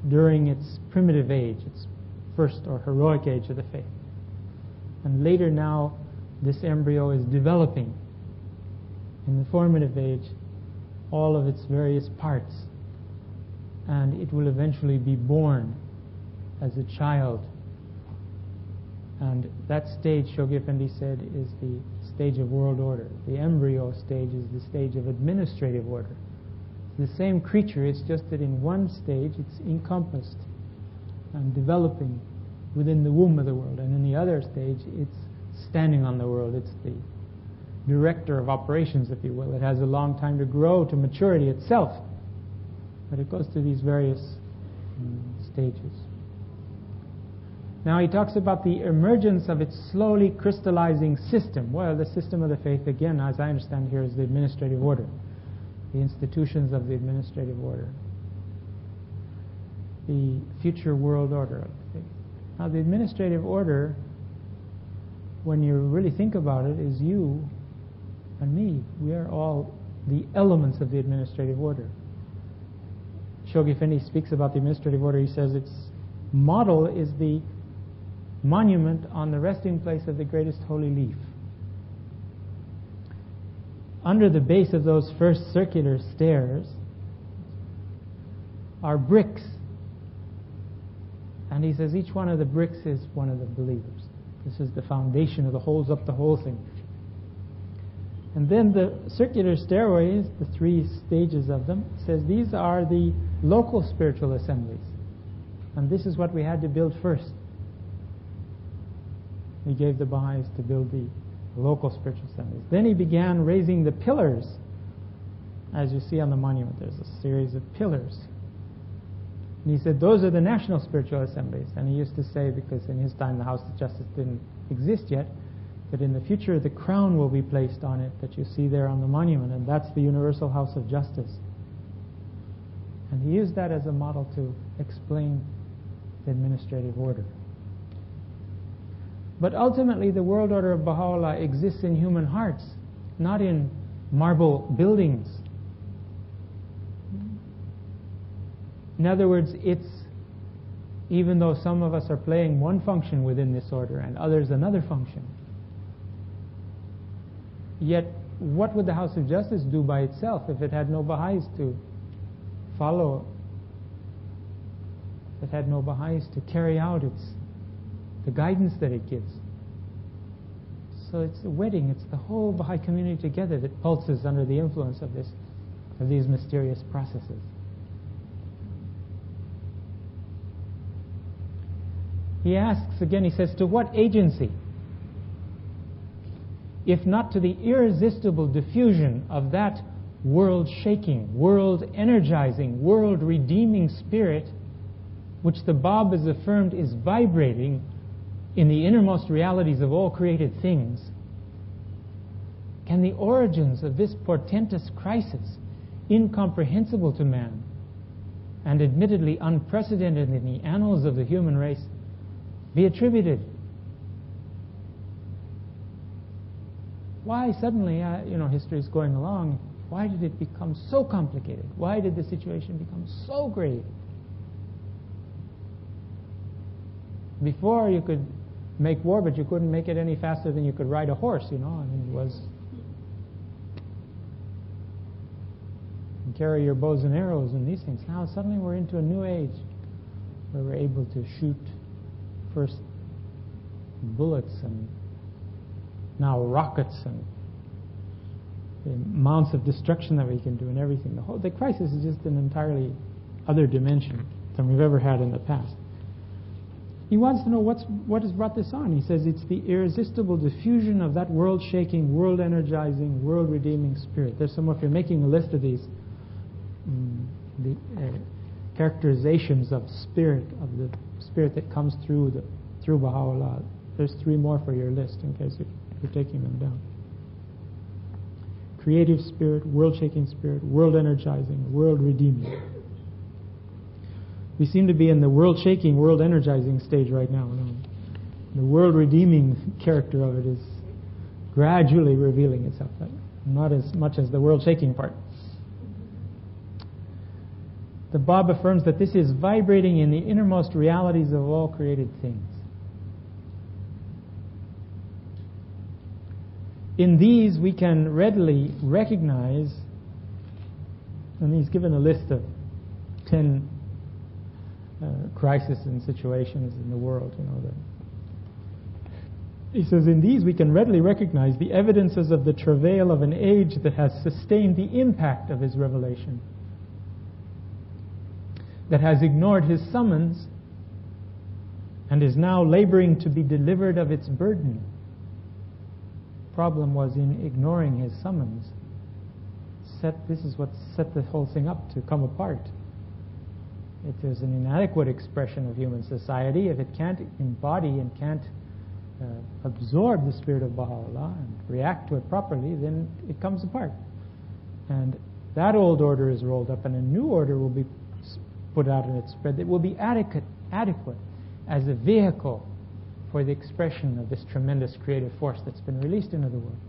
during its primitive age, its first or heroic age of the faith. And later now, this embryo is developing in the formative age all of its various parts, and it will eventually be born as a child. And that stage, Shoghi Effendi said, is the stage of world order. The embryo stage is the stage of administrative order. The same creature, it's just that in one stage it's encompassed and developing within the womb of the world, and in the other stage it's standing on the world. It's the director of operations, if you will. It has a long time to grow to maturity itself, but it goes through these various stages. Now he talks about the emergence of its slowly crystallizing system. Well, the system of the faith, again, as I understand here, is the administrative order, the institutions of the administrative order, the future world order. Now the administrative order, when you really think about it, is you and me. We are all the elements of the administrative order. Shoghi Effendi speaks about the administrative order. He says its model is the monument on the resting place of the greatest holy leaf. Under the base of those first circular stairs are bricks. And he says each one of the bricks is one of the believers. This is the foundation of holds up the whole thing. And then the circular stairways, the three stages of them, says these are the local spiritual assemblies. And this is what we had to build first. He gave the Baha'is to build the local spiritual assemblies. Then he began raising the pillars. As you see on the monument, there's a series of pillars. And he said those are the national spiritual assemblies. And he used to say, because in his time the House of Justice didn't exist yet, that in the future the crown will be placed on it that you see there on the monument, and that's the Universal House of Justice. And he used that as a model to explain the administrative order. But ultimately the world order of Baha'u'llah exists in human hearts, not in marble buildings. In other words, it's, even though some of us are playing one function within this order and others another function, yet what would the House of Justice do by itself if it had no Baha'is to follow? It had no Baha'is to carry out the guidance that it gives. So it's the wedding, it's the whole Baha'i community together that pulses under the influence of these mysterious processes. He asks again, he says, to what agency? If not to the irresistible diffusion of that world-shaking, world-energizing, world-redeeming spirit which the Bab has affirmed is vibrating in the innermost realities of all created things, can the origins of this portentous crisis, incomprehensible to man, and admittedly unprecedented in the annals of the human race, be attributed? Why suddenly, history is going along, why did it become so complicated? Why did the situation become so grave? Before you could make war, but you couldn't make it any faster than you could ride a horse, it was... And carry your bows and arrows and these things. Now suddenly we're into a new age where we're able to shoot first bullets and now rockets and the amounts of destruction that we can do and everything. The crisis is just an entirely other dimension than we've ever had in the past. He wants to know what has brought this on. He says it's the irresistible diffusion of that world-shaking, world-energizing, world-redeeming spirit. There's some, if you're making a list of these characterizations of spirit, of the spirit that comes through Baha'u'llah. There's 3 more for your list in case you're taking them down. Creative spirit, world-shaking spirit, world-energizing, world-redeeming. We seem to be in the world-shaking, world-energizing stage right now. The world-redeeming character of it is gradually revealing itself, not as much as the world-shaking part. The Bab affirms that this is vibrating in the innermost realities of all created things. In these we can readily recognize, and he's given a list of 10 crises and situations in the world, he says, in these we can readily recognize the evidences of the travail of an age that has sustained the impact of his revelation, that has ignored his summons and is now laboring to be delivered of its burden. Problem was in ignoring his summons. This is what set the whole thing up to come apart. If there's an inadequate expression of human society, if it can't embody and can't absorb the spirit of Baha'u'llah and react to it properly, then it comes apart. And that old order is rolled up and a new order will be put out in its spread that will be adequate as a vehicle for the expression of this tremendous creative force that's been released into the world.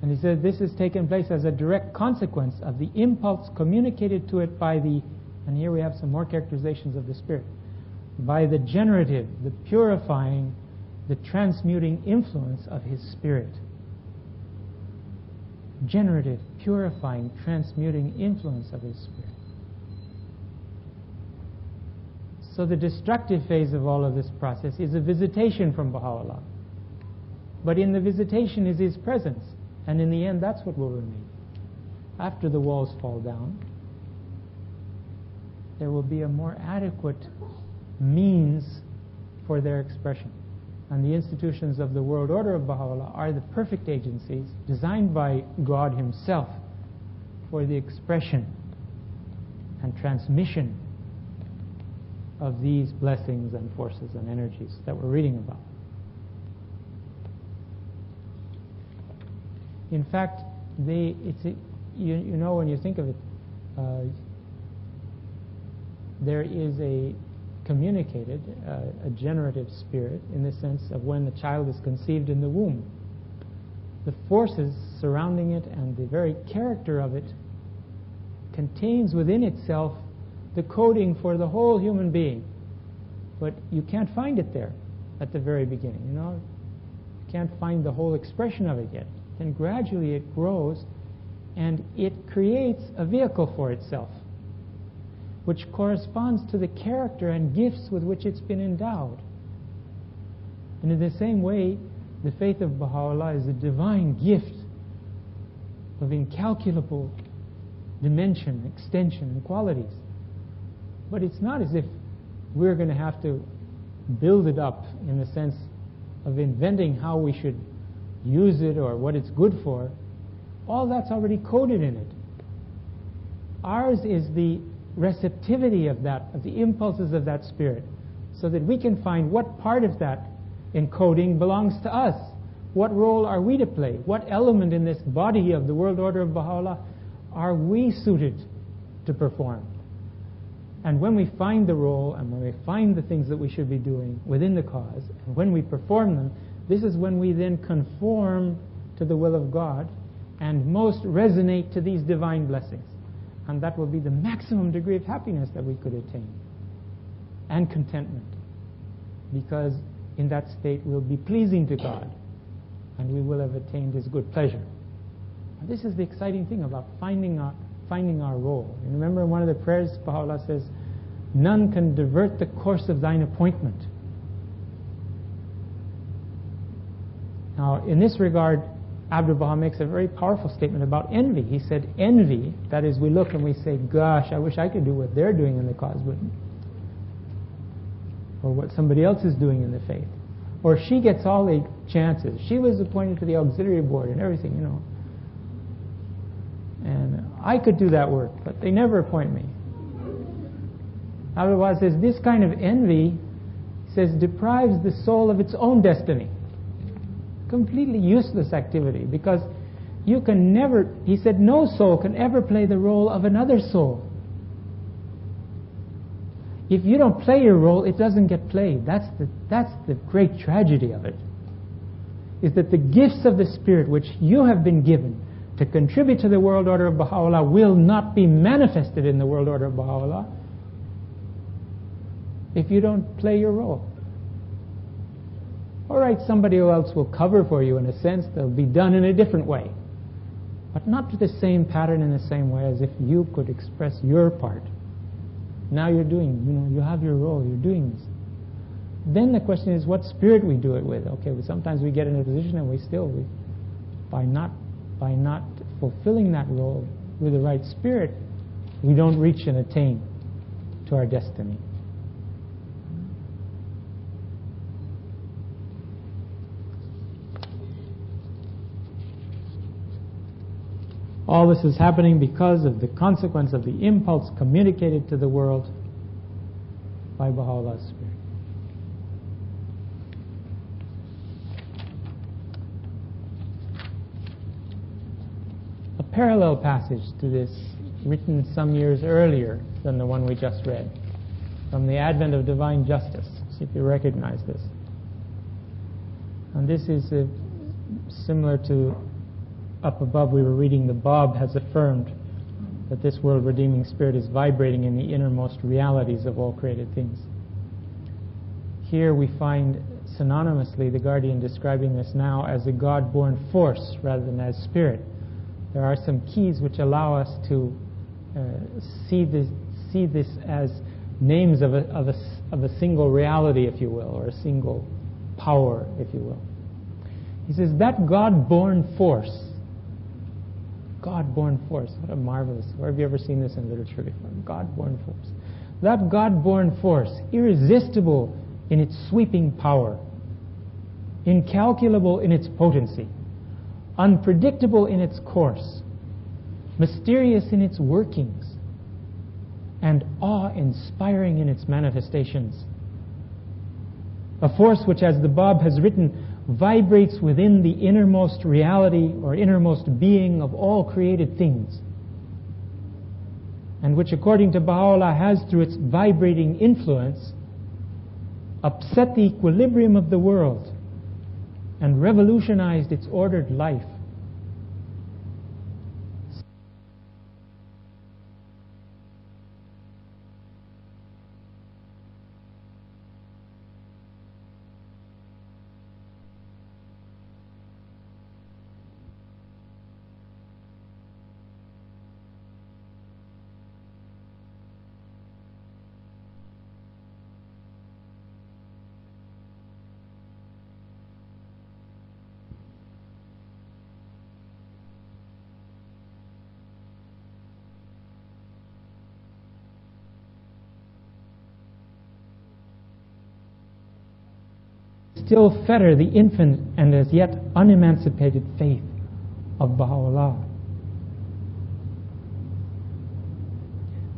And he said this has taken place as a direct consequence of the impulse communicated to it by and here we have some more characterizations of the spirit, by the generative, the purifying, the transmuting influence of his spirit. Generative, purifying, transmuting influence of his spirit. So the destructive phase of all of this process is a visitation from Baha'u'llah. But in the visitation is his presence. And in the end, that's what will remain. After the walls fall down, there will be a more adequate means for their expression. And the institutions of the world order of Baha'u'llah are the perfect agencies designed by God himself for the expression and transmission of these blessings and forces and energies that we're reading about. In fact, when you think of it, there is a communicated, a generative spirit in the sense of when the child is conceived in the womb. The forces surrounding it and the very character of it contains within itself the coding for the whole human being. But you can't find it there at the very beginning, You can't find the whole expression of it yet. Then gradually it grows and it creates a vehicle for itself, which corresponds to the character and gifts with which it's been endowed. And in the same way, the faith of Baha'u'llah is a divine gift of incalculable dimension, extension, and qualities. But it's not as if we're going to have to build it up in the sense of inventing how we should use it or what it's good for. All that's already coded in it. Ours is the receptivity of that, of the impulses of that spirit, so that we can find what part of that encoding belongs to us. What role are we to play? What element in this body of the world order of Baha'u'llah are we suited to perform? And when we find the role and when we find the things that we should be doing within the cause, and when we perform them, this is when we then conform to the will of God and most resonate to these divine blessings. And that will be the maximum degree of happiness that we could attain. And contentment. Because in that state we'll be pleasing to God and we will have attained His good pleasure. And this is the exciting thing about finding our role. And remember in one of the prayers, Baha'u'llah says, "None can divert the course of thine appointment." Now, in this regard, Abdu'l-Baha makes a very powerful statement about envy. He said, envy, that is, we look and we say, gosh, I wish I could do what they're doing in the cause, but, or what somebody else is doing in the faith. Or she gets all the chances. She was appointed to the auxiliary board and everything, you know. And I could do that work, but they never appoint me. Abdu'l-Baha says, this kind of envy, says, deprives the soul of its own destiny. Completely useless activity, because you can never, he said, no soul can ever play the role of another soul. If you don't play your role, it doesn't get played. That's the great tragedy of it, is that the gifts of the Spirit which you have been given to contribute to the world order of Baha'u'llah will not be manifested in the world order of Baha'u'llah if you don't play your role. All right, somebody else will cover for you in a sense. They'll be done in a different way, but not to the same pattern in the same way as if you could express your part. Now you're doing, you have your role, you're doing this. Then the question is what spirit we do it with. Okay, sometimes we get in a position and by not fulfilling that role with the right spirit, we don't reach and attain to our destiny. All this is happening because of the consequence of the impulse communicated to the world by Baha'u'llah's Spirit. A parallel passage to this, written some years earlier than the one we just read, from the Advent of Divine Justice. See if you recognize this. And this is similar to up above we were reading, the Bab has affirmed that this world redeeming spirit is vibrating in the innermost realities of all created things. Here we find synonymously the Guardian describing this now as a God-born force rather than as spirit. There are some keys which allow us to see this as names of a single reality, if you will, or a single power, if you will. He says that God-born force, what a marvelous, where have you ever seen this in literature before? God-born force. That God-born force, irresistible in its sweeping power, incalculable in its potency, unpredictable in its course, mysterious in its workings, and awe-inspiring in its manifestations. A force which, as the Bab has written, vibrates within the innermost reality or innermost being of all created things, and which, according to Baha'u'llah, has through its vibrating influence upset the equilibrium of the world and revolutionized its ordered life. still fetter the infant and as yet unemancipated faith of Baha'u'llah.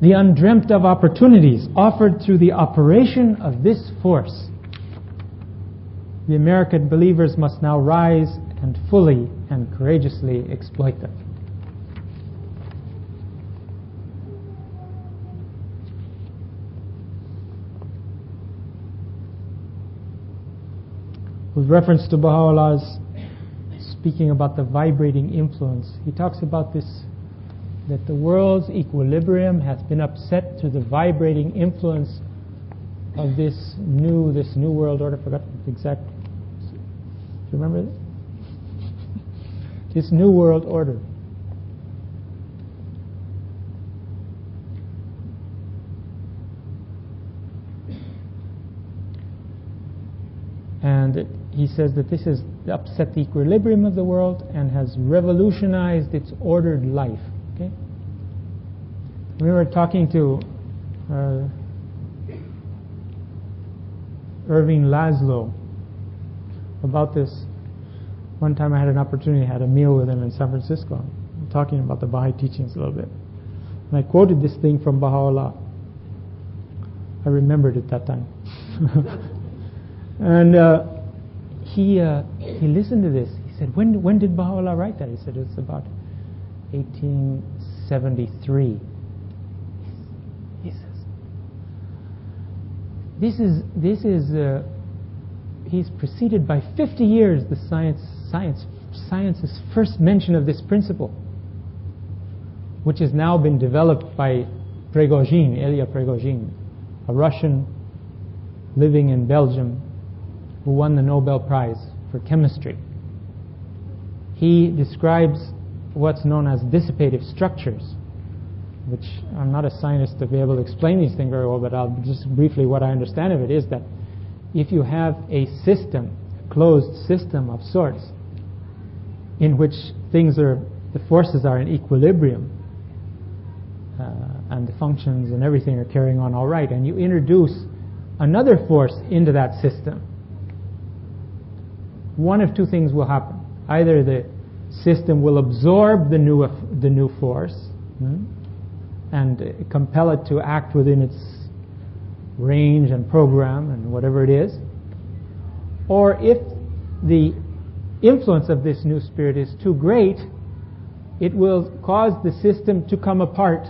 The undreamt of opportunities offered through the operation of this force, the American believers must now rise and fully and courageously exploit them. With reference to Baha'u'llah's speaking about the vibrating influence, he talks about this, that the world's equilibrium has been upset through the vibrating influence of this new world order. I forgot the exact. Do you remember that? This new world order. And he says that this has upset the equilibrium of the world and has revolutionized its ordered life. Okay? We were talking to Irving Laszlo about this. One time I had an opportunity, I had a meal with him in San Francisco, talking about the Baha'i teachings a little bit. And I quoted this thing from Baha'u'llah. I remembered it that time. And he listened to this. He said, when did Baha'u'llah write that? He said, it's about 1873. He says, this is he's preceded by 50 years the science's first mention of this principle, which has now been developed by Prigogine, Ilya Prigogine, a Russian living in Belgium, who won the Nobel Prize for chemistry. He describes what's known as dissipative structures, which I'm not a scientist to be able to explain these things very well, but I'll just briefly, what I understand of it is that if you have a system, a closed system of sorts, in which the forces are in equilibrium, and the functions and everything are carrying on all right, and you introduce another force into that system, one of two things will happen. Either the system will absorb the new force and compel it to act within its range and program and whatever it is, or if the influence of this new spirit is too great, it will cause the system to come apart.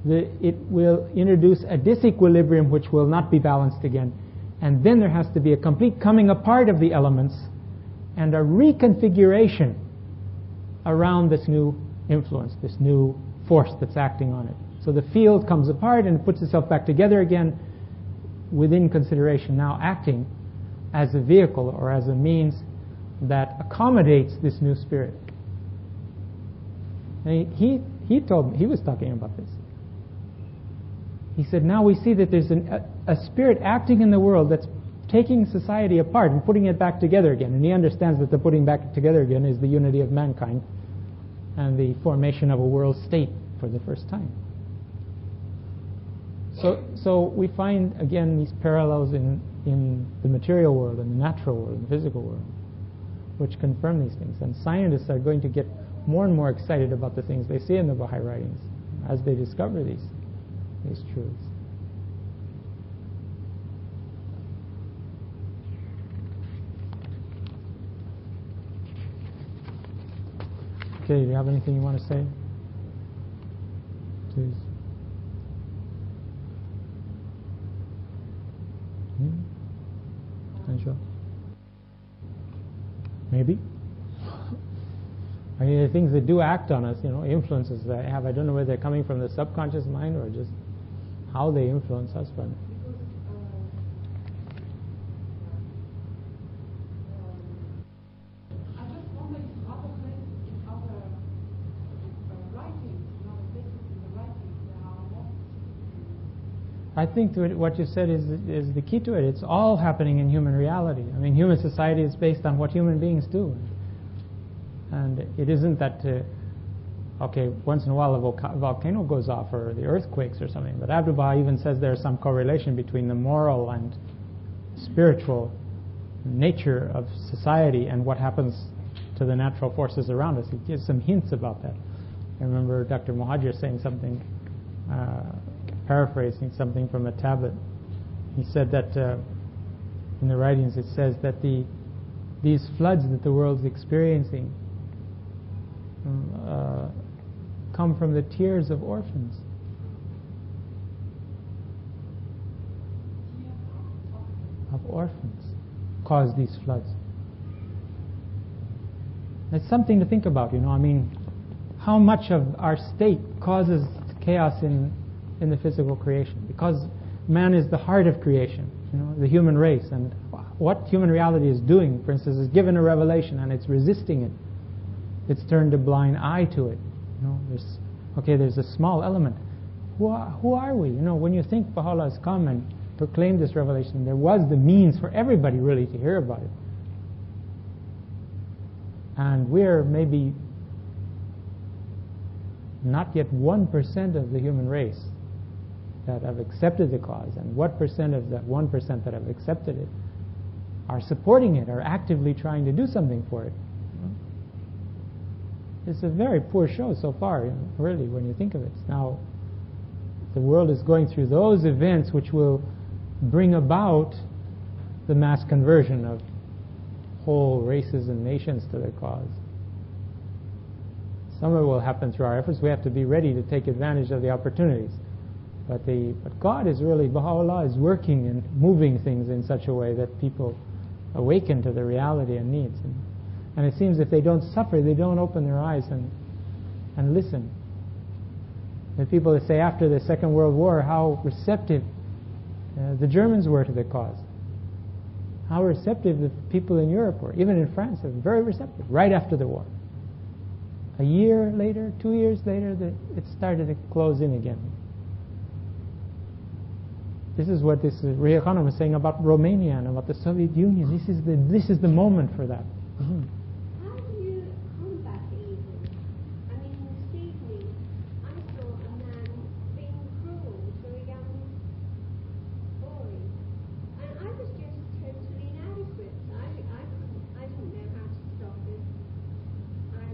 It will introduce a disequilibrium which will not be balanced again. And then there has to be a complete coming apart of the elements and a reconfiguration around this new influence, this new force that's acting on it. So the field comes apart and puts itself back together again within consideration, now acting as a vehicle or as a means that accommodates this new spirit. And he told me, he was talking about this. He said, now we see that there's a spirit acting in the world that's taking society apart and putting it back together again. And he understands that the putting back together again is the unity of mankind and the formation of a world state for the first time. So we find, again, these parallels in the material world and the natural world and the physical world, which confirm these things. And scientists are going to get more and more excited about the things they see in the Baha'i writings as they discover these truths. Okay, do you have anything you want to say? Please. Sure. Maybe. I mean, the things that do act on us, influences that have, I don't know whether they're coming from the subconscious mind or just how they influence us, but I just wonder if other places, in other writings, in other places in the writings, there are more. I think what you said is the key to it. It's all happening in human reality. I mean, human society is based on what human beings do. And it isn't that, once in a while a volcano goes off or the earthquakes or something. But Abdu'l-Baha even says there's some correlation between the moral and spiritual nature of society and what happens to the natural forces around us. He gives some hints about that. I remember Dr. Mohajir saying something, paraphrasing something from a tablet. He said that in the writings it says that these floods that the world's experiencing come from the tears of orphans. Of orphans cause these floods. It's something to think about, I mean, how much of our state causes chaos in the physical creation? Because man is the heart of creation, the human race, and what human reality is doing, for instance, is given a revelation and it's resisting it. It's turned a blind eye to it. There's a small element. Who are we? When you think Baha'u'llah has come and proclaimed this revelation, there was the means for everybody really to hear about it. And we're maybe not yet 1% of the human race that have accepted the cause. And what percent of that 1% that have accepted it are supporting it, are actively trying to do something for it? It's a very poor show so far, really, when you think of it. Now, the world is going through those events which will bring about the mass conversion of whole races and nations to their cause. Some of it will happen through our efforts. We have to be ready to take advantage of the opportunities. But God is really, Baha'u'llah is working and moving things in such a way that people awaken to the reality and needs. And it seems if they don't suffer, they don't open their eyes and listen. The people that say after the Second World War how receptive the Germans were to the cause. How receptive the people in Europe were, even in France, they were very receptive, right after the war. A year later, 2 years later, it started to close in again. This is what this Ria Khanum was saying about Romania and about the Soviet Union. This is the moment for that. Mm-hmm. How do you combat evil? I mean, this evening I saw a man being cruel to a young boy, and I was just totally inadequate. I didn't know how to stop it. I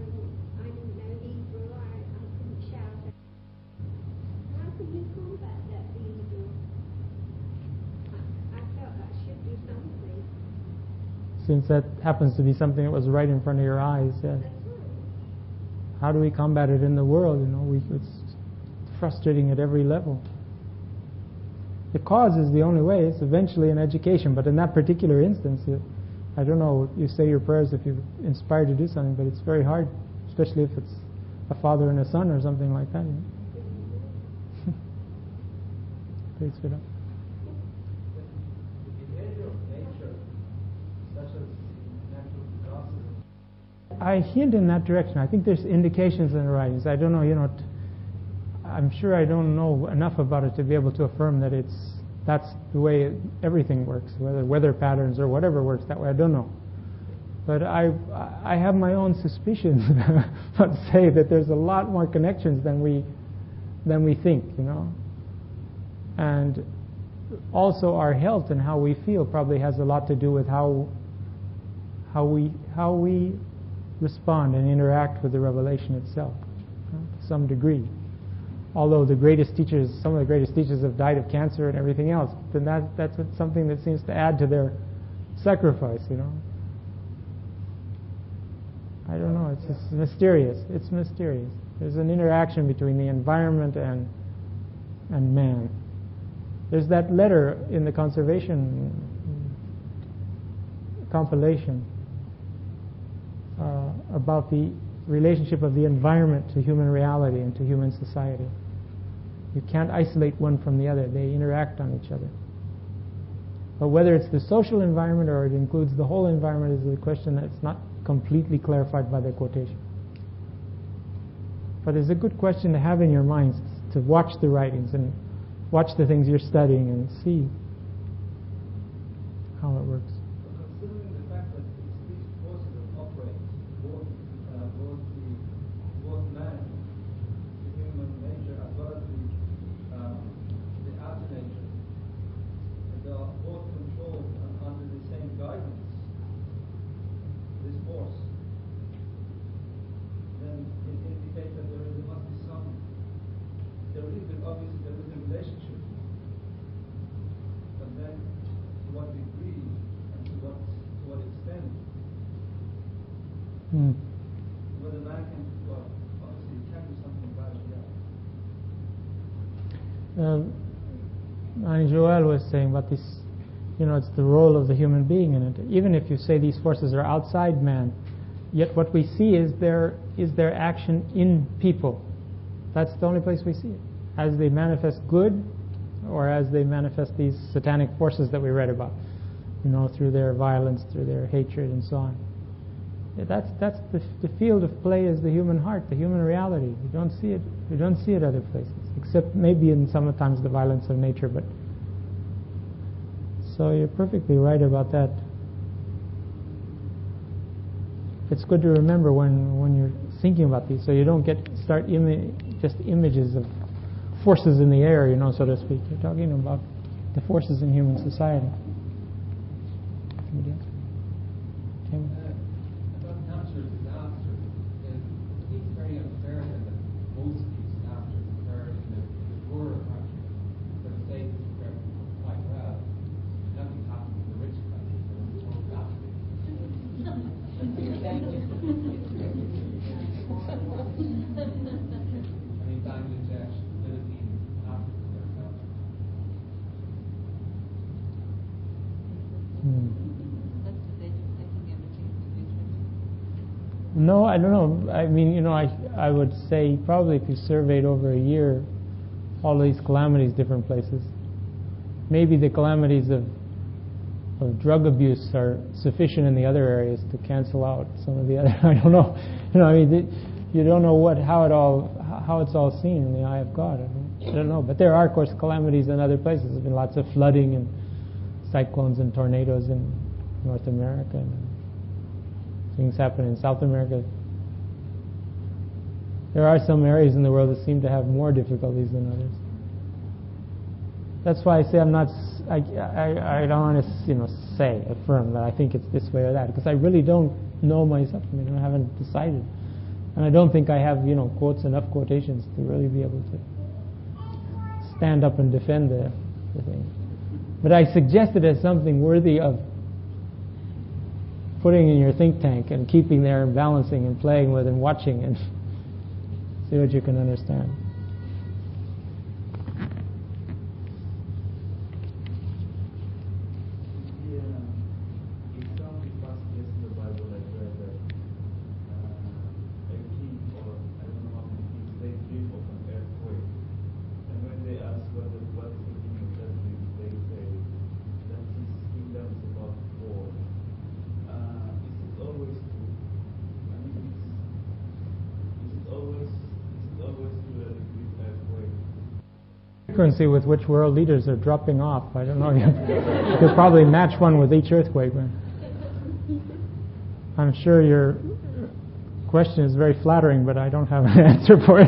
didn't know Hebrew. I couldn't shout. How can you combat that evil? I felt that should be something. Since that happens to be something that was right in front of your eyes, yes. How do we combat it in the world? It's frustrating at every level. The cause is the only way. It's eventually an education, but in that particular instance, I don't know, you say your prayers if you're inspired to do something, but it's very hard, especially if it's a father and a son or something like that. Please fit up. I hint in that direction. I think there's indications in the writings. I don't know, I'm sure I don't know enough about it to be able to affirm that that's the way everything works, whether weather patterns or whatever works that way. I don't know. But I have my own suspicions but say that there's a lot more connections than we think, And also our health and how we feel probably has a lot to do with how we respond and interact with the revelation itself, to some degree. Although some of the greatest teachers have died of cancer and everything else, then that's something that seems to add to their sacrifice, I don't know, it's just mysterious. It's mysterious. There's an interaction between the environment and man. There's that letter in the conservation compilation about the relationship of the environment to human reality and to human society. You can't isolate one from the other. They interact on each other. But whether it's the social environment or it includes the whole environment is a question that's not completely clarified by the quotation. But it's a good question to have in your minds, to watch the writings and watch the things you're studying and see how it works. Considering the fact that these forces operate both man, the human nature, as well as the outer nature, they are both controlled and Whether man can, well, obviously it can do something about it, yeah. Annie Joel was saying about this, it's the role of the human being in it. Even if you say these forces are outside man, yet what we see is their action in people. That's the only place we see it. As they manifest good, or as they manifest these satanic forces that we read about, through their violence, through their hatred, and so on. That's the field of play is the human heart, the human reality. We don't see it. We don't see it other places, except maybe in sometimes the violence of nature. But so you're perfectly right about that. It's good to remember when you're thinking about these, so you don't start just images of forces in the air, so to speak. You're talking about the forces in human society. Somebody else? Tim? About natural disasters, it seems very unfair that most of these disasters occur in the poorer countries, where the state is prepared quite well. Nothing happens in the rich countries, and it's all capacity. Bangladesh, Philippines, Africa, for example. No, I don't know. I mean, I would say probably if you surveyed over a year all these calamities, different places, maybe the calamities of drug abuse are sufficient in the other areas to cancel out some of the other. I don't know. You don't know how it's all seen in the eye of God. I don't know. But there are, of course, calamities in other places. There's been lots of flooding and cyclones and tornadoes in North America, and things happen in South America. There are some areas in the world that seem to have more difficulties than others. That's why I say I don't want to affirm that I think it's this way or that, because I really don't know myself. I haven't decided. And I don't think I have, enough quotations to really be able to stand up and defend the thing. But I suggest it as something worthy of putting in your think tank and keeping there and balancing and playing with and watching and see what you can understand. Frequency with which world leaders are dropping off. I don't know. You could probably match one with each earthquake. I'm sure your question is very flattering, but I don't have an answer for it.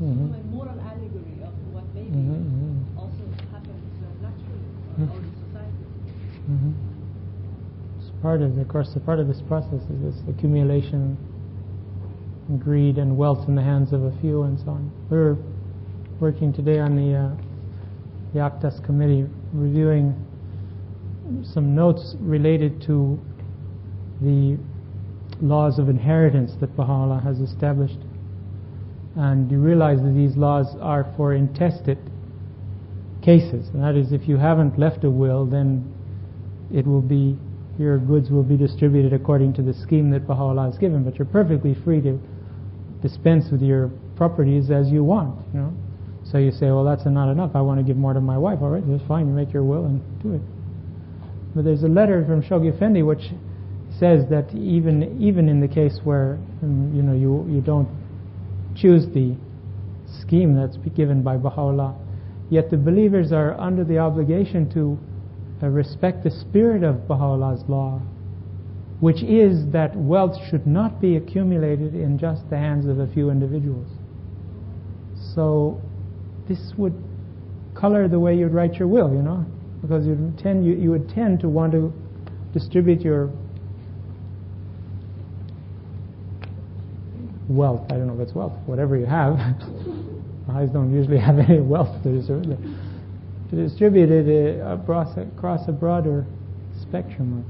assume a moral allegory of what maybe also happens naturally in all the societies. It's part of, course, the part of this process is this accumulation, and greed, and wealth in the hands of a few, and so on. We're working today on the Actas committee, reviewing some notes related to the laws of inheritance that Baha'u'llah has established. And you realize that these laws are for intestate cases. And that is, if you haven't left a will, then it will be, your goods will be distributed according to the scheme that Baha'u'llah has given. But you're perfectly free to dispense with your properties as you want, you know. So you say, well, that's not enough. I want to give more to my wife. All right, that's fine. You make your will and do it. But there's a letter from Shoghi Effendi which says that even in the case where you don't choose the scheme that's given by Baha'u'llah, yet the believers are under the obligation to respect the spirit of Baha'u'llah's law, which is that wealth should not be accumulated in just the hands of a few individuals. So this would color the way you'd write your will, you know, because you would tend to want to distribute your wealth. I don't know if it's wealth, whatever you have. Baha'is don't usually have any wealth to distribute. To distribute it across a broader spectrum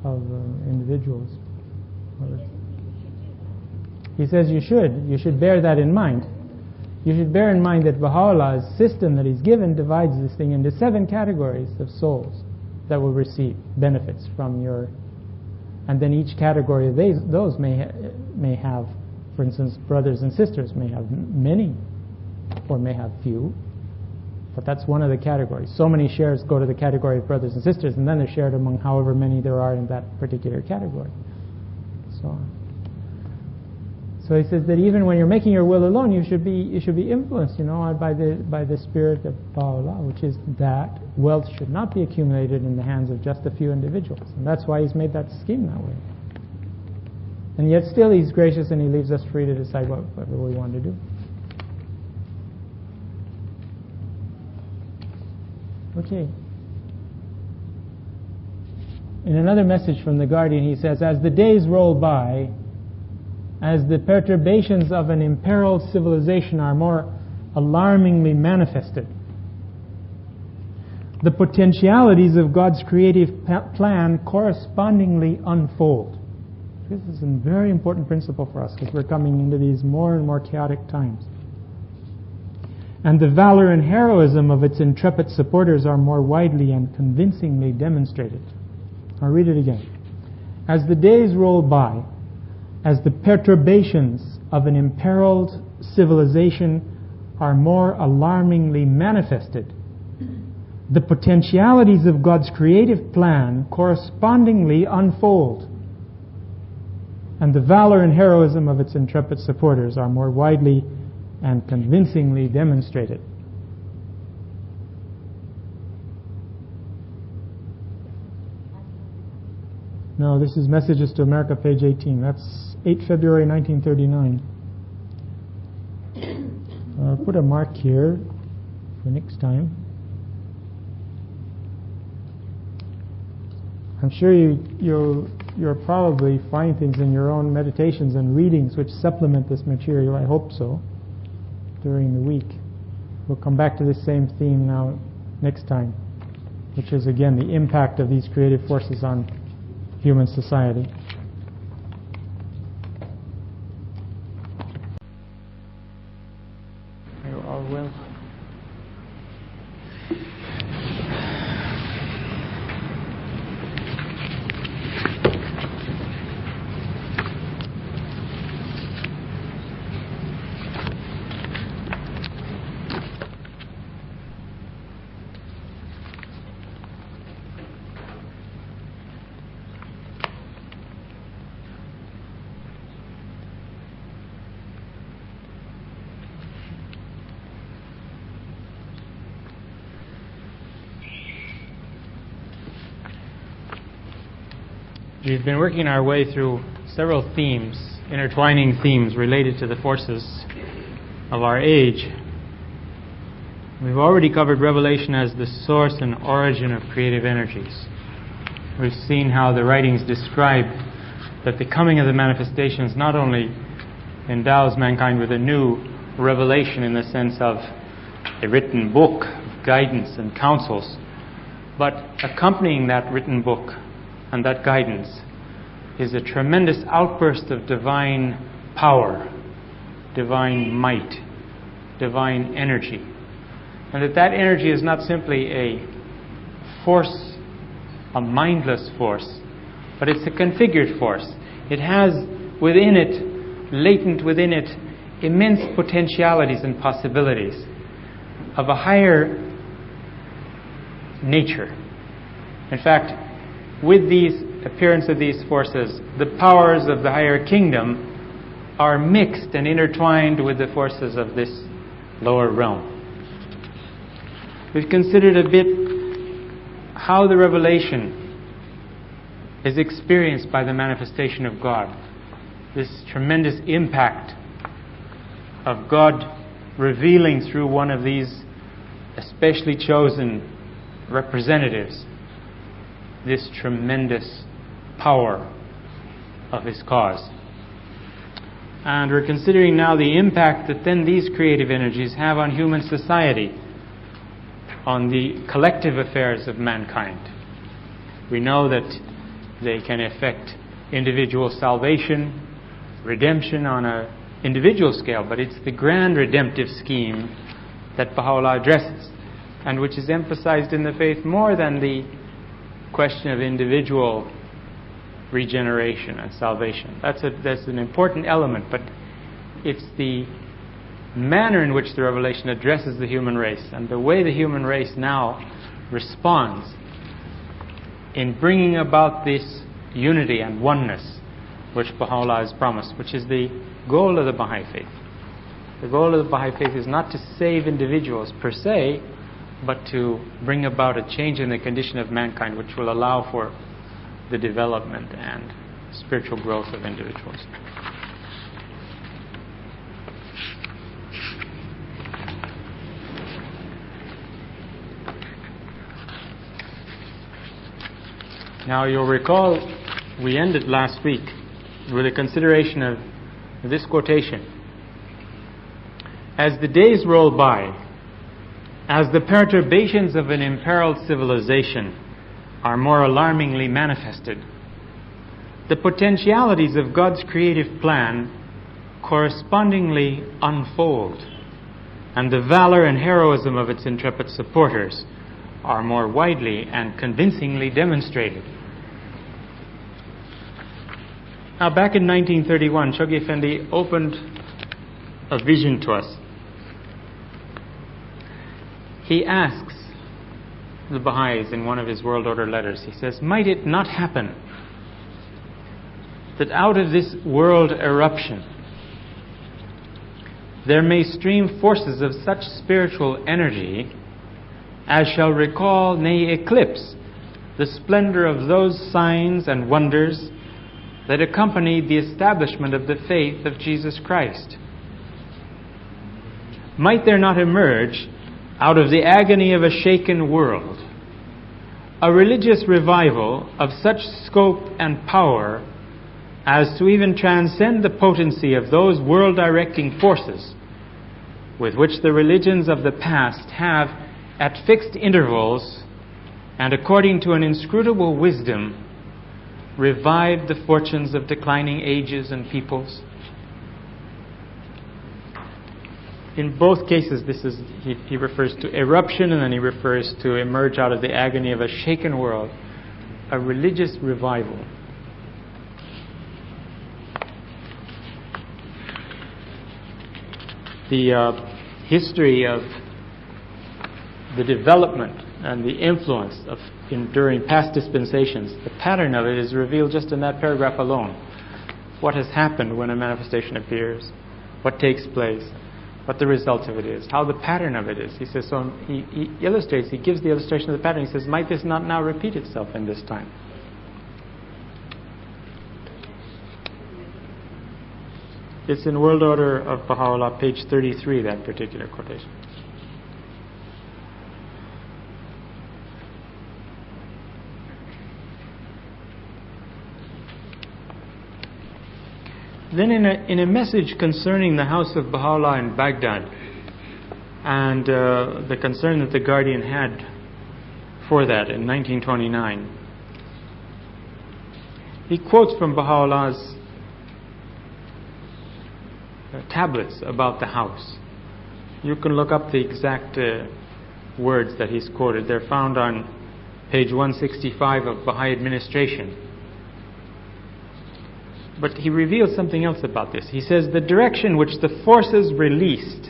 of individuals. He says you should bear that in mind. You should bear in mind that Baha'u'llah's system that he's given divides this thing into 7 categories of souls that will receive benefits from your, and then each category of those may have, for instance, brothers and sisters may have many or may have few, but that's one of the categories. So many shares go to the category of brothers and sisters, and then they're shared among however many there are in that particular category. So on. So he says that even when you're making your will alone, you should be influenced, you know, by the spirit of Baha'u'llah, which is that wealth should not be accumulated in the hands of just a few individuals, and that's why he's made that scheme that way. And yet still he's gracious and he leaves us free to decide whatever we want to do. Okay. In another message from the Guardian, he says, as the days roll by, as the perturbations of an imperiled civilization are more alarmingly manifested, the potentialities of God's creative plan correspondingly unfold. This is a very important principle for us because we're coming into these more and more chaotic times. And the valor and heroism of its intrepid supporters are more widely and convincingly demonstrated. I'll read it again. As the days roll by, as the perturbations of an imperiled civilization are more alarmingly manifested, the potentialities of God's creative plan correspondingly unfold, and the valor and heroism of its intrepid supporters are more widely and convincingly demonstrated. No, this is Messages to America, page 18. That's 8 February 1939. I'll put a mark here for next time. I'm sure you'll probably find things in your own meditations and readings which supplement this material. I hope so. During the week. We'll come back to this same theme now next time, which is again the impact of these creative forces on human society. Are you all well? We've been working our way through several themes, intertwining themes related to the forces of our age. We've already covered Revelation as the source and origin of creative energies. We've seen how the writings describe that the coming of the manifestations not only endows mankind with a new revelation in the sense of a written book of guidance and counsels, but accompanying that written book and that guidance is a tremendous outburst of divine power, divine might, divine energy. And that energy is not simply a force, a mindless force, but it's a configured force. It has within it, latent within it, immense potentialities and possibilities of a higher nature. In fact, with these appearance of these forces, the powers of the higher kingdom are mixed and intertwined with the forces of this lower realm. We've considered a bit how the revelation is experienced by the manifestation of God. This tremendous impact of God revealing through one of these especially chosen representatives this tremendous power of His cause. And we're considering now the impact that then these creative energies have on human society, on the collective affairs of mankind. We know that they can affect individual salvation, redemption on an individual scale, but it's the grand redemptive scheme that Baha'u'llah addresses, and which is emphasized in the faith more than the question of individual regeneration and salvation. That's an important element, but it's the manner in which the revelation addresses the human race and the way the human race now responds in bringing about this unity and oneness which Baha'u'llah has promised, which is the goal of the Baha'i faith. The goal of the Baha'i faith is not to save individuals per se, but to bring about a change in the condition of mankind which will allow for the development and spiritual growth of individuals. Now you'll recall we ended last week with a consideration of this quotation. As the days roll by, as the perturbations of an imperiled civilization are more alarmingly manifested, the potentialities of God's creative plan correspondingly unfold, and the valor and heroism of its intrepid supporters are more widely and convincingly demonstrated. Now, back in 1931, Shoghi Effendi opened a vision to us. He asks the Baha'is in one of his World Order letters, he says, might it not happen that out of this world eruption there may stream forces of such spiritual energy as shall recall, nay eclipse, the splendor of those signs and wonders that accompanied the establishment of the faith of Jesus Christ? Might there not emerge, out of the agony of a shaken world, a religious revival of such scope and power as to even transcend the potency of those world-directing forces with which the religions of the past have, at fixed intervals and according to an inscrutable wisdom, revived the fortunes of declining ages and peoples? In both cases, he refers to eruption, and then he refers to emerge out of the agony of a shaken world, a religious revival. The history of the development and the influence of during past dispensations, the pattern of it is revealed just in that paragraph alone. What has happened when a manifestation appears, what takes place, what the result of it is, how the pattern of it is. He says, so he illustrates, he gives the illustration of the pattern. He says, might this not now repeat itself in this time? It's in World Order of Baha'u'llah, page 33, that particular quotation. Then in a message concerning the house of Baha'u'llah in Baghdad, and the concern that the Guardian had for that in 1929, he quotes from Baha'u'llah's tablets about the house. You can look up the exact words that he's quoted. They're found on page 165 of Baha'i Administration. But he reveals something else about this. He says, the direction which the forces released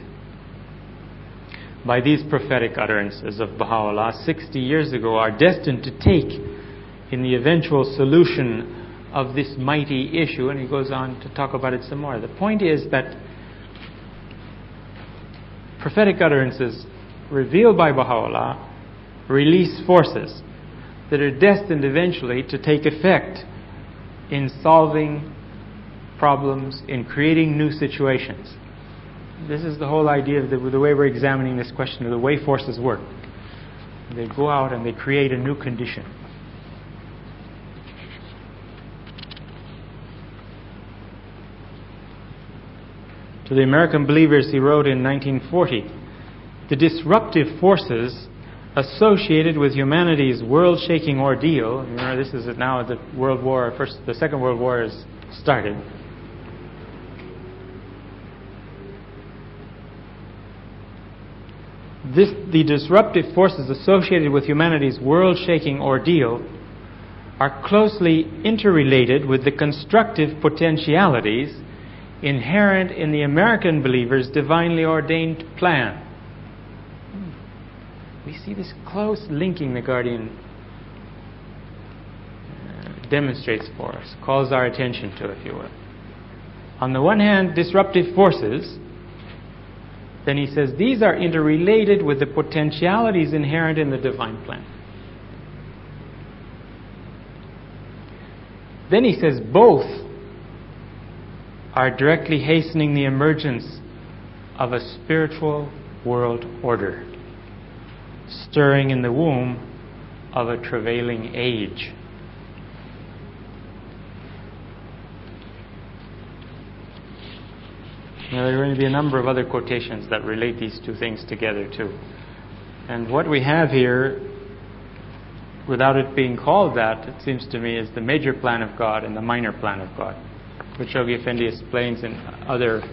by these prophetic utterances of Baha'u'llah 60 years ago are destined to take in the eventual solution of this mighty issue. And he goes on to talk about it some more. The point is that prophetic utterances revealed by Baha'u'llah release forces that are destined eventually to take effect in solving problems, in creating new situations. This is the whole idea of the way we're examining this question of the way forces work. They go out and they create a new condition. To the American believers, he wrote in 1940, the disruptive forces associated with humanity's world-shaking ordeal. Remember, this is now the the Second World War has started. The disruptive forces associated with humanity's world-shaking ordeal are closely interrelated with the constructive potentialities inherent in the American believer's divinely ordained plan. We see this close linking the Guardian demonstrates for us, calls our attention to, if you will. On the one hand, disruptive forces. Then he says these are interrelated with the potentialities inherent in the divine plan. Then he says both are directly hastening the emergence of a spiritual world order, stirring in the womb of a travailing age. Now, there are going to be a number of other quotations that relate these two things together too. And what we have here, without it being called that, it seems to me, is the major plan of God and the minor plan of God, which Yogi Effendi explains in other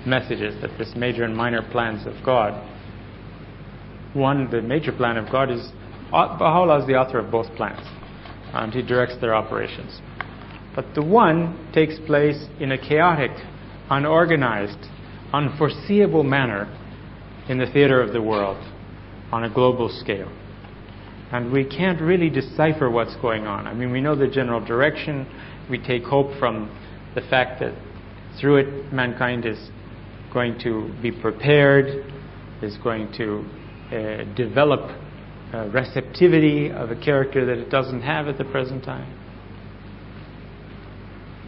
messages, that this major and minor plans of God. One, the major plan of God is, Baha'u'llah is the author of both plans, and he directs their operations. But the one takes place in a chaotic, unorganized, unforeseeable manner in the theater of the world on a global scale. And we can't really decipher what's going on. I mean, we know the general direction. We take hope from the fact that through it, mankind is going to be prepared, is going to develop receptivity of a character that it doesn't have at the present time.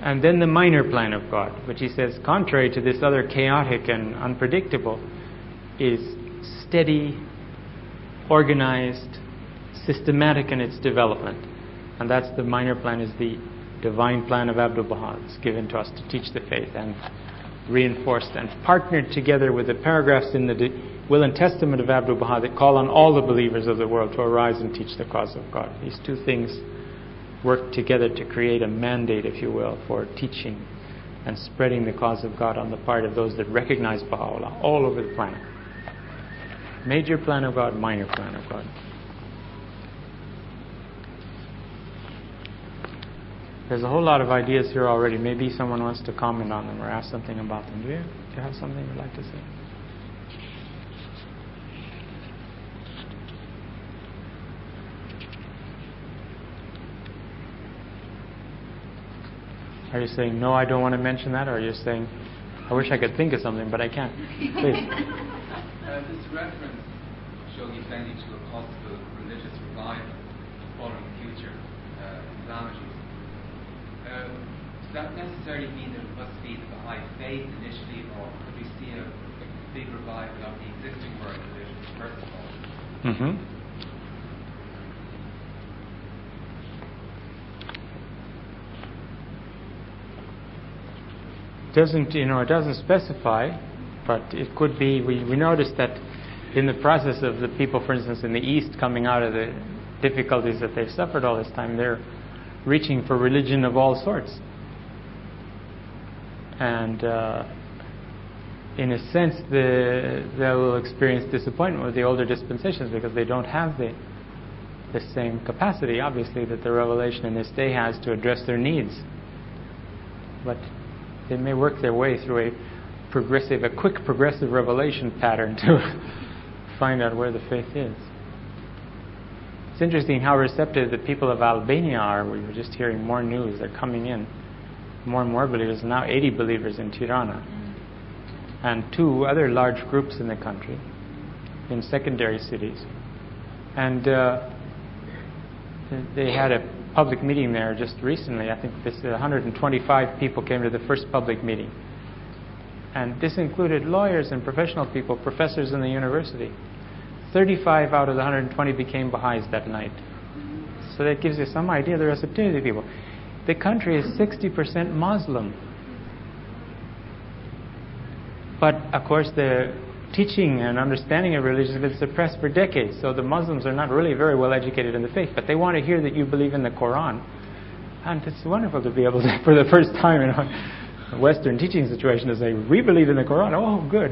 And then the minor plan of God, which he says, contrary to this other chaotic and unpredictable, is steady, organized, systematic in its development. And that's the minor plan, is the divine plan of Abdu'l-Baha. It's given to us to teach the faith and reinforced and partnered together with the paragraphs in the Will and Testament of Abdu'l-Baha that call on all the believers of the world to arise and teach the cause of God. These two things work together to create a mandate, if you will, for teaching and spreading the cause of God on the part of those that recognize Baha'u'llah all over the planet. Major plan of God, minor plan of God. There's a whole lot of ideas here already. Maybe someone wants to comment on them or ask something about them. Do you have something you'd like to say? Are you saying, no, I don't want to mention that? Or are you saying, I wish I could think of something, but I can't? Please. This reference, Yogi Effendi, to a possible religious revival following future calamities. does that necessarily mean that it must be the Baha'i faith initially, or could we see a big revival of the existing world religions first of all? Mm-hmm. It doesn't specify, but it could be. We noticed that in the process of the people, for instance, in the East coming out of the difficulties that they've suffered all this time, they're reaching for religion of all sorts. And in a sense, they will experience disappointment with the older dispensations because they don't have the same capacity, obviously, that the revelation in this day has to address their needs. But they may work their way through a quick progressive revelation pattern to find out where the faith is. It's interesting how receptive the people of Albania are. We were just hearing more news. They're coming in. More and more believers. Now 80 believers in Tirana. And 2 other large groups in the country, in secondary cities. And they had a public meeting there just recently. I think 125 people came to the first public meeting. And this included lawyers and professional people, professors in the university. 35 out of the 120 became Baha'is that night. So that gives you some idea of the receptivity of people. The country is 60% Muslim. But, of course, the teaching and understanding of religion has been suppressed for decades. So the Muslims are not really very well educated in the faith. But they want to hear that you believe in the Quran. And it's wonderful to be able to, for the first time in a Western teaching situation, to say, we believe in the Quran. Oh, good.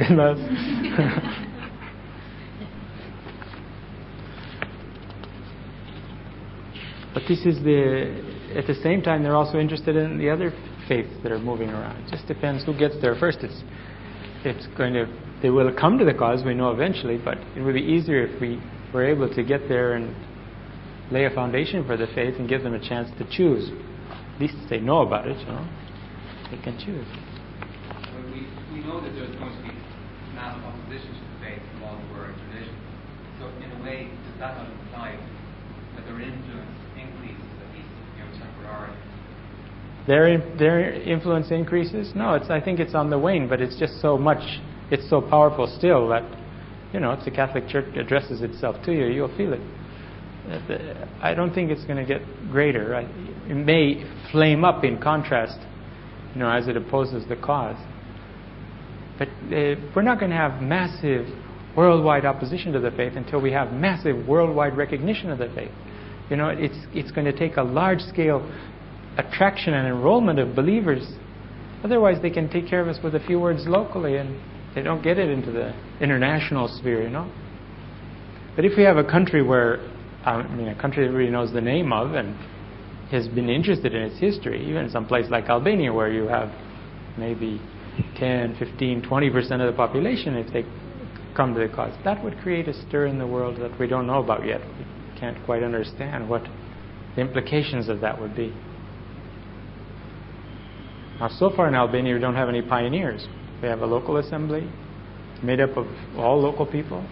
But this is at the same time, they're also interested in the other faiths that are moving around. It just depends who gets there first. They will come to the cause, we know eventually, but it would be easier if we were able to get there and lay a foundation for the faith and give them a chance to choose. At least they know about it, They can choose. Well, we know that there's going to be mass opposition to the faith from all the world religion. So in a way, does that not imply that their influence increases, at least temporarily? Their influence increases? No, I think it's on the wane, but it's just so much, it's so powerful still that, if the Catholic Church addresses itself to you, you'll feel it. I don't think it's going to get greater. It may flame up in contrast, as it opposes the cause. But we're not going to have massive worldwide opposition to the faith until we have massive worldwide recognition of the faith. It's going to take a large-scale attraction and enrollment of believers. Otherwise, they can take care of us with a few words locally, and they don't get it into the international sphere, But if we have a country where, a country that everybody knows the name of and has been interested in its history, even some place like Albania, where you have maybe 10, 15, 20% of the population, if they come to the cause, that would create a stir in the world that we don't know about yet. We can't quite understand what the implications of that would be. Now, so far in Albania, we don't have any pioneers. We have a local assembly made up of all local people.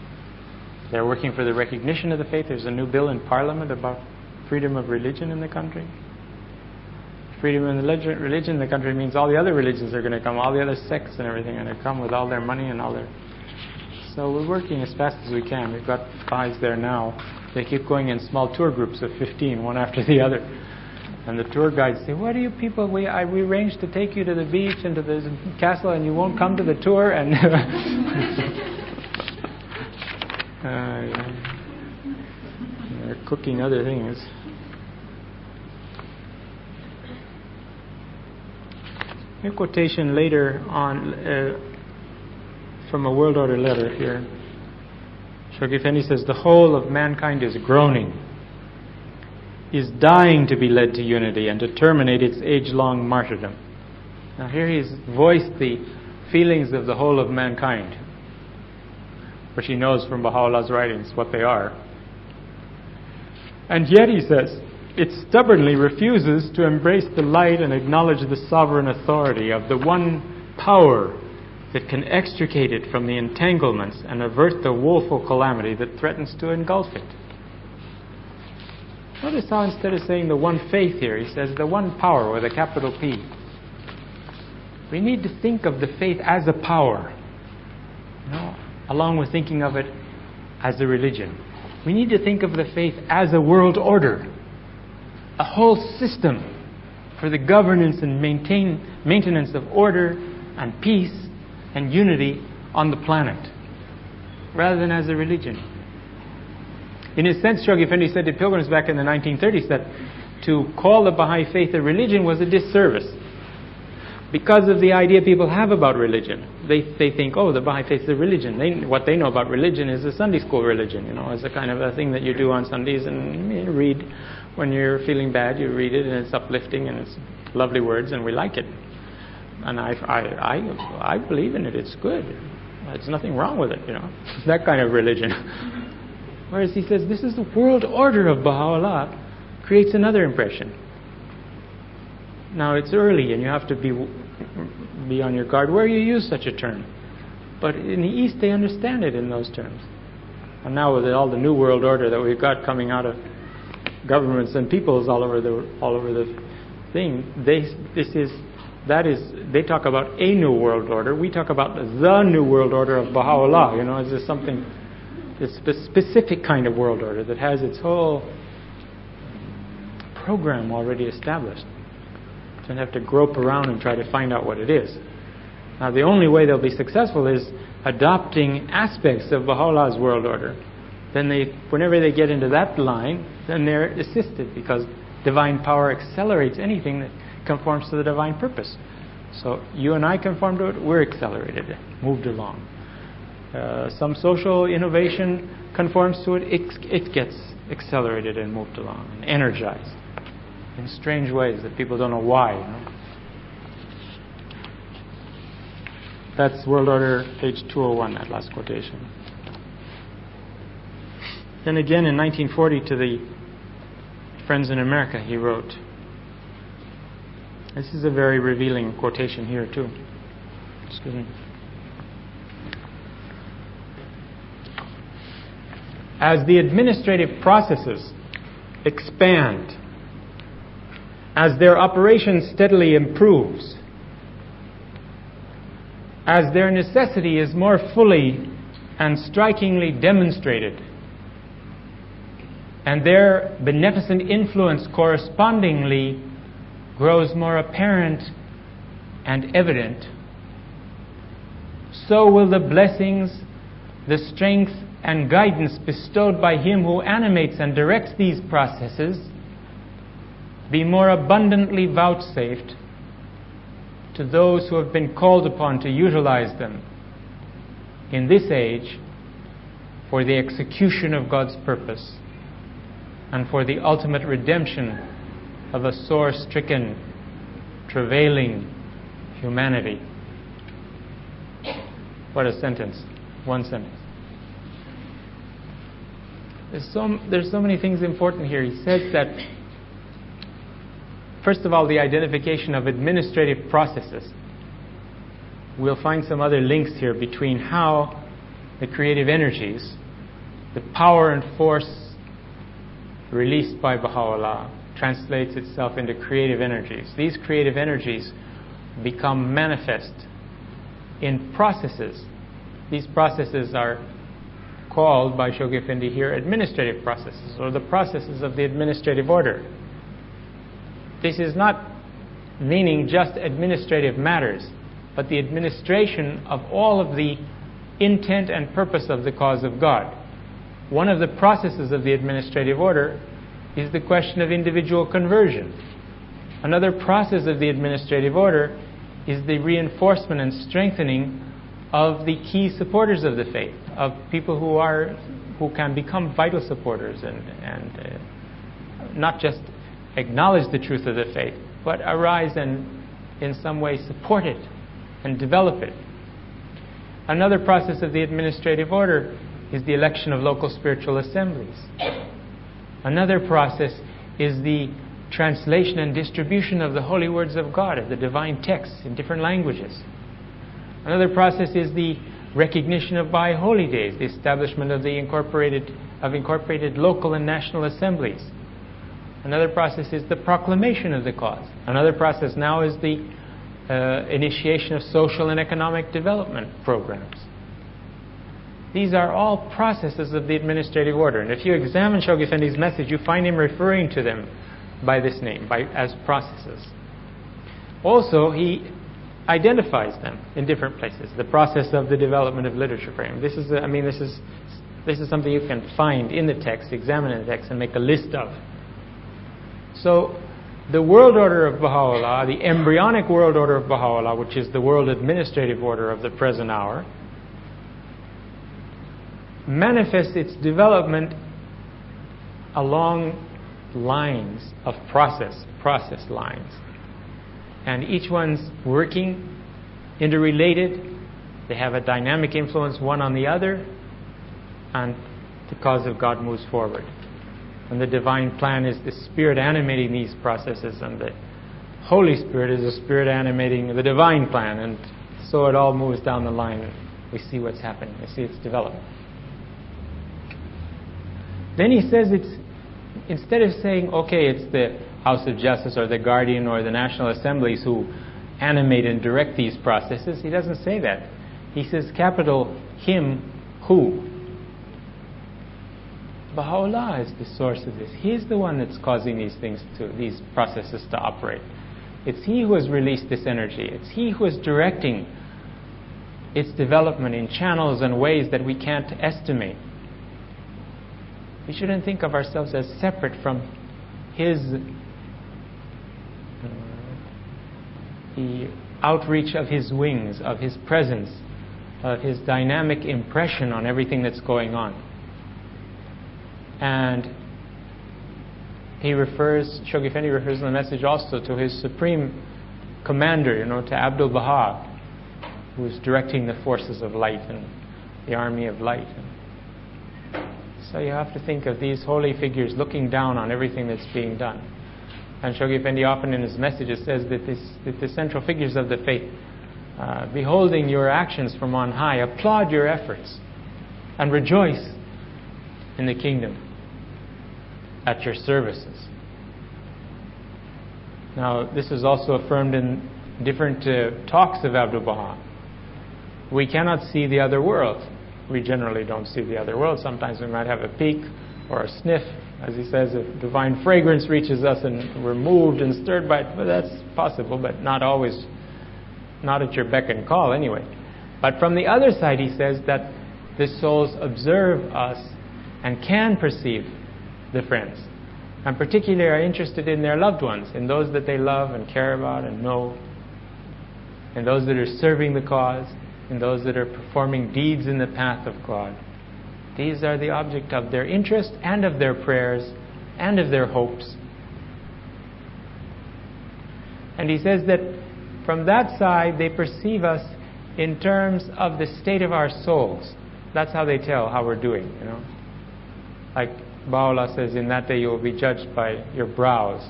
They're working for the recognition of the faith. There's a new bill in Parliament about freedom of religion in the country. Freedom of religion in the country means all the other religions are going to come, all the other sects and everything are going to come with all their money and all their... So we're working as fast as we can. We've got guys there now. They keep going in small tour groups of 15, one after the other. And the tour guides say, what are you people, we arranged to take you to the beach and to the castle and you won't come to the tour? And they're cooking other things. A quotation later on from a World Order letter here. Shoghi says, the whole of mankind is groaning, is dying to be led to unity and to terminate its age-long martyrdom. Now here he's voiced the feelings of the whole of mankind, which he knows from Baha'u'llah's writings what they are. And yet, he says, it stubbornly refuses to embrace the light and acknowledge the sovereign authority of the one power that can extricate it from the entanglements and avert the woeful calamity that threatens to engulf it. Notice how instead of saying the one faith here, he says the one power with a capital P. We need to think of the faith as a power, along with thinking of it as a religion. We need to think of the faith as a world order, a whole system for the governance and maintenance of order and peace and unity on the planet, rather than as a religion. In a sense, Shoghi Effendi said to pilgrims back in the 1930s that to call the Baha'i faith a religion was a disservice, because of the idea people have about religion. They think, the Baha'i faith is a religion. What they know about religion is a Sunday school religion. It's a kind of a thing that you do on Sundays and you read when you're feeling bad. You read it and it's uplifting and it's lovely words and we like it. And I believe in it. It's good. There's nothing wrong with it. It's that kind of religion. Whereas he says this is the world order of Baha'u'llah, creates another impression. Now it's early and you have to be on your guard where you use such a term. But in the East they understand it in those terms. And now with all the new world order that we've got coming out of governments and peoples all over the thing, they talk about a new world order. We talk about the new world order of Baha'u'llah. Is this something, this specific kind of world order that has its whole program already established. Don't have to grope around and try to find out what it is. Now the only way they'll be successful is adopting aspects of Baha'u'llah's world order. Then whenever they get into that line, then they're assisted, because divine power accelerates anything that conforms to the divine purpose. So you and I conform to it, we're accelerated, moved along. Some social innovation conforms to it, it gets accelerated and moved along and energized in strange ways that people don't know why. That's World Order, page 201, that last quotation. Then again in 1940 to the friends in America, he wrote, this is a very revealing quotation here too. Excuse me. As the administrative processes expand, as their operation steadily improves, as their necessity is more fully and strikingly demonstrated, and their beneficent influence correspondingly grows more apparent and evident, so will the blessings, the strength and guidance bestowed by Him who animates and directs these processes be more abundantly vouchsafed to those who have been called upon to utilize them in this age for the execution of God's purpose and for the ultimate redemption of a sore-stricken, travailing humanity. What a sentence. One sentence. There's so many things important here. He says that, first of all, the identification of administrative processes. We'll find some other links here between how the creative energies, the power and force released by Baha'u'llah, translates itself into creative energies. These creative energies become manifest in processes. These processes are called by Shoghi Effendi here administrative processes, or the processes of the administrative order. This is not meaning just administrative matters, but the administration of all of the intent and purpose of the cause of God. One of the processes of the administrative order is the question of individual conversion. Another process of the administrative order is the reinforcement and strengthening of the key supporters of the faith, of people who can become vital supporters and not just acknowledge the truth of the faith, but arise and in some way support it and develop it. Another process of the administrative order is the election of local spiritual assemblies. Another process is the translation and distribution of the holy words of God, of the divine texts in different languages. Another process is the recognition of Baha'i holy days, the establishment of the incorporated local and national assemblies. Another process is the proclamation of the cause. Another process now is the initiation of social and economic development programs. These are all processes of the administrative order. And if you examine Shoghi Effendi's message, you find him referring to them by this name, as processes. Also, he identifies them in different places. The process of the development of literature frame. This is something you can find in the text, examine in the text, and make a list of. So, the world order of Baha'u'llah, the embryonic world order of Baha'u'llah, which is the world administrative order of the present hour, manifests its development along lines of process lines. And each one's working, interrelated. They have a dynamic influence one on the other, and the cause of God moves forward. And the divine plan is the Spirit animating these processes, and the Holy Spirit is the Spirit animating the divine plan, and so it all moves down the line, and we see what's happening. We see its development. Then he says instead of saying, okay, it's the House of Justice or the Guardian or the National Assemblies who animate and direct these processes, he doesn't say that. He says, capital, him, who. Baha'u'llah is the source of this. He's the one that's causing these processes to operate. It's he who has released this energy. It's he who is directing its development in channels and ways that we can't estimate. We shouldn't think of ourselves as separate from his the outreach of his wings, of his presence, of his dynamic impression on everything that's going on. And Shoghi Effendi refers in the message also to his supreme commander, to Abdul Baha, who is directing the forces of light and the army of light. So you have to think of these holy figures looking down on everything that's being done. And Shoghi Effendi often in his messages says that the central figures of the faith, beholding your actions from on high, applaud your efforts and rejoice in the kingdom at your services. Now, this is also affirmed in different talks of Abdul Baha. We cannot see the other world. We generally don't see the other world. Sometimes we might have a peek or a sniff. As he says, if divine fragrance reaches us and we're moved and stirred by it, well, that's possible, but not always, not at your beck and call anyway. But from the other side, he says that the souls observe us and can perceive the friends, and particularly are interested in their loved ones, in those that they love and care about and know, in those that are serving the cause, in those that are performing deeds in the path of God. These are the object of their interest and of their prayers and of their hopes. And he says that from that side they perceive us in terms of the state of our souls. That's how they tell how we're doing, Like Baha'u'llah says, in that day you will be judged by your brows.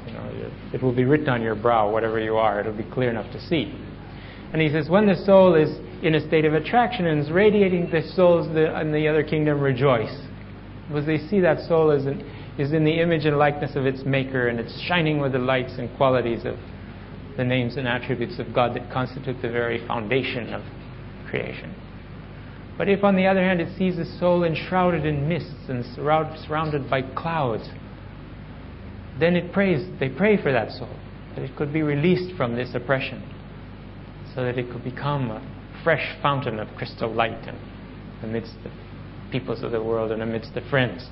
It will be written on your brow, whatever you are. It will be clear enough to see. And he says, when the soul is in a state of attraction and is radiating, the souls in the other kingdom rejoice. Because they see that soul is in the image and likeness of its maker, and it's shining with the lights and qualities of the names and attributes of God that constitute the very foundation of creation. But if, on the other hand, it sees the soul enshrouded in mists and surrounded by clouds, then they pray for that soul, that it could be released from this oppression, so that it could become a fresh fountain of crystal light amidst the peoples of the world and amidst the friends.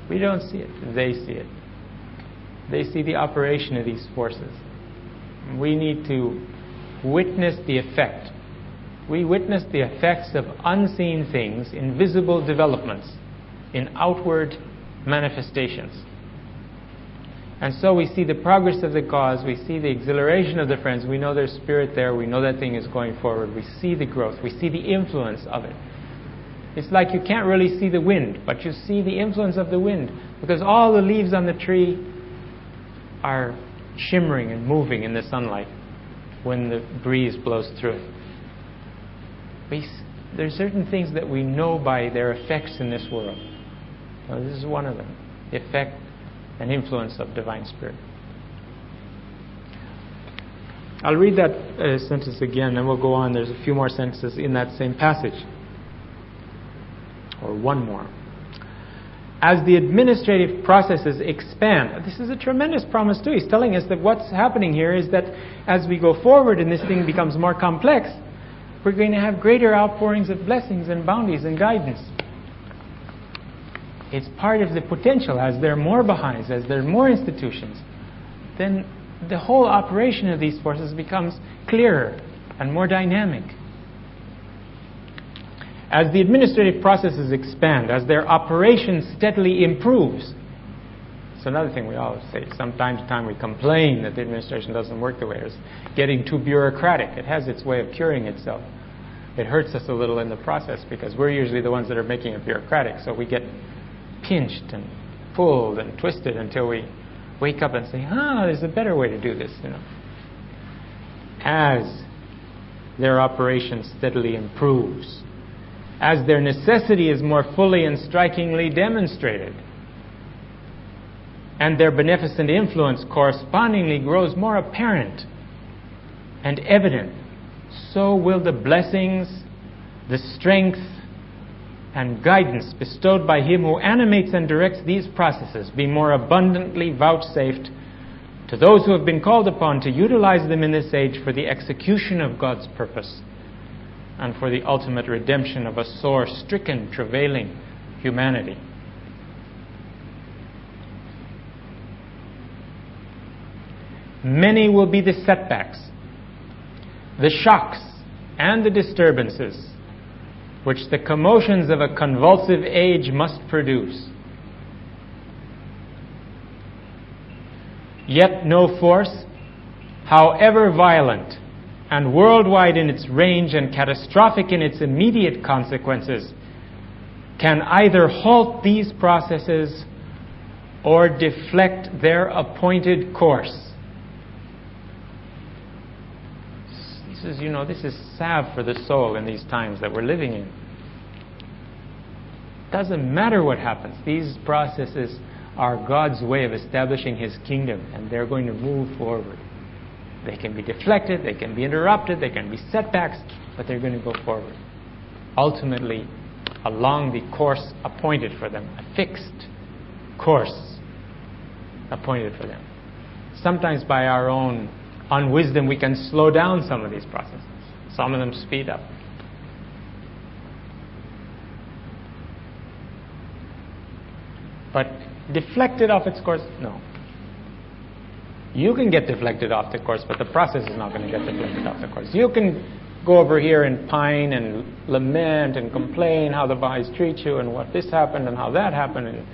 We don't see it. They see it. They see the operation of these forces. We need to witness the effect. We witness the effects of unseen things, invisible developments, in outward manifestations. And so we see the progress of the cause, we see the exhilaration of the friends, we know there's spirit there, we know that thing is going forward, we see the growth, we see the influence of it. It's like you can't really see the wind, but you see the influence of the wind, because all the leaves on the tree are shimmering and moving in the sunlight when the breeze blows through it. There are certain things that we know by their effects in this world. Now, this is one of them, the effect and influence of Divine Spirit. I'll read that sentence again, and we'll go on. There's a few more sentences in that same passage. Or one more. As the administrative processes expand, this is a tremendous promise too. He's telling us that what's happening here is that as we go forward and this thing becomes more complex, we're going to have greater outpourings of blessings and bounties and guidance. It's part of the potential. As there are more Baha'is, as there are more institutions, then the whole operation of these forces becomes clearer and more dynamic. As the administrative processes expand, as their operation steadily improves. It's another thing we always say. From time to time we complain that the administration doesn't work the way it is. Getting too bureaucratic. It has its way of curing itself. It hurts us a little in the process because we're usually the ones that are making it bureaucratic. So we get pinched and pulled and twisted until we wake up and say, there's a better way to do this, As their operation steadily improves, as their necessity is more fully and strikingly demonstrated, and their beneficent influence correspondingly grows more apparent and evident, so will the blessings, the strength, and guidance bestowed by Him who animates and directs these processes be more abundantly vouchsafed to those who have been called upon to utilize them in this age for the execution of God's purpose and for the ultimate redemption of a sore, stricken, travailing humanity. Many will be the setbacks, the shocks, and the disturbances which the commotions of a convulsive age must produce. Yet no force, however violent and worldwide in its range and catastrophic in its immediate consequences, can either halt these processes or deflect their appointed course. This is salve for the soul in these times that we're living in. Doesn't matter what happens. These processes are God's way of establishing His kingdom, and they're going to move forward. They can be deflected, they can be interrupted, they can be setbacks, but they're going to go forward. Ultimately, along the course appointed for them, a fixed course appointed for them. Sometimes by our own unwisdom, we can slow down some of these processes. Some of them speed up. But deflected off its course? No. You can get deflected off the course, but the process is not going to get deflected off the course. You can go over here and pine and lament and complain how the Baha'is treat you and what this happened and how that happened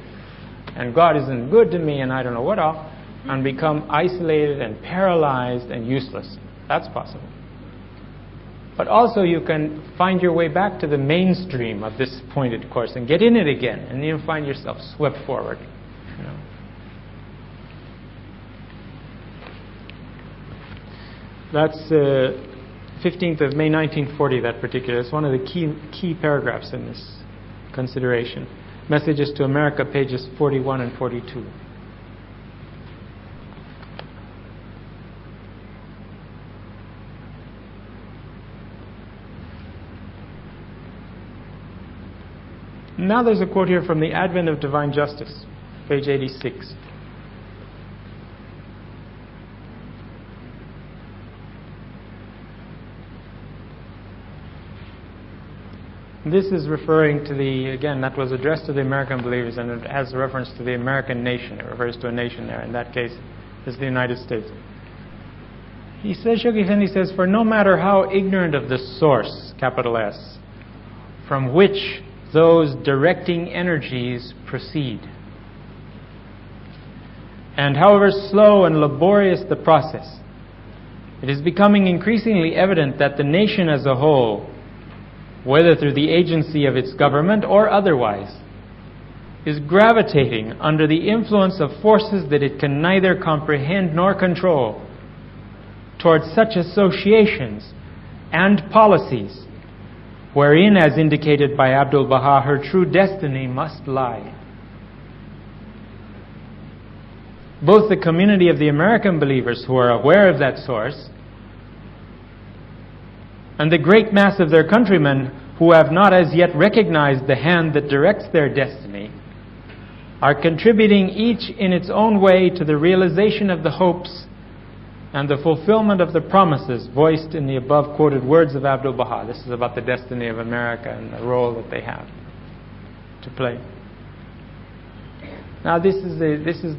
and God isn't good to me and I don't know what all, and become isolated and paralyzed and useless. That's possible. But also you can find your way back to the mainstream of this pointed course and get in it again, and you'll find yourself swept forward. That's 15th of May 1940, that particular. It's one of the key paragraphs in this consideration. Messages to America, pages 41 and 42. Now there's a quote here from The Advent of Divine Justice, page 86. This is referring to that was addressed to the American believers, and it has reference to the American nation. It refers to a nation there. In that case, it's the United States. He says, Shaykh Effendi says, for no matter how ignorant of the source, capital S, from which those directing energies proceed, and however slow and laborious the process, it is becoming increasingly evident that the nation as a whole, whether through the agency of its government or otherwise, is gravitating under the influence of forces that it can neither comprehend nor control towards such associations and policies wherein, as indicated by Abdul Baha, her true destiny must lie. Both the community of the American believers who are aware of that source And the great mass of their countrymen who have not as yet recognized the hand that directs their destiny are contributing each in its own way to the realization of the hopes and the fulfillment of the promises voiced in the above quoted words of Abdu'l-Baha. This is about the destiny of America and the role that they have to play. Now this is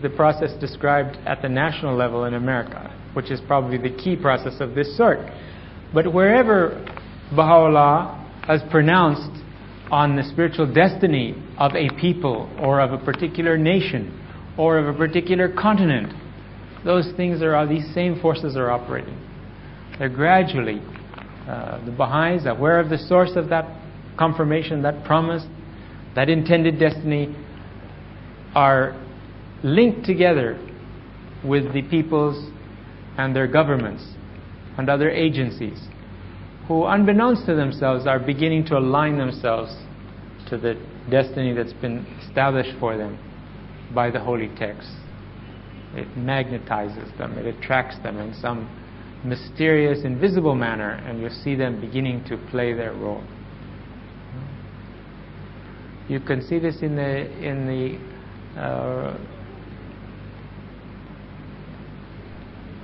the process described at the national level in America, which is probably the key process of this sort. But wherever Baha'u'llah has pronounced on the spiritual destiny of a people or of a particular nation or of a particular continent, those things these same forces are operating. They're gradually, the Baha'is, aware of the source of that confirmation, that promise, that intended destiny, are linked together with the peoples and their governments and other agencies who, unbeknownst to themselves, are beginning to align themselves to the destiny that's been established for them by the holy texts. It magnetizes them, it attracts them in some mysterious, invisible manner, and you see them beginning to play their role. You can see this in the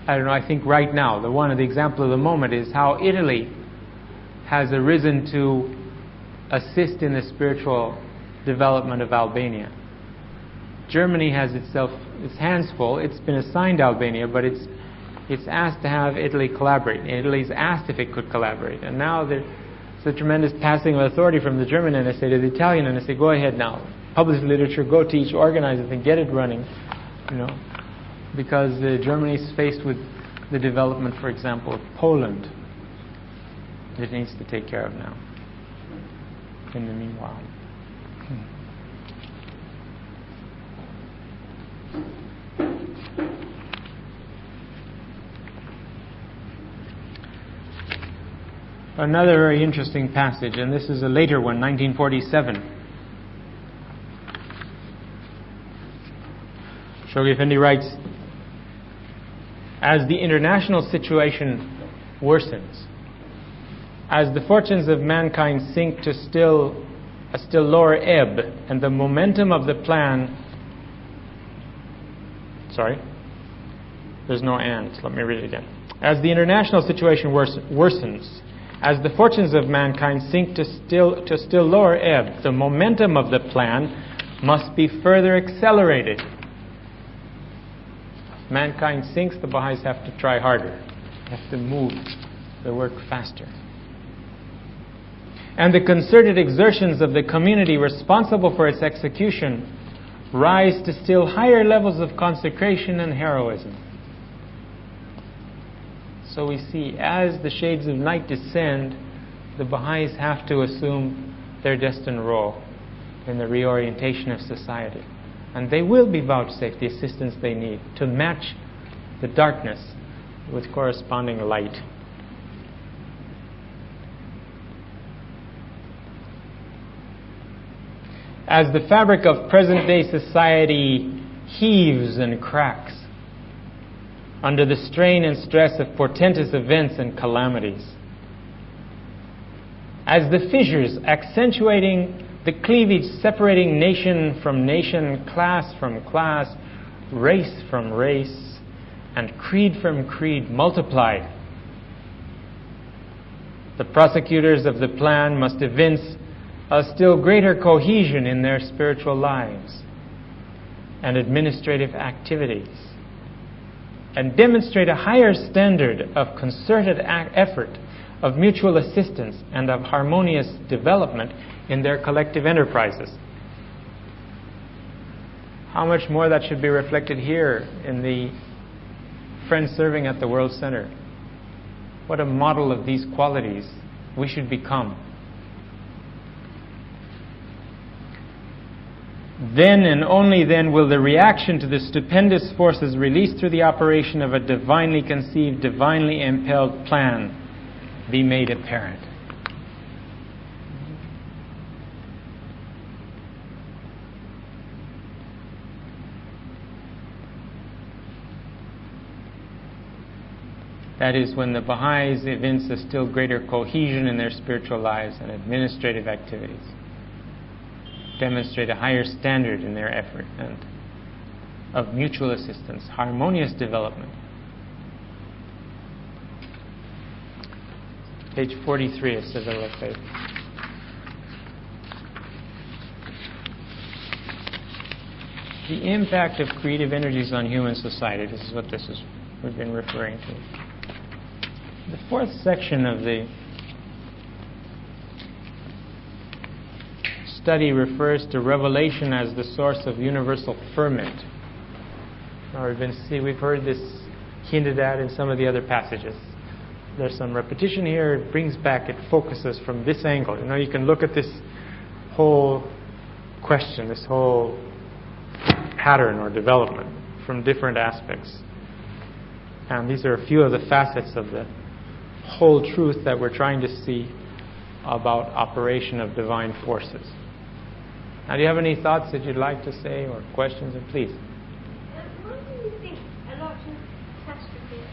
I think right now, the example of the moment is how Italy has arisen to assist in the spiritual development of Albania. Germany has its hands full. It's been assigned Albania, but it's asked to have Italy collaborate. Italy's asked if it could collaborate, and now there's a tremendous passing of authority from the German NSA to the Italian NSA. Go ahead now, publish literature, go teach, organize it, and get it running. Because Germany is faced with the development, for example, of Poland, that it needs to take care of now. In the meanwhile. Another very interesting passage, and this is a later one, 1947. Shoghi Effendi writes, as the international situation worsens, as the fortunes of mankind sink to a still lower ebb, and the momentum of the plan... Sorry? There's no and. Let me read it again. As the international situation worsens, as the fortunes of mankind sink to a still lower ebb, the momentum of the plan must be further accelerated. Mankind sinks, the Baha'is have to try harder. They have to move the work faster. And the concerted exertions of the community responsible for its execution rise to still higher levels of consecration and heroism. So we see, as the shades of night descend, the Baha'is have to assume their destined role in the reorientation of society. And they will be vouchsafed the assistance they need to match the darkness with corresponding light. As the fabric of present-day society heaves and cracks under the strain and stress of portentous events and calamities, as the fissures accentuating the cleavage separating nation from nation, class from class, race from race, and creed from creed multiply, the prosecutors of the plan must evince a still greater cohesion in their spiritual lives and administrative activities, and demonstrate a higher standard of concerted effort, of mutual assistance, and of harmonious development in their collective enterprises. How much more that should be reflected here in the friends serving at the World Center. What a model of these qualities we should become. Then and only then will the reaction to the stupendous forces released through the operation of a divinely conceived, divinely impelled plan be made apparent. That is, when the Baha'is evince a still greater cohesion in their spiritual lives and administrative activities, demonstrate a higher standard in their effort and of mutual assistance, harmonious development. Page 43 of Civil of Faith. The impact of creative energies on human society. This is what we've been referring to. The fourth section of the study refers to revelation as the source of universal ferment. Now we've heard this hinted at in some of the other passages. There's some repetition here. It brings back, it focuses from this angle. You can look at this whole question, this whole pattern or development from different aspects. And these are a few of the facets of the whole truth that we're trying to see about operation of divine forces. Now, do you have any thoughts that you'd like to say or questions? And please. Why do you think a lot of catastrophes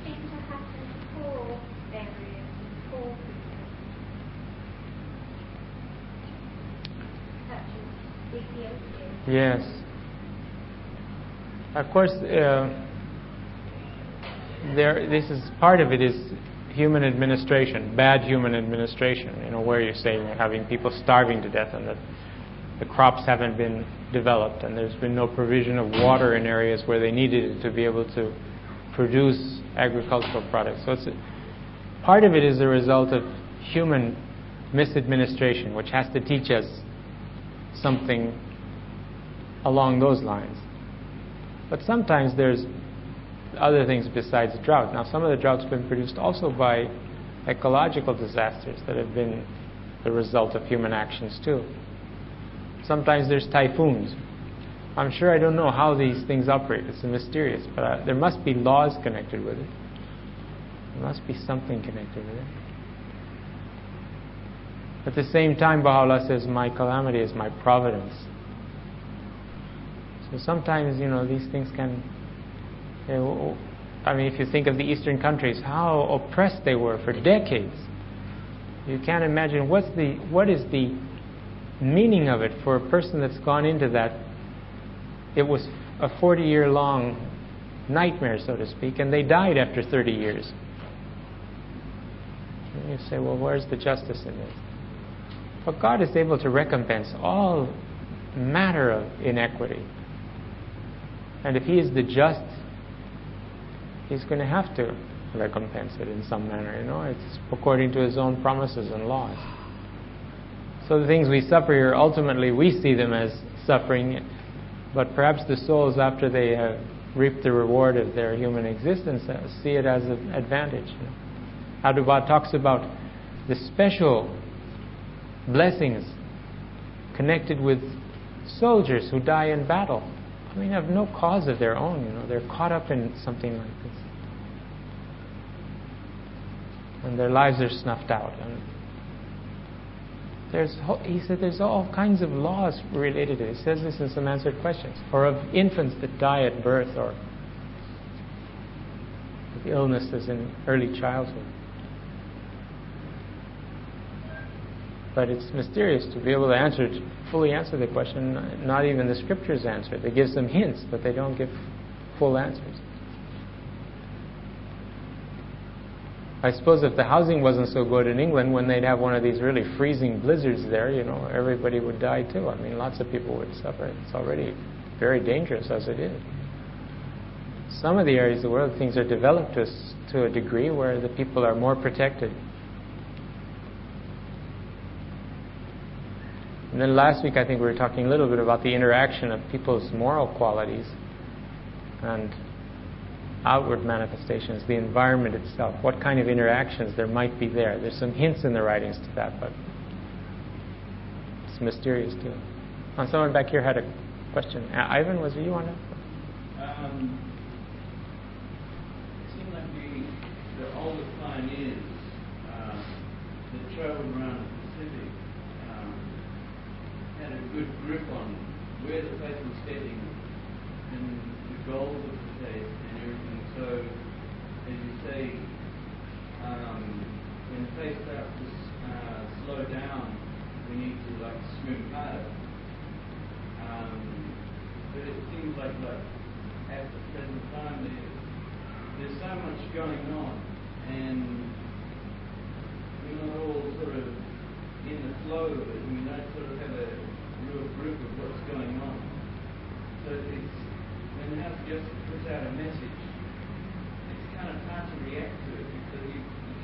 seem to happen before areas, before such as Ethiopia? Yes. Of course, this is part of it is human administration, bad human administration. Where you say you're having people starving to death and that the crops haven't been developed and there's been no provision of water in areas where they needed it to be able to produce agricultural products. So part of it is a result of human misadministration, which has to teach us something along those lines. But sometimes there's other things besides drought. Now, some of the drought's been produced also by ecological disasters that have been the result of human actions too. Sometimes there's typhoons. I'm sure I don't know how these things operate. It's mysterious, but there must be laws connected with it. There must be something connected with it. At the same time, Baha'u'llah says, my calamity is my providence. So sometimes, these things can... if you think of the Eastern countries, how oppressed they were for decades. You can't imagine what is the meaning of it for a person that's gone into that. It was a 40-year-long nightmare, so to speak, and they died after 30 years. And you say, well, where's the justice in this? But God is able to recompense all matter of inequity. And if He is the just, He's going to have to recompense it in some manner. It's according to His own promises and laws. So the things we suffer here, ultimately we see them as suffering, but perhaps the souls, after they have reaped the reward of their human existence, see it as an advantage. Abdu'l-Baha talks about the special blessings connected with soldiers who die in battle. Have no cause of their own. They're caught up in something like this, and their lives are snuffed out. And he said there's all kinds of laws related to it. He says this in some answered questions. Or of infants that die at birth, or of illnesses in early childhood. But it's mysterious to be able to fully answer the question. Not even the scriptures answer it. They give some hints, but they don't give full answers. I suppose if the housing wasn't so good in England, when they'd have one of these really freezing blizzards there, everybody would die too. Lots of people would suffer. It's already very dangerous as it is. Some of the areas of the world, things are developed to a degree where the people are more protected. And then last week, I think we were talking a little bit about the interaction of people's moral qualities and outward manifestations, the environment itself, what kind of interactions there might be there. There's some hints in the writings to that, but it's mysterious too. Someone back here had a question. Ivan, was it you on that? It seemed like the older pioneers that traveled around the Pacific had a good grip on where the place was heading and the goals of the place and everything. So as you say, when the pace starts to slow down, we need to like swim harder. But it seems like at the present time there's so much going on, and we're not all sort of in the flow of it. We don't sort of have a real grip of what's going on. So it's when the house just puts out a message, it's kind of hard to react to it because you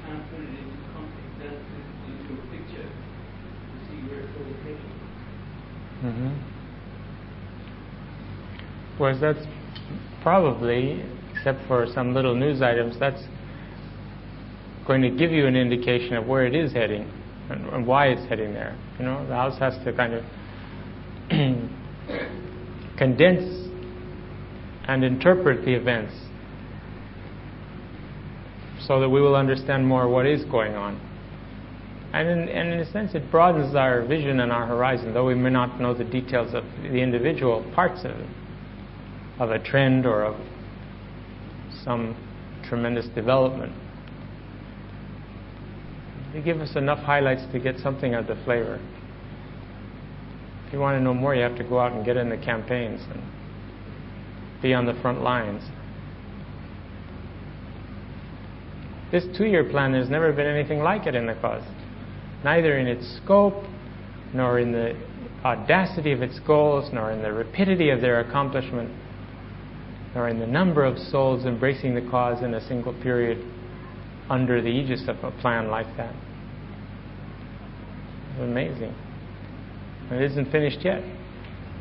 can't put it into context, into a picture to see where it's all heading. Mm-hmm. Whereas that's probably, except for some little news items, that's going to give you an indication of where it is heading and why it's heading there. You know, the house has to kind of condense and interpret the events so that we will understand more what is going on. And in a sense, it broadens our vision and our horizon, though we may not know the details of the individual parts of it, of a trend or of some tremendous development. They give us enough highlights to get something of the flavor. If you want to know more, you have to go out and get in the campaigns and be on the front lines. This 2-year plan, there's never been anything like it in the cause. Neither in its scope, nor in the audacity of its goals, nor in the rapidity of their accomplishment, nor in the number of souls embracing the cause in a single period under the aegis of a plan like that. It's amazing. And it isn't finished yet.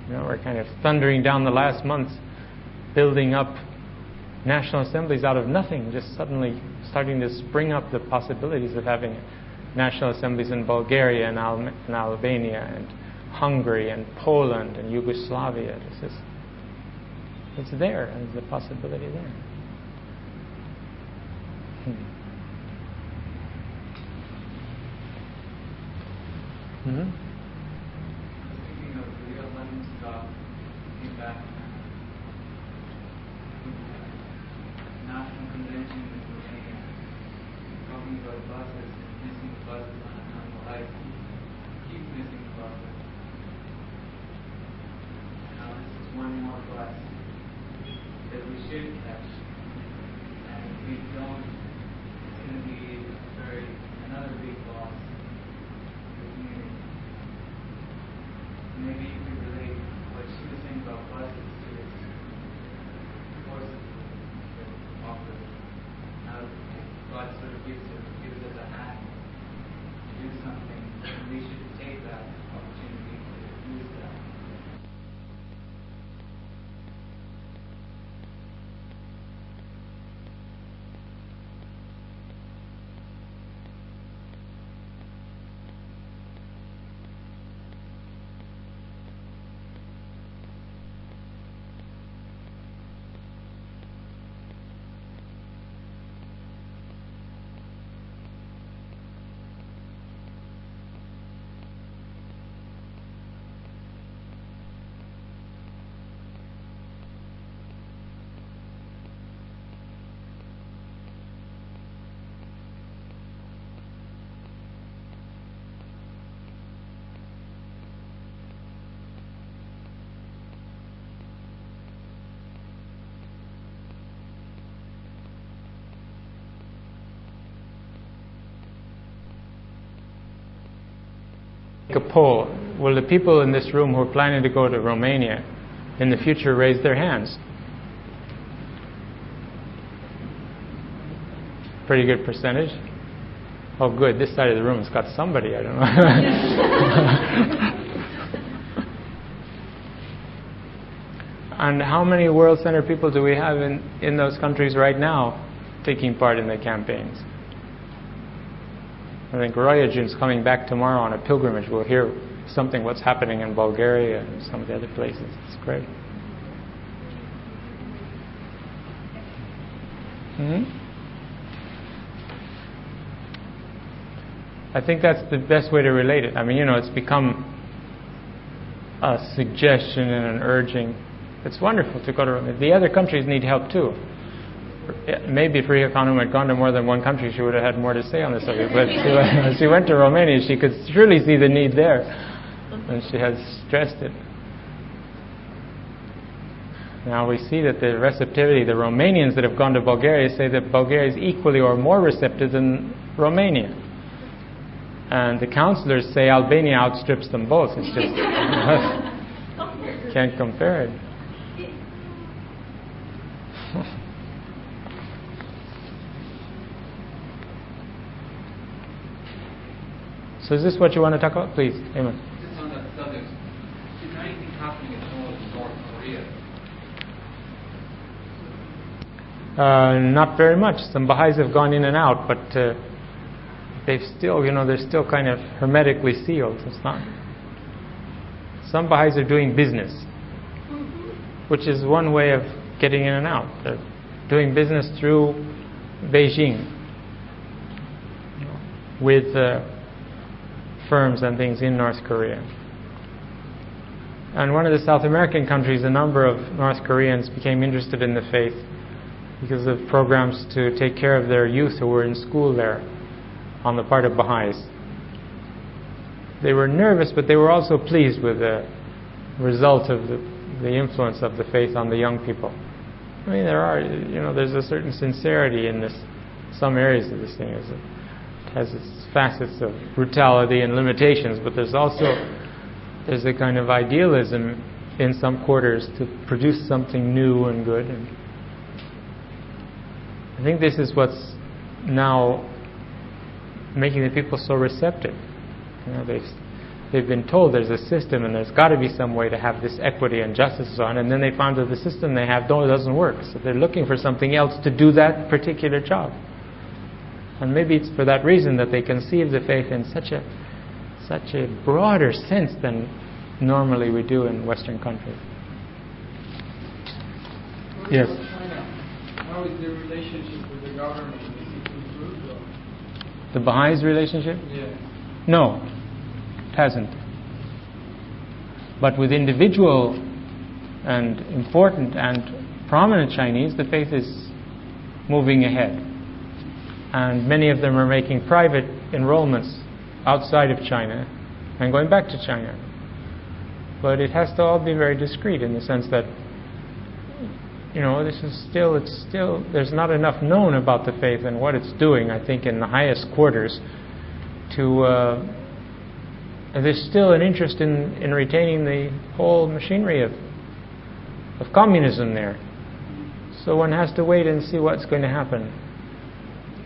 You know, we're kind of thundering down the last months, building up national assemblies out of nothing, just suddenly starting to spring up the possibilities of having national assemblies in Bulgaria and Albania and Hungary and Poland and Yugoslavia. It's there. There's a possibility there. Mm-hmm. Speaking of the Latent stuff, came back national convention in Romania, talking about buses, missing buses on the lights, keep missing buses. Now this is one more bus that we should catch, and if we don't, it's going to be another big loss to the community. Maybe you could relate what she was saying about buses to its forces that offer. Now, God sort of gives us a hat to do something, and we should take that opportunity to use that. A poll. Will the people in this room who are planning to go to Romania in the future raise their hands? Pretty good percentage. Oh, good. This side of the room has got somebody. I don't know. And how many World Center people do we have in those countries right now taking part in the campaigns? I think Royajun's coming back tomorrow on a pilgrimage. We'll hear something what's happening in Bulgaria and some of the other places. It's great. I think that's the best way to relate it. I mean, it's become a suggestion and an urging. It's wonderful to go to Romania. The other countries need help too. maybe if Ria Khanum had gone to more than one country, she would have had more to say on the subject. But she went to Romania, she could surely see the need there, and she has stressed it. Now we see that the receptivity, the Romanians that have gone to Bulgaria say that Bulgaria is equally or more receptive than Romania. And the counselors say Albania outstrips them both. It's just, can't compare it. So is this what you want to talk about? Please, Eamon. Just on that subject, is there anything happening at all in North Korea? Not very much. Some Baha'is have gone in and out, but they've still, they're still kind of hermetically sealed. It's not. Some Baha'is are doing business, which is one way of getting in and out. They're doing business through Beijing with firms and things in North Korea. And one of the South American countries, a number of North Koreans became interested in the faith because of programs to take care of their youth who were in school there on the part of Baha'is. They were nervous, but they were also pleased with the result of the influence of the faith on the young people. I mean, there's a certain sincerity in this, some areas of this thing. It has its facets of brutality and limitations, but there's a kind of idealism in some quarters to produce something new and good. And I think this is what's now making the people so receptive. They've been told there's a system and there's got to be some way to have this equity and justice and so on, and then they found that the system they have doesn't work. So they're looking for something else to do that particular job. And maybe it's for that reason that they conceive the faith in such a broader sense than normally we do in Western countries. Yes. China, how is their relationship with the government? Is it improved? The Baha'is' relationship? Yeah. No, it hasn't. But with individual and important and prominent Chinese, the faith is moving ahead. And many of them are making private enrollments outside of China and going back to China. But it has to all be very discreet in the sense that, there's not enough known about the faith and what it's doing, I think, in the highest quarters there's still an interest in retaining the whole machinery of communism there. So one has to wait and see what's going to happen.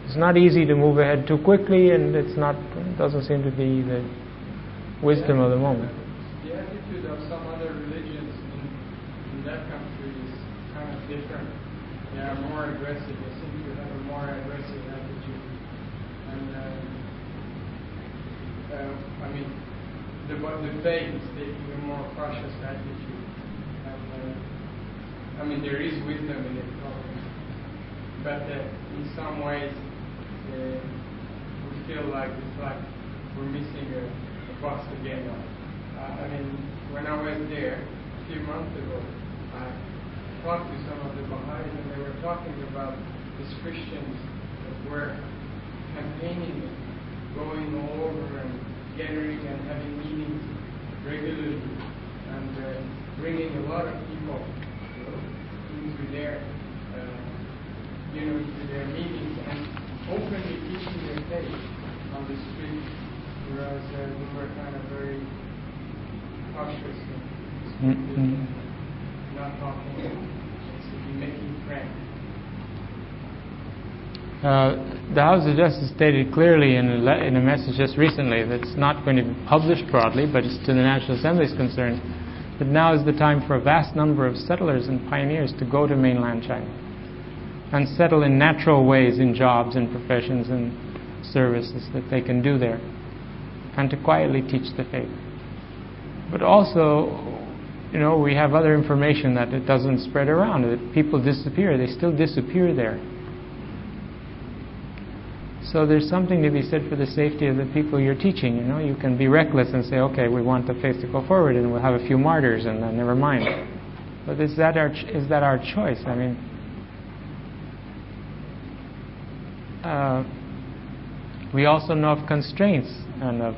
It's not easy to move ahead too quickly, and it doesn't seem to be the wisdom of the moment. The attitude of some other religions in that country is kind of different. They are more aggressive. They seem to have a more aggressive attitude. And the faith is taking a more cautious attitude. And there is wisdom in it, but in some ways we feel like it's like we're missing a bus again. When I was there a few months ago, I talked to some of the Baha'is, and they were talking about these Christians that were campaigning, going all over and gathering and having meetings regularly, and bringing a lot of people into their meetings and openly teaching their faith on the street, whereas we were kind of very cautious and not talking, basically making friends. The House of Justice stated clearly in a message just recently that it's not going to be published broadly, but it's to the National Assembly's concern, that now is the time for a vast number of settlers and pioneers to go to mainland China and settle in natural ways in jobs and professions and services that they can do there, and to quietly teach the faith. But also, we have other information that it doesn't spread around, that people disappear. They still disappear there. So there's something to be said for the safety of the people you're teaching. You can be reckless and say, okay, we want the faith to go forward, and we'll have a few martyrs, and then never mind. But is that our choice? we also know of constraints and of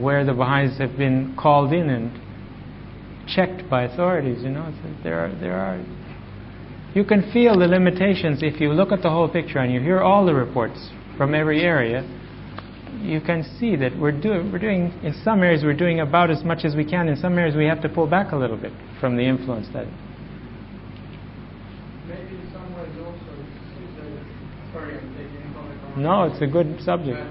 where the Baha'is have been called in and checked by authorities. There are. You can feel the limitations if you look at the whole picture and you hear all the reports from every area. You can see that we're doing in some areas we're doing about as much as we can. In some areas we have to pull back a little bit from the influence that. Maybe in some ways also, sorry, I'm taking a comment. No, it's a good subject. It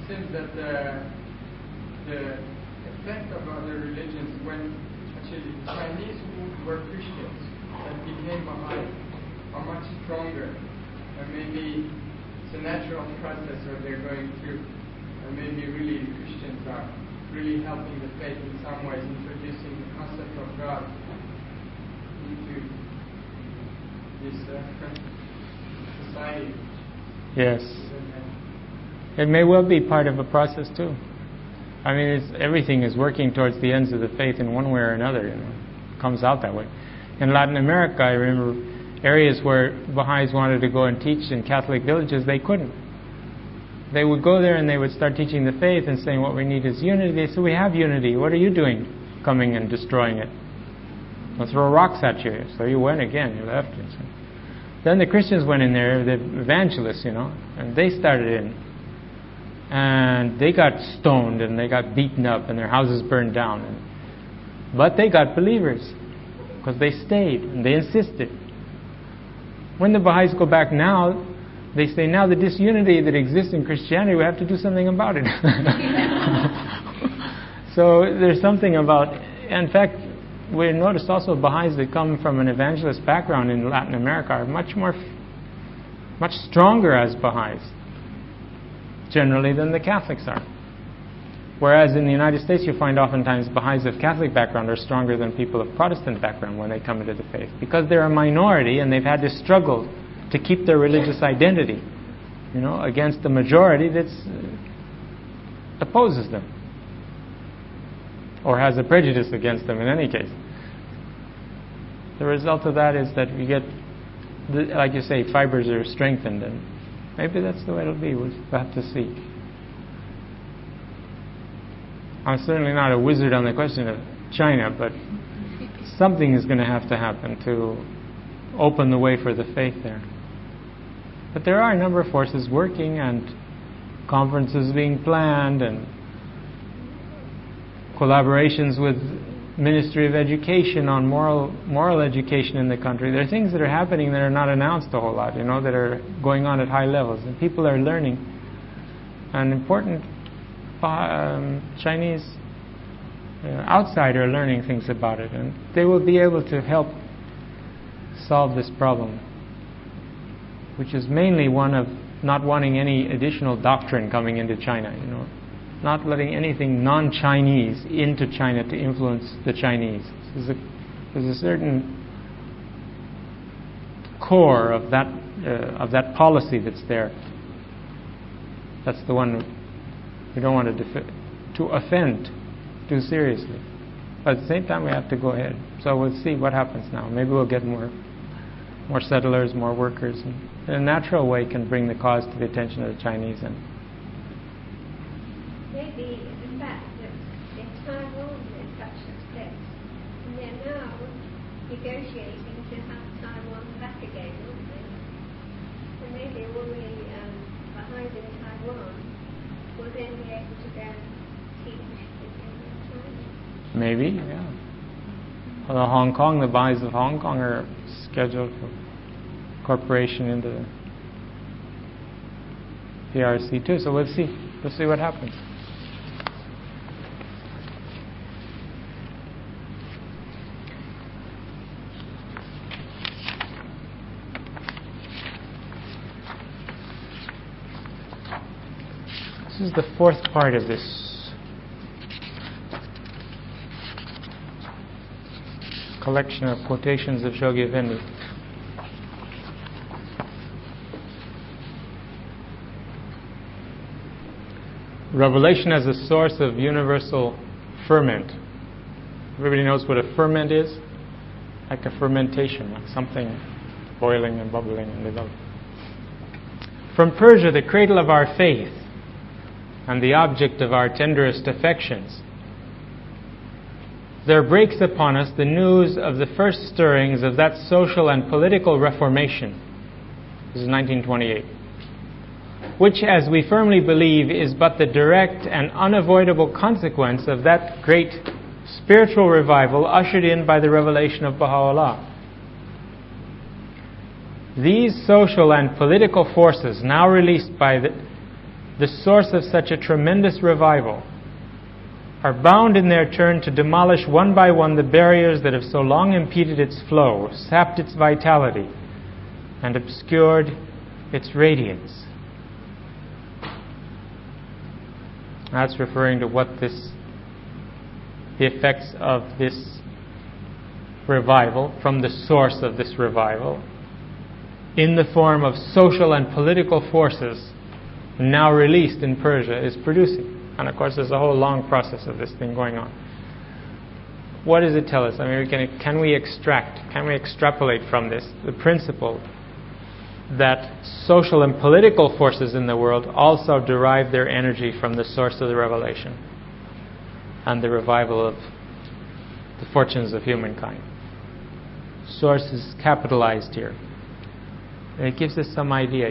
seems that the effect of other religions, when actually the Chinese who were Christians that became Baha'i, are much stronger, and maybe it's a natural process that they're going through, and maybe really Christians are really helping the faith in some ways, introducing the concept of God into this society. Yes. It may well be part of a process too. I mean, everything is working towards the ends of the faith in one way or another. It comes out that way. In Latin America, I remember areas where Baha'is wanted to go and teach in Catholic villages, they couldn't. They would go there and they would start teaching the faith and saying what we need is unity. They said, we have unity. What are you doing coming and destroying it? We'll throw rocks at you. So you went again, you left. Then the Christians went in there, the evangelists, and they started in. And they got stoned and they got beaten up and their houses burned down. But they got believers because they stayed and they insisted. When the Baha'is go back now, they say now the disunity that exists in Christianity, we have to do something about it. So there's something about, in fact, we noticed also Baha'is that come from an evangelist background in Latin America are much stronger as Baha'is generally than the Catholics are. Whereas in the United States you find oftentimes Baha'is of Catholic background are stronger than people of Protestant background when they come into the faith, because they're a minority and they've had to struggle to keep their religious identity, against the majority that opposes them or has a prejudice against them in any case. The result of that is that we get, like you say, fibers are strengthened, and maybe that's the way it'll be. We'll have to see. I'm certainly not a wizard on the question of China, but something is going to have to happen to open the way for the faith there. But there are a number of forces working, and conferences being planned, and collaborations with Ministry of Education on moral education in the country. There are things that are happening that are not announced a whole lot, that are going on at high levels, and people are learning. An important Chinese outsider learning things about it, and they will be able to help solve this problem, which is mainly one of not wanting any additional doctrine coming into China, not letting anything non-Chinese into China to influence the Chinese. There's a certain core of that policy that's there. That's the one we don't want to offend too seriously. But at the same time, we have to go ahead. So we'll see what happens now. Maybe we'll get more settlers, more workers, and in a natural way can bring the cause to the attention of the Chinese. And maybe the fact that in Taiwan there's such success, and they're now negotiating to have Taiwan back again, aren't they? So maybe all the Baha'is in Taiwan will then be able to go and teach in China. Maybe, yeah. Although Hong Kong, the Baha'is of Hong Kong are scheduled for incorporation into the PRC too. So we'll see. We'll see what happens. This is the fourth part of this collection of quotations of Shoghi Effendi. Revelation as a source of universal ferment. Everybody knows what a ferment is? Like a fermentation, like something boiling and bubbling and developing. From Persia, the cradle of our faith and the object of our tenderest affections, there breaks upon us the news of the first stirrings of that social and political reformation. This is 1928. Which, as we firmly believe, is but the direct and unavoidable consequence of that great spiritual revival ushered in by the revelation of Baha'u'llah. These social and political forces, now released by the source of such a tremendous revival, are bound in their turn to demolish one by one the barriers that have so long impeded its flow, sapped its vitality, and obscured its radiance. That's referring to the effects of this revival, from the source of this revival, in the form of social and political forces now released in Persia, is producing. And of course, there's a whole long process of this thing going on. What does it tell us? I mean, can we extrapolate from this the principle that social and political forces in the world also derive their energy from the source of the revelation and the revival of the fortunes of humankind? Source is capitalized here. And it gives us some idea.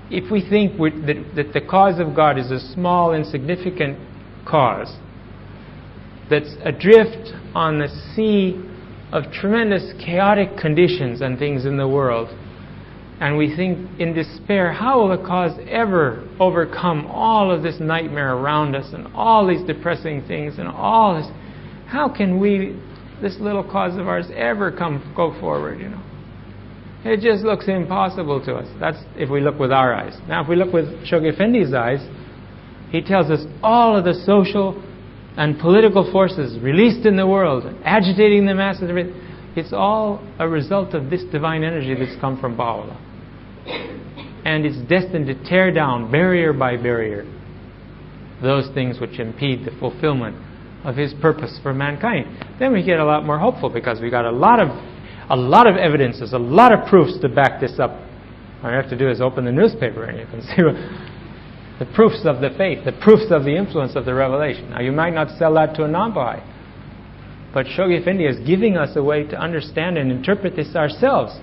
If we think that the cause of God is a small, insignificant cause that's adrift on the sea of tremendous chaotic conditions and things in the world, and we think in despair, how will the cause ever overcome all of this nightmare around us and all these depressing things and all this? How can this little cause of ours, ever go forward? It just looks impossible to us. That's if we look with our eyes. Now, if we look with Shoghi Effendi's eyes, he tells us all of the social and political forces released in the world, agitating the masses, everything, it's all a result of this divine energy that's come from Baha'u'llah. And it's destined to tear down, barrier by barrier, those things which impede the fulfillment of his purpose for mankind. Then we get a lot more hopeful, because we got a lot of evidences, a lot of proofs to back this up. All you have to do is open the newspaper and you can see the proofs of the faith, the proofs of the influence of the revelation. Now, you might not sell that to a non-Baha'i, but Shoghi Effendi is giving us a way to understand and interpret this ourselves,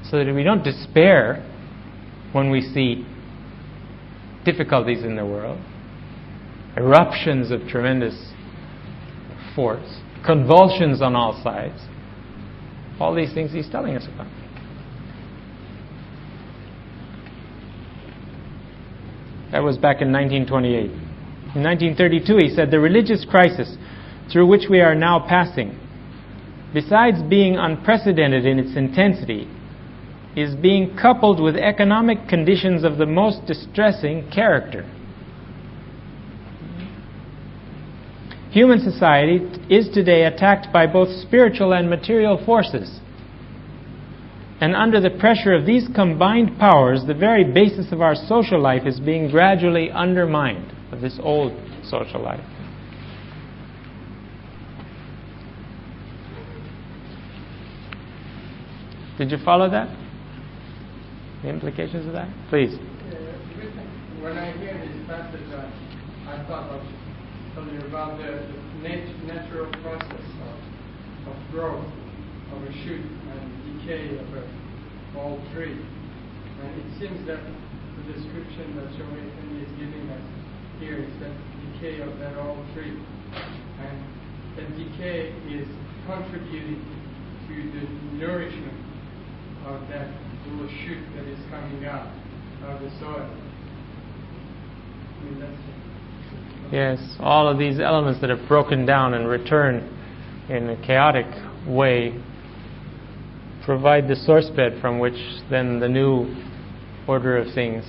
so that we don't despair when we see difficulties in the world, eruptions of tremendous force, convulsions on all sides. All these things he's telling us about. That was back in 1928. In 1932, he said, the religious crisis through which we are now passing, besides being unprecedented in its intensity, is being coupled with economic conditions of the most distressing character. Human society is today attacked by both spiritual and material forces. And under the pressure of these combined powers, the very basis of our social life is being gradually undermined, of this old social life. Did you follow that? The implications of that? Please. When I hear this passage, I thought of something about the natural process of growth of a shoot and decay of a old tree. And it seems that the description that Shoghi Effendi is giving us here is that decay of that old tree. And that decay is contributing to the nourishment of that little shoot that is coming out of the soil. I mean, yes, all of these elements that have broken down and return in a chaotic way provide the source bed from which then the new order of things.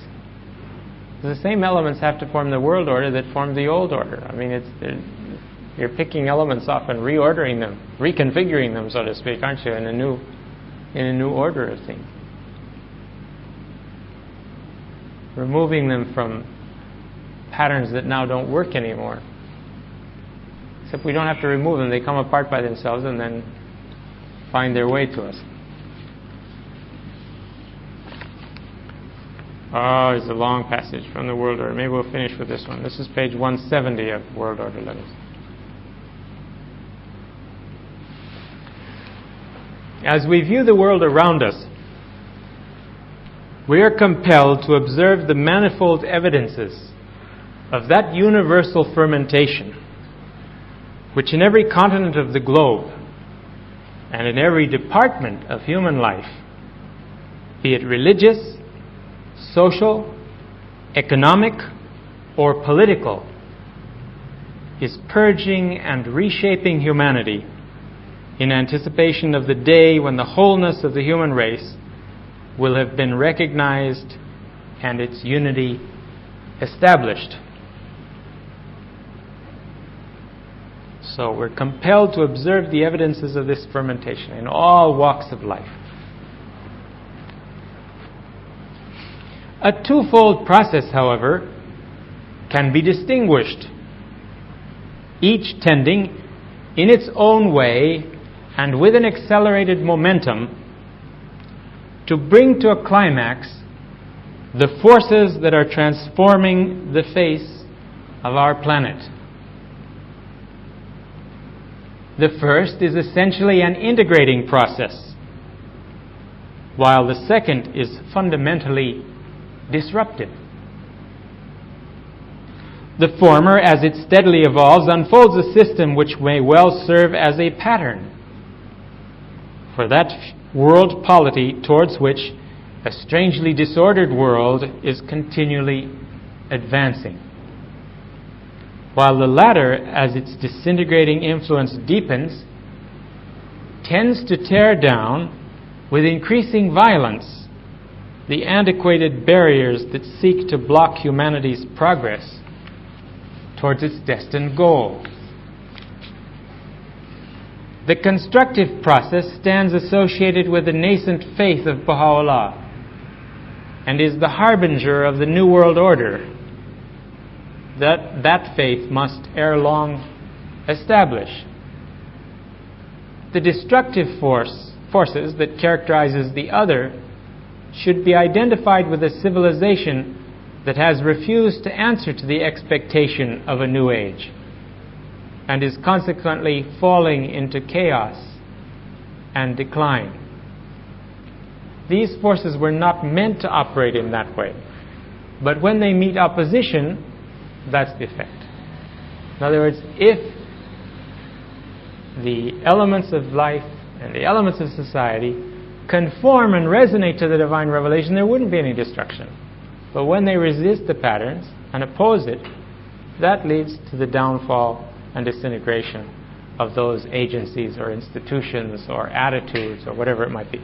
The same elements have to form the world order that formed the old order. I mean, you're picking elements off and reordering them, reconfiguring them, so to speak, aren't you, in a new order of things. Removing them from patterns that now don't work anymore. Except we don't have to remove them. They come apart by themselves and then find their way to us. Oh, it's a long passage from the World Order. Maybe we'll finish with this one. This is page 170 of World Order Letters. As we view the world around us, we are compelled to observe the manifold evidences of that universal fermentation, which in every continent of the globe and in every department of human life, be it religious, social, economic, or political, is purging and reshaping humanity in anticipation of the day when the wholeness of the human race will have been recognized and its unity established. So we're compelled to observe the evidences of this fermentation in all walks of life. A twofold process, however, can be distinguished, each tending in its own way and with an accelerated momentum to bring to a climax the forces that are transforming the face of our planet. The first is essentially an integrating process, while the second is fundamentally disruptive. The former, as it steadily evolves, unfolds a system which may well serve as a pattern for that world polity towards which a strangely disordered world is continually advancing. While the latter, as its disintegrating influence deepens, tends to tear down with increasing violence the antiquated barriers that seek to block humanity's progress towards its destined goal. The constructive process stands associated with the nascent faith of Baha'u'llah and is the harbinger of the New World Order that faith must ere long establish. The destructive forces that characterizes the other should be identified with a civilization that has refused to answer to the expectation of a new age and is consequently falling into chaos and decline. These forces were not meant to operate in that way, but when they meet opposition, that's the effect. In other words, if the elements of life and the elements of society conform and resonate to the divine revelation, there wouldn't be any destruction. But when they resist the patterns and oppose it, that leads to the downfall and disintegration of those agencies or institutions or attitudes or whatever it might be.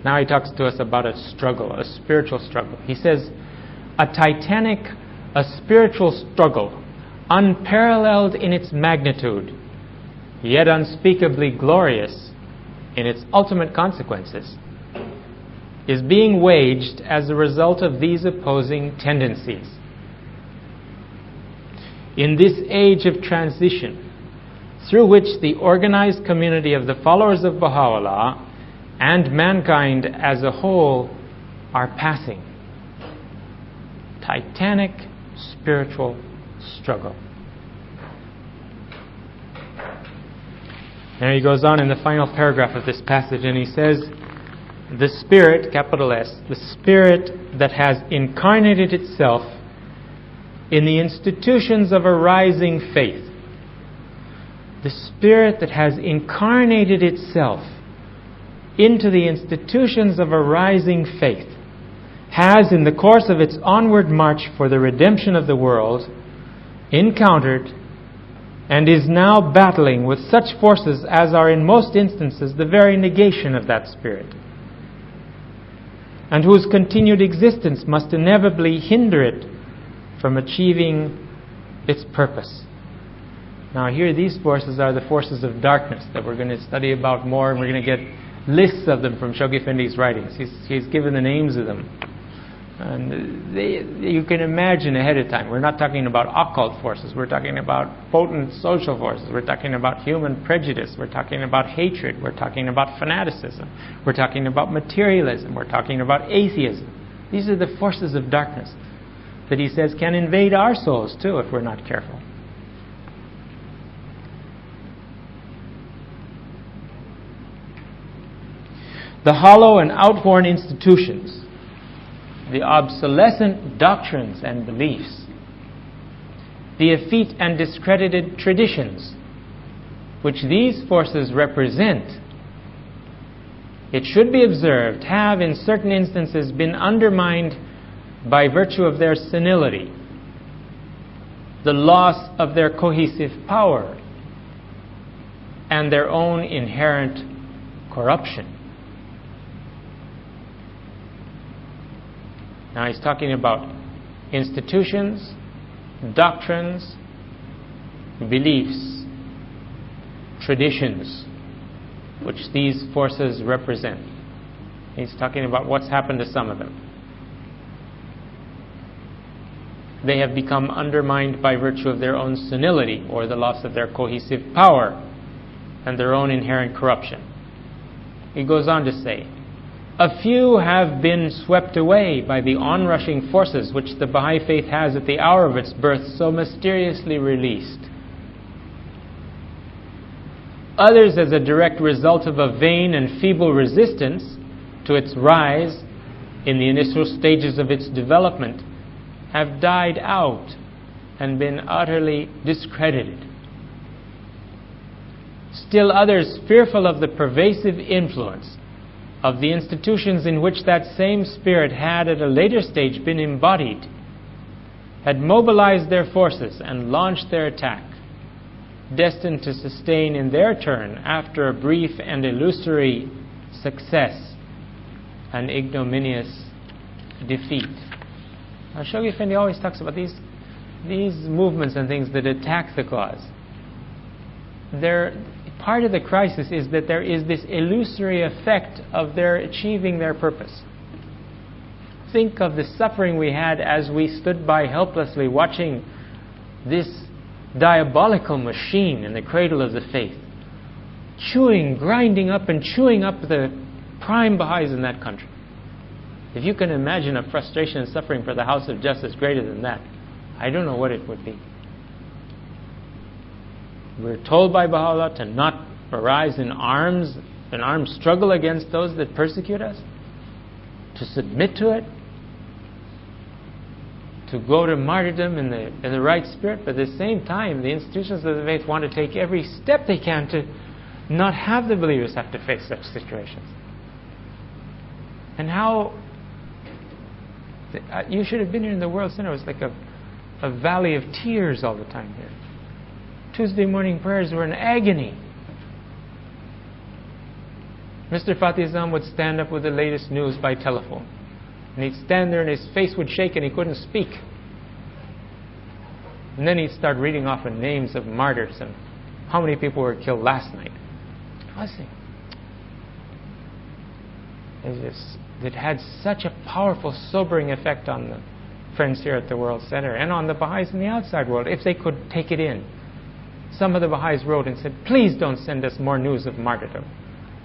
Now he talks to us about a struggle, a spiritual struggle. He says, a spiritual struggle, unparalleled in its magnitude, yet unspeakably glorious in its ultimate consequences, is being waged as a result of these opposing tendencies. In this age of transition, through which the organized community of the followers of Baha'u'llah and mankind as a whole are passing, titanic spiritual struggle. And he goes on in the final paragraph of this passage and he says, the Spirit, capital S, the Spirit that has incarnated itself in the institutions of a rising faith, the Spirit that has incarnated itself into the institutions of a rising faith, has, in the course of its onward march for the redemption of the world, encountered and is now battling with such forces as are in most instances the very negation of that Spirit, and whose continued existence must inevitably hinder it from achieving its purpose. Now here, these forces are the forces of darkness that we're going to study about more, and we're going to get lists of them from Shoghi Effendi's writings. He's given the names of them. And you can imagine ahead of time. We're not talking about occult forces. We're talking about potent social forces. We're talking about human prejudice. We're talking about hatred. We're talking about fanaticism. We're talking about materialism. We're talking about atheism. These are the forces of darkness that he says can invade our souls too if we're not careful. The hollow and outworn institutions, the obsolescent doctrines and beliefs, the effete and discredited traditions which these forces represent, it should be observed, have in certain instances been undermined by virtue of their senility, the loss of their cohesive power, and their own inherent corruption. Now he's talking about institutions, doctrines, beliefs, traditions, which these forces represent. He's talking about what's happened to some of them. They have become undermined by virtue of their own senility, or the loss of their cohesive power, and their own inherent corruption. He goes on to say, a few have been swept away by the onrushing forces which the Baha'i faith has at the hour of its birth so mysteriously released. Others, as a direct result of a vain and feeble resistance to its rise in the initial stages of its development, have died out and been utterly discredited. Still others, fearful of the pervasive influence of the institutions in which that same spirit had at a later stage been embodied, had mobilized their forces and launched their attack, destined to sustain in their turn, after a brief and illusory success, an ignominious defeat. Now, Shoghi Effendi always talks about these movements and things that attack the cause. Part of the crisis is that there is this illusory effect of their achieving their purpose. Think of the suffering we had as we stood by helplessly watching this diabolical machine in the cradle of the faith, grinding up and chewing up the prime Baha'is in that country. If you can imagine a frustration and suffering for the house of justice greater than that, I don't know what it would be. We're told by Baha'u'llah to not arise in armed struggle against those that persecute us, to submit to it, to go to martyrdom in the right spirit, but at the same time, the institutions of the faith want to take every step they can to not have the believers have to face such situations. And how you should have been here in the World Center. It was like a valley of tears all the time here. Tuesday morning prayers were in agony. Mr. Fatih Azam would stand up with the latest news by telephone. And he'd stand there and his face would shake and he couldn't speak. And then he'd start reading off the names of martyrs and how many people were killed last night. It had such a powerful, sobering effect on the friends here at the World Center and on the Baha'is in the outside world, if they could take it in. Some of the Baha'is wrote and said, please don't send us more news of martyrdom.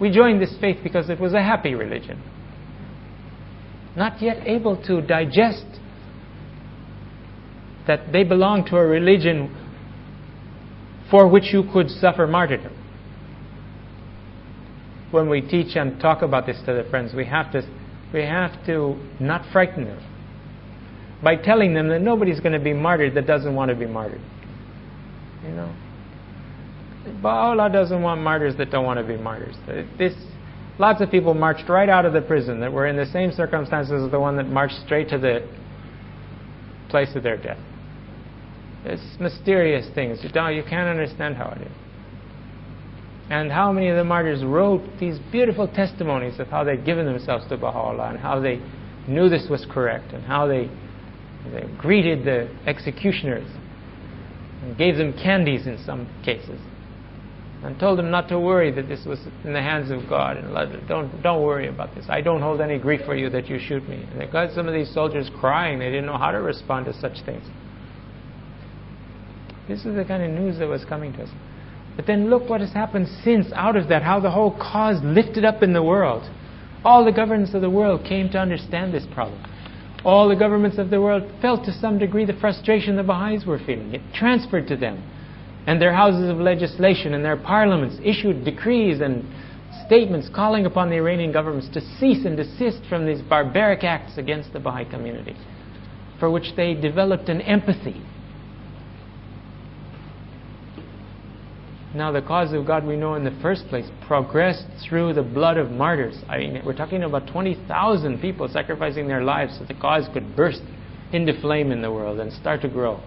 We joined this faith because it was a happy religion. Not yet able to digest that they belong to a religion for which you could suffer martyrdom. When we teach and talk about this to the friends, we have to not frighten them by telling them that nobody's going to be martyred that doesn't want to be martyred. You know? Baha'u'llah doesn't want martyrs that don't want to be martyrs. Lots of people marched right out of the prison that were in the same circumstances as the one that marched straight to the place of their death. It's mysterious things. You can't understand how it is. And how many of the martyrs wrote these beautiful testimonies of how they'd given themselves to Baha'u'llah and how they knew this was correct and how they greeted the executioners and gave them candies in some cases. and told them not to worry, that this was in the hands of God, and don't worry about this. I don't hold any grief for you that you shoot me. And they got some of these soldiers crying. They didn't know how to respond to such things. This is the kind of news that was coming to us. But then look what has happened since out of that, how the whole cause lifted up in the world. All the governments of the world came to understand this problem. All the governments of the world felt to some degree the frustration the Baha'is were feeling. It transferred to them. And their houses of legislation and their parliaments issued decrees and statements calling upon the Iranian governments to cease and desist from these barbaric acts against the Baha'i community, for which they developed an empathy. Now, the cause of God, we know in the first place, progressed through the blood of martyrs. I mean, we're talking about 20,000 people sacrificing their lives so the cause could burst into flame in the world and start to grow.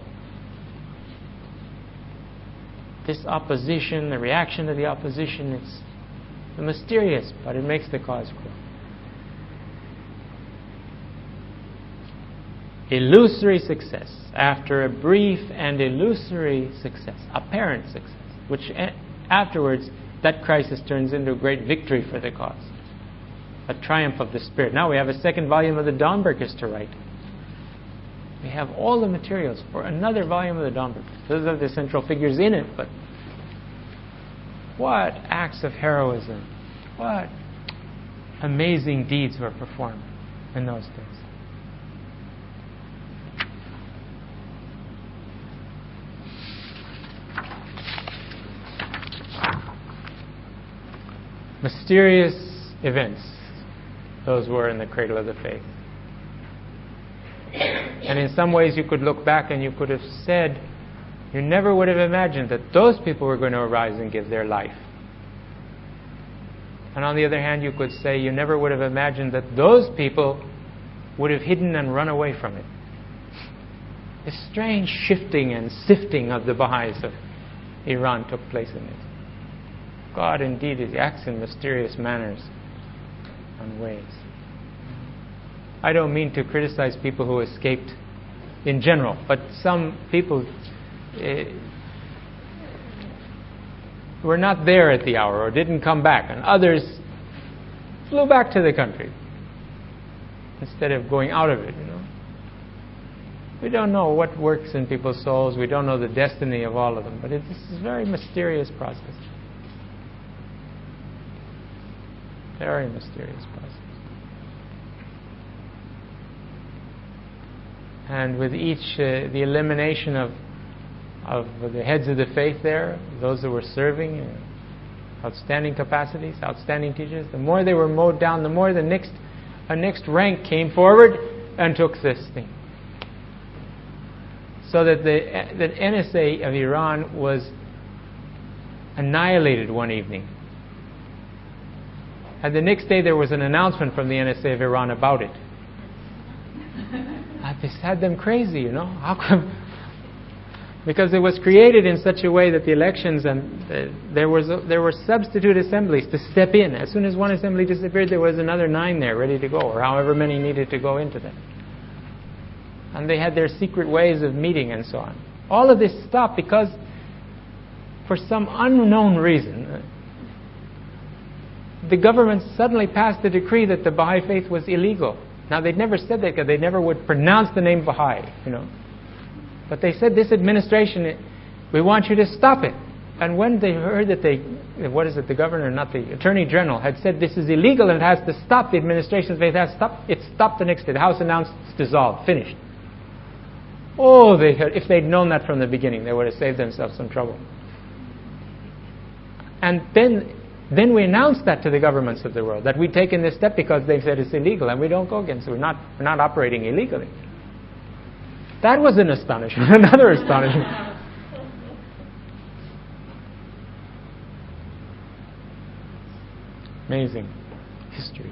This opposition, the reaction to the opposition, it's mysterious, but it makes the cause grow. Illusory success. After a brief and illusory success, apparent success, which afterwards, that crisis turns into a great victory for the cause. A triumph of the spirit. Now we have a second volume of the Dombergers to write. We have all the materials for another volume of the Dombergers. Those are the central figures in it, but what acts of heroism, what amazing deeds were performed in those days. Mysterious events, those were in the cradle of the faith. And in some ways you could look back and you could have said, you never would have imagined that those people were going to arise and give their life. And on the other hand, you could say you never would have imagined that those people would have hidden and run away from it. This strange shifting and sifting of the Baha'is of Iran took place in it. God indeed acts in mysterious manners and ways. I don't mean to criticize people who escaped in general, but some people were not there at the hour or didn't come back, and others flew back to the country instead of going out of it, you know. We don't know what works in people's souls. We don't know the destiny of all of them, but this is a very mysterious process. Very mysterious process. And with each, the elimination of the heads of the faith there, those that were serving, outstanding capacities, outstanding teachers, the more they were mowed down, the more a next rank came forward and took this thing. So that the NSA of Iran was annihilated one evening. And the next day there was an announcement from the NSA of Iran about it. This had them crazy, you know. How come? Because it was created in such a way that the elections and there were substitute assemblies to step in. As soon as one assembly disappeared, there was another 9 there ready to go, or however many needed to go into them. And they had their secret ways of meeting and so on. All of this stopped because, for some unknown reason, the government suddenly passed a decree that the Baha'i faith was illegal. Now, they'd never said that because they never would pronounce the name Baha'i, you know. But they said, this administration, we want you to stop it. And when they heard that the governor, not the attorney general, had said this is illegal and it has to stop, the administration's faith has to stop, it stopped the next day. The House announced it's dissolved, finished. Oh, if they'd known that from the beginning, they would have saved themselves some trouble. And then we announced that to the governments of the world, that we'd taken this step because they said it's illegal, and we don't go against it. We're not operating illegally. That was an astonishment, another astonishment. Amazing history.